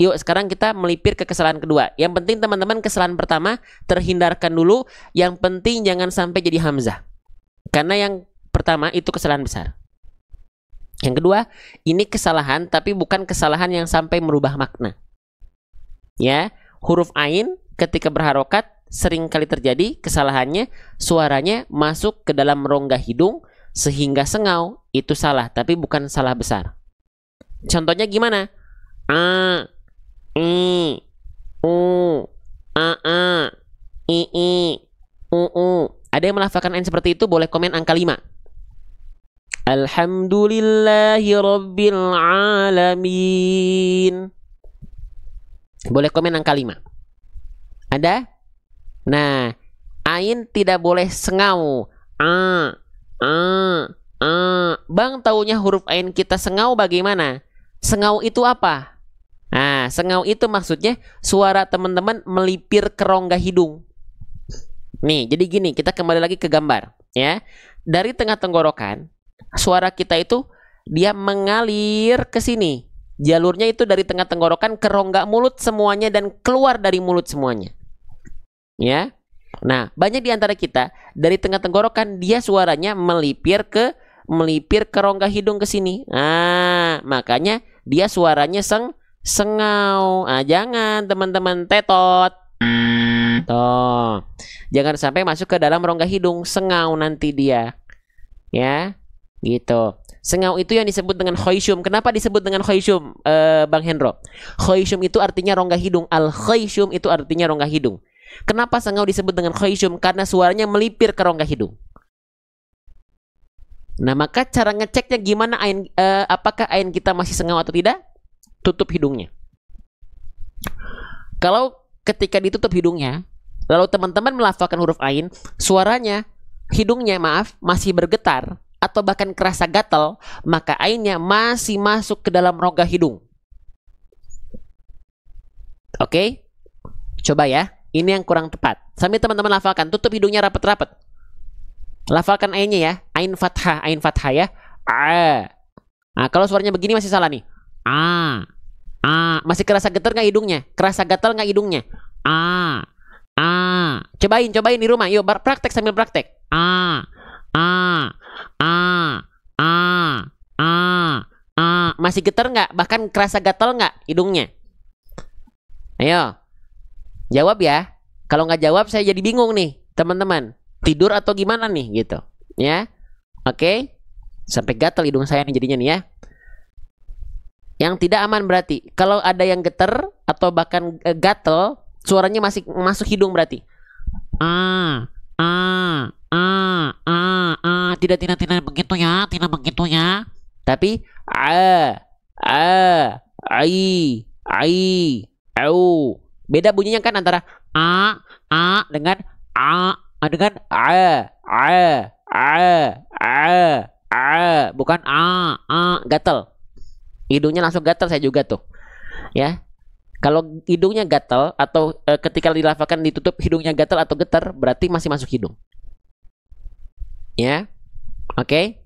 Yuk, sekarang kita melipir ke kesalahan kedua. Yang penting teman-teman kesalahan pertama terhindarkan dulu. Yang penting jangan sampai jadi hamzah. Karena yang pertama itu kesalahan besar. Yang kedua, ini kesalahan tapi bukan kesalahan yang sampai merubah makna. Ya, huruf ain ketika berharokat sering kali terjadi kesalahannya, suaranya masuk ke dalam rongga hidung sehingga sengau. Itu salah, tapi bukan salah besar. Contohnya gimana? A, I, U, A, I, U. Ada yang melafalkan N seperti itu? Boleh komen angka 5. Alhamdulillahi Rabbil Alamin. Boleh komen angka 5. Ada? Nah, ain tidak boleh sengau. Bang, taunya huruf ain kita sengau bagaimana? Sengau itu apa? Nah, sengau itu maksudnya suara teman-teman melipir ke rongga hidung. Nih, jadi gini, kita kembali lagi ke gambar, ya. Dari tengah tenggorokan, suara kita itu dia mengalir ke sini. Jalurnya itu dari tengah tenggorokan ke rongga mulut semuanya dan keluar dari mulut semuanya. Ya. Nah, banyak di antara kita dari tengah tenggorokan dia suaranya melipir ke rongga hidung ke sini. Nah, makanya dia suaranya sengau. Ah, jangan teman-teman tetot. Tuh. Jangan sampai masuk ke dalam rongga hidung, sengau nanti dia. Ya. Gitu. Sengau itu yang disebut dengan khayshum. Kenapa disebut dengan khayshum, Bang Hendro? Khayshum itu artinya rongga hidung. Al-khayshum itu artinya rongga hidung. Kenapa sengau disebut dengan khayshum? Karena suaranya melipir ke rongga hidung. Nah, maka cara ngeceknya gimana apakah ain kita masih sengau atau tidak? Tutup hidungnya. Kalau ketika ditutup hidungnya, lalu teman-teman melafalkan huruf ain, suaranya, hidungnya masih bergetar atau bahkan kerasa gatal, maka ainnya masih masuk ke dalam rongga hidung. Oke? Coba ya. Ini yang kurang tepat. Sambil teman-teman lafalkan, tutup hidungnya rapat-rapat. Lafalkan ainnya ya. Ain fathah ya. A. Nah, kalau suaranya begini masih salah nih. A. Masih kerasa getar nggak hidungnya? Kerasa gatal nggak hidungnya? A. Cobain di rumah. Yuk, praktek sambil praktek. Masih getar nggak? Bahkan kerasa gatal nggak hidungnya? Ayo. Jawab ya. Kalau nggak jawab saya jadi bingung nih, teman-teman. Tidur atau gimana nih gitu. Ya. Oke. Sampai gatal hidung saya nih jadinya nih ya. Yang tidak aman berarti kalau ada yang getar atau bahkan gatal, suaranya masih masuk hidung berarti. Tidak begitu ya, tidak begitu ya. Tapi au. Beda bunyinya kan antara dengan bukan gatal. Hidungnya langsung gatal, saya juga tuh. Ya. Kalau hidungnya gatal atau ketika dilafalkan ditutup hidungnya gatal atau getar, berarti masih masuk hidung. Ya. Oke.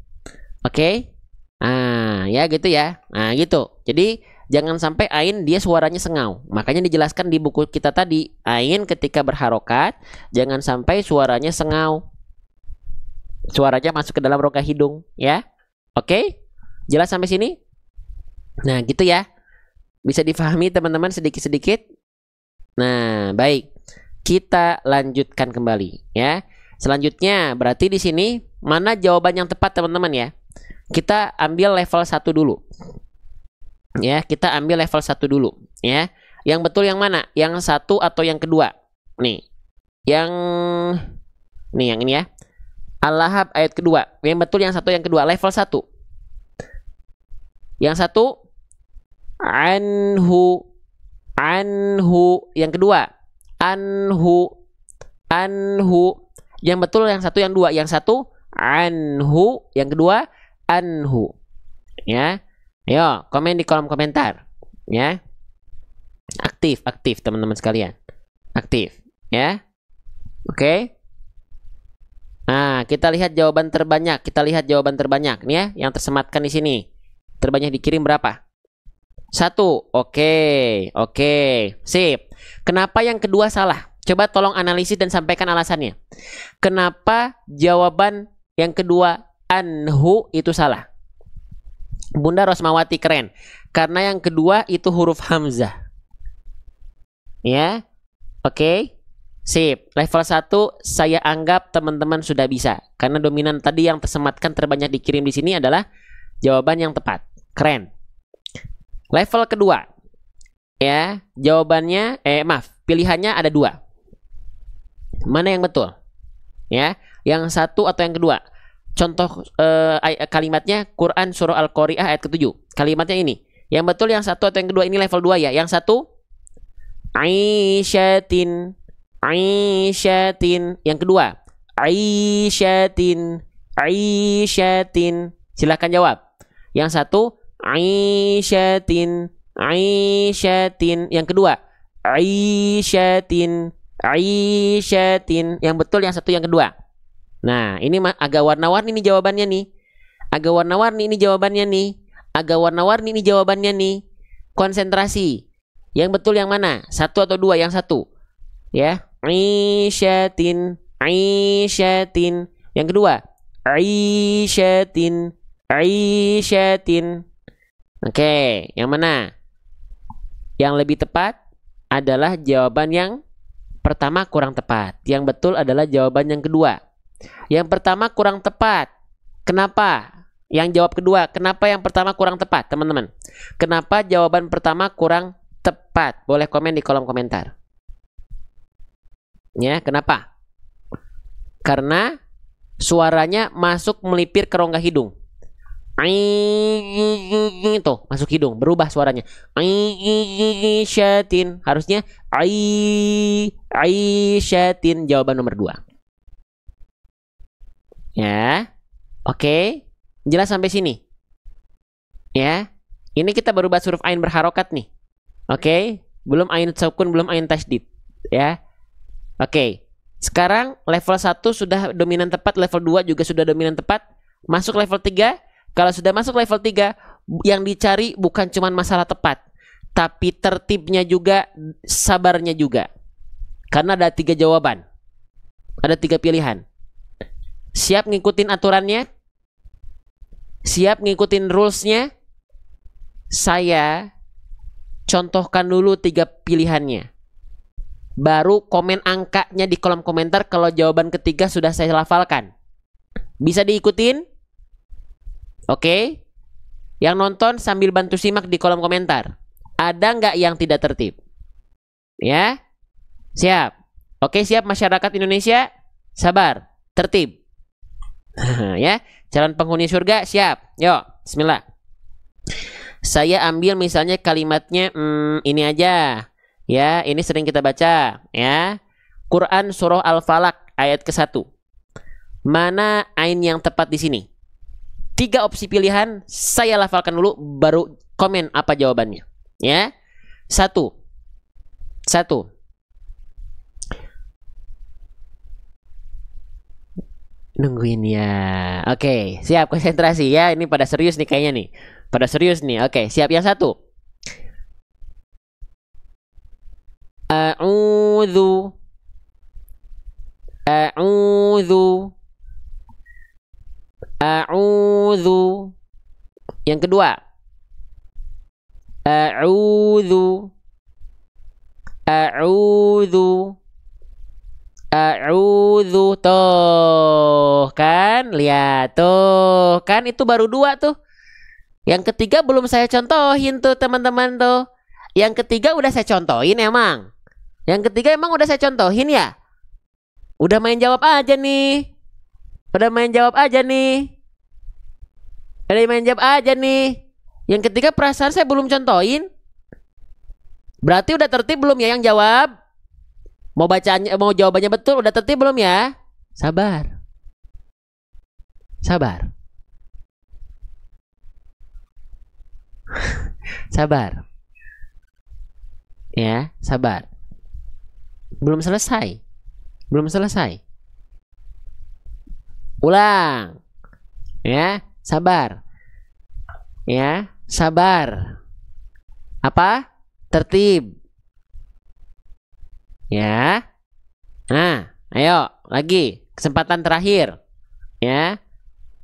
Ya gitu ya. Nah, gitu. Jadi jangan sampai ain dia suaranya sengau. Makanya dijelaskan di buku kita tadi, ain ketika berharokat jangan sampai suaranya sengau. Suaranya masuk ke dalam rongga hidung, ya. Oke? Jelas sampai sini? Nah, gitu ya. Bisa difahami teman-teman sedikit-sedikit? Nah, baik. Kita lanjutkan kembali, ya. Selanjutnya, berarti di sini mana jawaban yang tepat, teman-teman ya? Kita ambil level 1 dulu. Ya, kita ambil level 1 dulu, ya. Yang betul yang mana? Yang 1 atau yang kedua? Nih. Yang ini ya. Al-Lahab ayat kedua. Yang betul yang 1 yang kedua, level 1. Yang 1 anhu. Yang kedua anhu. Yang betul yang 1 yang 2. Yang 1 anhu, yang kedua anhu. Ya. Ayo, komen di kolom komentar, ya. Aktif teman-teman sekalian. Aktif, ya. Oke. Nah, kita lihat jawaban terbanyak. Nih ya, yang tersematkan di sini. Terbanyak dikirim berapa? 1. Oke. Sip. Kenapa yang kedua salah? Coba tolong analisis dan sampaikan alasannya. Kenapa jawaban yang kedua anhu itu salah? Bunda Rosmawati keren. Karena yang kedua itu huruf hamzah. Ya. Oke. Sip. Level 1 saya anggap teman-teman sudah bisa. Karena dominan tadi yang tersematkan terbanyak dikirim di sini adalah jawaban yang tepat. Keren. Level kedua. Ya, jawabannya pilihannya ada 2. Mana yang betul? Ya, yang satu atau yang kedua? Contoh kalimatnya Quran surah Al-Qari'ah ayat ke-7. Kalimatnya ini. Yang betul yang satu atau yang kedua? Ini level 2 ya. Yang satu Aisyatin. Aisyatin. Yang kedua Aisyatin. Aisyatin. Silakan jawab. Yang satu Aisyatin. Aisyatin. Yang kedua Aisyatin. Aisyatin. Yang betul yang satu yang kedua. Nah, ini agak warna-warni nih jawabannya nih. Agak warna-warni ini jawabannya nih. Agak warna-warni ini jawabannya nih. Konsentrasi. Yang betul yang mana? Satu atau dua? Yang satu. Ya. Aisyatin. Aisyatin. Yang kedua. Aisyatin. Aisyatin. Oke, yang mana? Yang lebih tepat adalah jawaban yang pertama kurang tepat. Yang betul adalah jawaban yang kedua. Yang pertama kurang tepat. Kenapa? Yang jawab kedua, kenapa yang pertama kurang tepat, teman-teman? Kenapa jawaban pertama kurang tepat? Boleh komen di kolom komentar. Ya, kenapa? Karena suaranya masuk melipir ke rongga hidung. Tuh, masuk hidung, berubah suaranya. Aisyatin. Harusnya Aisyatin. Jawaban nomor 2. Ya. Oke. Jelas sampai sini. Ya. Ini kita baru bahas huruf ain berharokat nih. Oke. Belum ain sukun, belum ain tasydid. Ya. Oke. Sekarang level 1 sudah dominan tepat, level 2 juga sudah dominan tepat. Masuk level 3. Kalau sudah masuk level 3, yang dicari bukan cuma masalah tepat, tapi tertibnya juga, sabarnya juga. Karena ada 3 jawaban. Ada 3 pilihan. Siap ngikutin aturannya? Siap ngikutin rulesnya? Saya contohkan dulu 3 pilihannya. Baru komen angkanya di kolom komentar kalau jawaban ketiga sudah saya lafalkan. Bisa diikutin? Oke. Yang nonton sambil bantu simak di kolom komentar. Ada nggak yang tidak tertib? Ya? Siap. Oke, siap masyarakat Indonesia? Sabar. Tertib. Ya, calon penghuni surga siap. Yuk, bismillah. Saya ambil misalnya kalimatnya ini aja. Ya, ini sering kita baca, ya. Quran surah Al-Falaq ayat ke-1. Mana ain yang tepat di sini? 3 opsi pilihan, saya lafalkan dulu, baru komen apa jawabannya. Ya, 1. Nungguin ya. Oke, siap, konsentrasi ya. Ini pada serius nih kayaknya nih. Pada serius nih. Oke, siap. Yang 1. A'udzu. A'udzu. A'udzu. Yang kedua. A'udzu. A'udzu. A'udzu. Tuh kan, lihat tuh kan, itu baru 2 tuh. Yang ketiga belum saya contohin tuh teman-teman tuh. Yang ketiga udah saya contohin emang. Yang ketiga emang udah saya contohin ya. Udah main jawab aja nih. Udah main jawab aja nih. Udah main jawab aja nih. Yang ketiga perasaan saya belum contohin. Berarti udah tertib belum ya yang jawab? Mau bacanya, mau jawabannya betul, udah tertib belum ya? Sabar. Sabar. Sabar. Ya, sabar. Belum selesai. Belum selesai. Ulang. Ya, sabar. Ya, sabar. Apa? Tertib. Ya. Nah, ayo lagi kesempatan terakhir. Ya.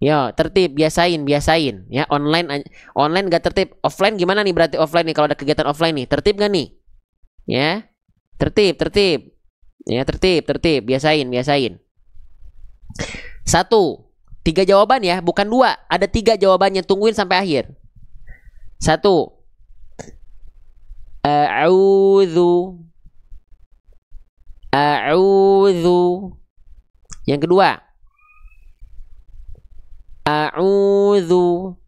Yo, tertib, biasain. Ya, online gak tertib. Offline gimana nih berarti offline nih kalau ada kegiatan offline nih? Tertib gak nih? Ya. Tertib. Ya, tertib. Biasain. 1. 3 jawaban ya, bukan 2. Ada 3 jawabannya, tungguin sampai akhir. 1. A'udzu. Yang kedua, a'udzu.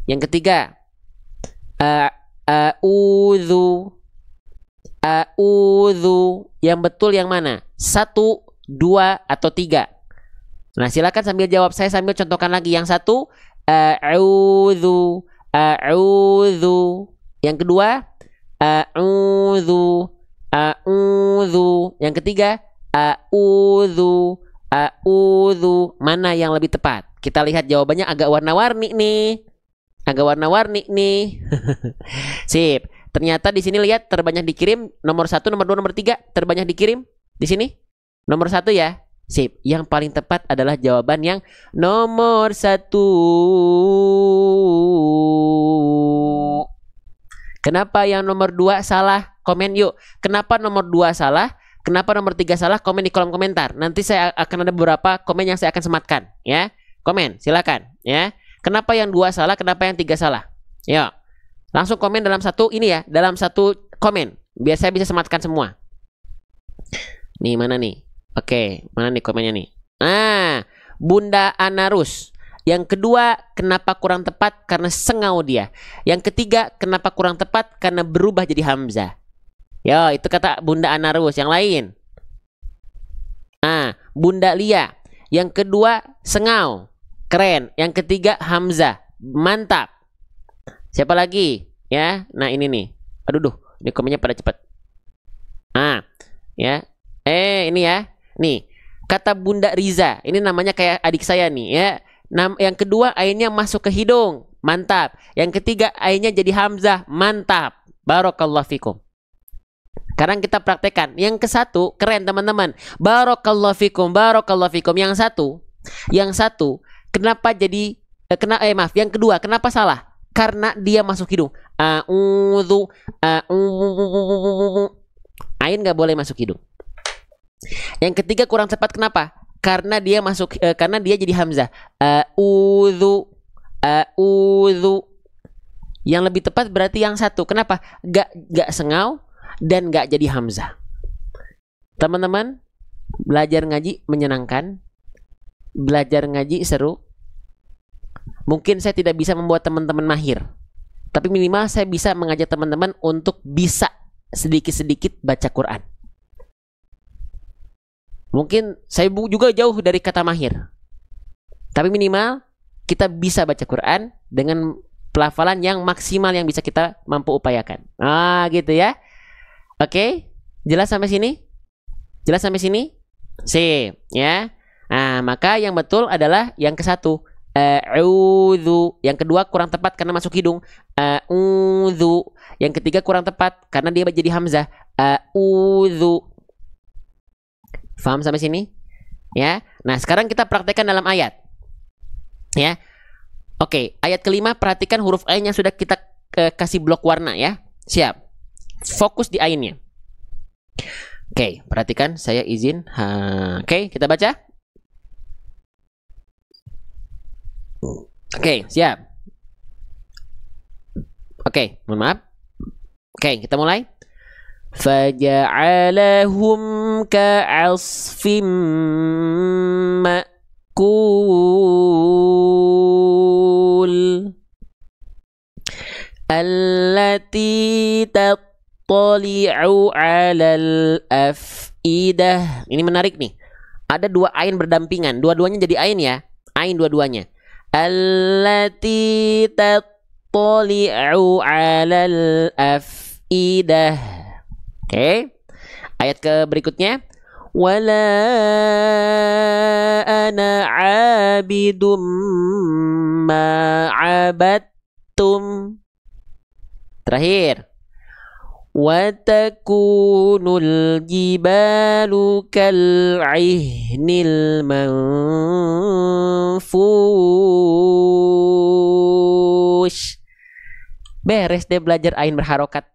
Yang ketiga, a'udzu. Yang betul yang mana? 1, 2, atau 3? Nah, silakan sambil jawab saya sambil contohkan lagi. Yang 1, a'udzu. Yang kedua, a'udzu. Yang ketiga, a'udzu. Mana yang lebih tepat? Kita lihat jawabannya agak warna-warni nih. Sip. Ternyata di sini lihat terbanyak dikirim nomor 1, nomor 2, nomor 3 terbanyak dikirim di sini. Nomor 1 ya. Sip. Yang paling tepat adalah jawaban yang nomor 1. Kenapa yang nomor 2 salah? Komen yuk. Kenapa nomor 2 salah? Kenapa nomor 3 salah? Komen di kolom komentar. Nanti saya akan ada beberapa komen yang saya akan sematkan ya. Komen, silakan ya. Kenapa yang 2 salah? Kenapa yang 3 salah? Yuk. Langsung komen dalam satu ini ya, dalam satu komen. Biar saya bisa sematkan semua. Nih, mana nih? Oke, mana nih komennya nih? Nah, Bunda Anarus. Yang kedua, kenapa kurang tepat? Karena sengau dia. Yang ketiga, kenapa kurang tepat? Karena berubah jadi hamzah. Yo, itu kata Bunda Anarus. Yang lain. Ah, Bunda Lia. Yang kedua, sengau. Keren. Yang ketiga, hamzah. Mantap. Siapa lagi? Ya, nah ini nih. Aduh, ini komennya pada cepat. Ah, ya. Ini ya. Nih, kata Bunda Riza. Ini namanya kayak adik saya nih ya. Yang kedua, ainnya masuk ke hidung. Mantap. Yang ketiga, ainnya jadi hamzah. Mantap. Barakallahu fikum. Sekarang kita praktekkan. Yang ke 1, keren teman-teman. Barakallahu fikum. Yang satu, kenapa jadi yang kedua, kenapa salah? Karena dia masuk hidung. Ain nggak boleh masuk hidung. Yang ketiga kurang tepat, kenapa? Karena dia jadi hamzah. Yang lebih tepat berarti yang 1. Kenapa? Gak sengau dan gak jadi hamzah. Teman-teman, belajar ngaji menyenangkan. Belajar ngaji seru. Mungkin saya tidak bisa membuat teman-teman mahir, tapi minimal saya bisa mengajak teman-teman untuk bisa sedikit-sedikit baca Quran. Mungkin saya juga jauh dari kata mahir, tapi minimal kita bisa baca Quran dengan pelafalan yang maksimal yang bisa kita mampu upayakan. Gitu ya. Oke, jelas sampai sini? Sip, ya. Nah, maka yang betul adalah yang ke 1. A'udzu. Yang kedua kurang tepat karena masuk hidung. A'udzu. Yang ketiga kurang tepat karena dia jadi hamzah. A'udzu. Faham sampai sini? Ya. Nah, sekarang kita praktekkan dalam ayat. Ya. Oke, ayat kelima, perhatikan huruf ain yang sudah kita kasih blok warna ya. Siap. Fokus di ainnya. Oke, perhatikan, saya izin. Oke, kita baca. Oke, siap. Oke, mohon maaf. Oke, kita mulai. Faja'alahum ka'asfim ma'kul allati tattali'u 'alal af'idah. Ini menarik nih. Ada 2 ain berdampingan. Dua-duanya jadi ain ya. Ain dua-duanya. Allati tattali'u 'alal af'idah. Oke. Ayat ke berikutnya. Wala ana 'abidum ma 'abadtum. Terakhir. Wa takunul jibalu kal'ihnil manfush. beres deh belajar ain berharokat.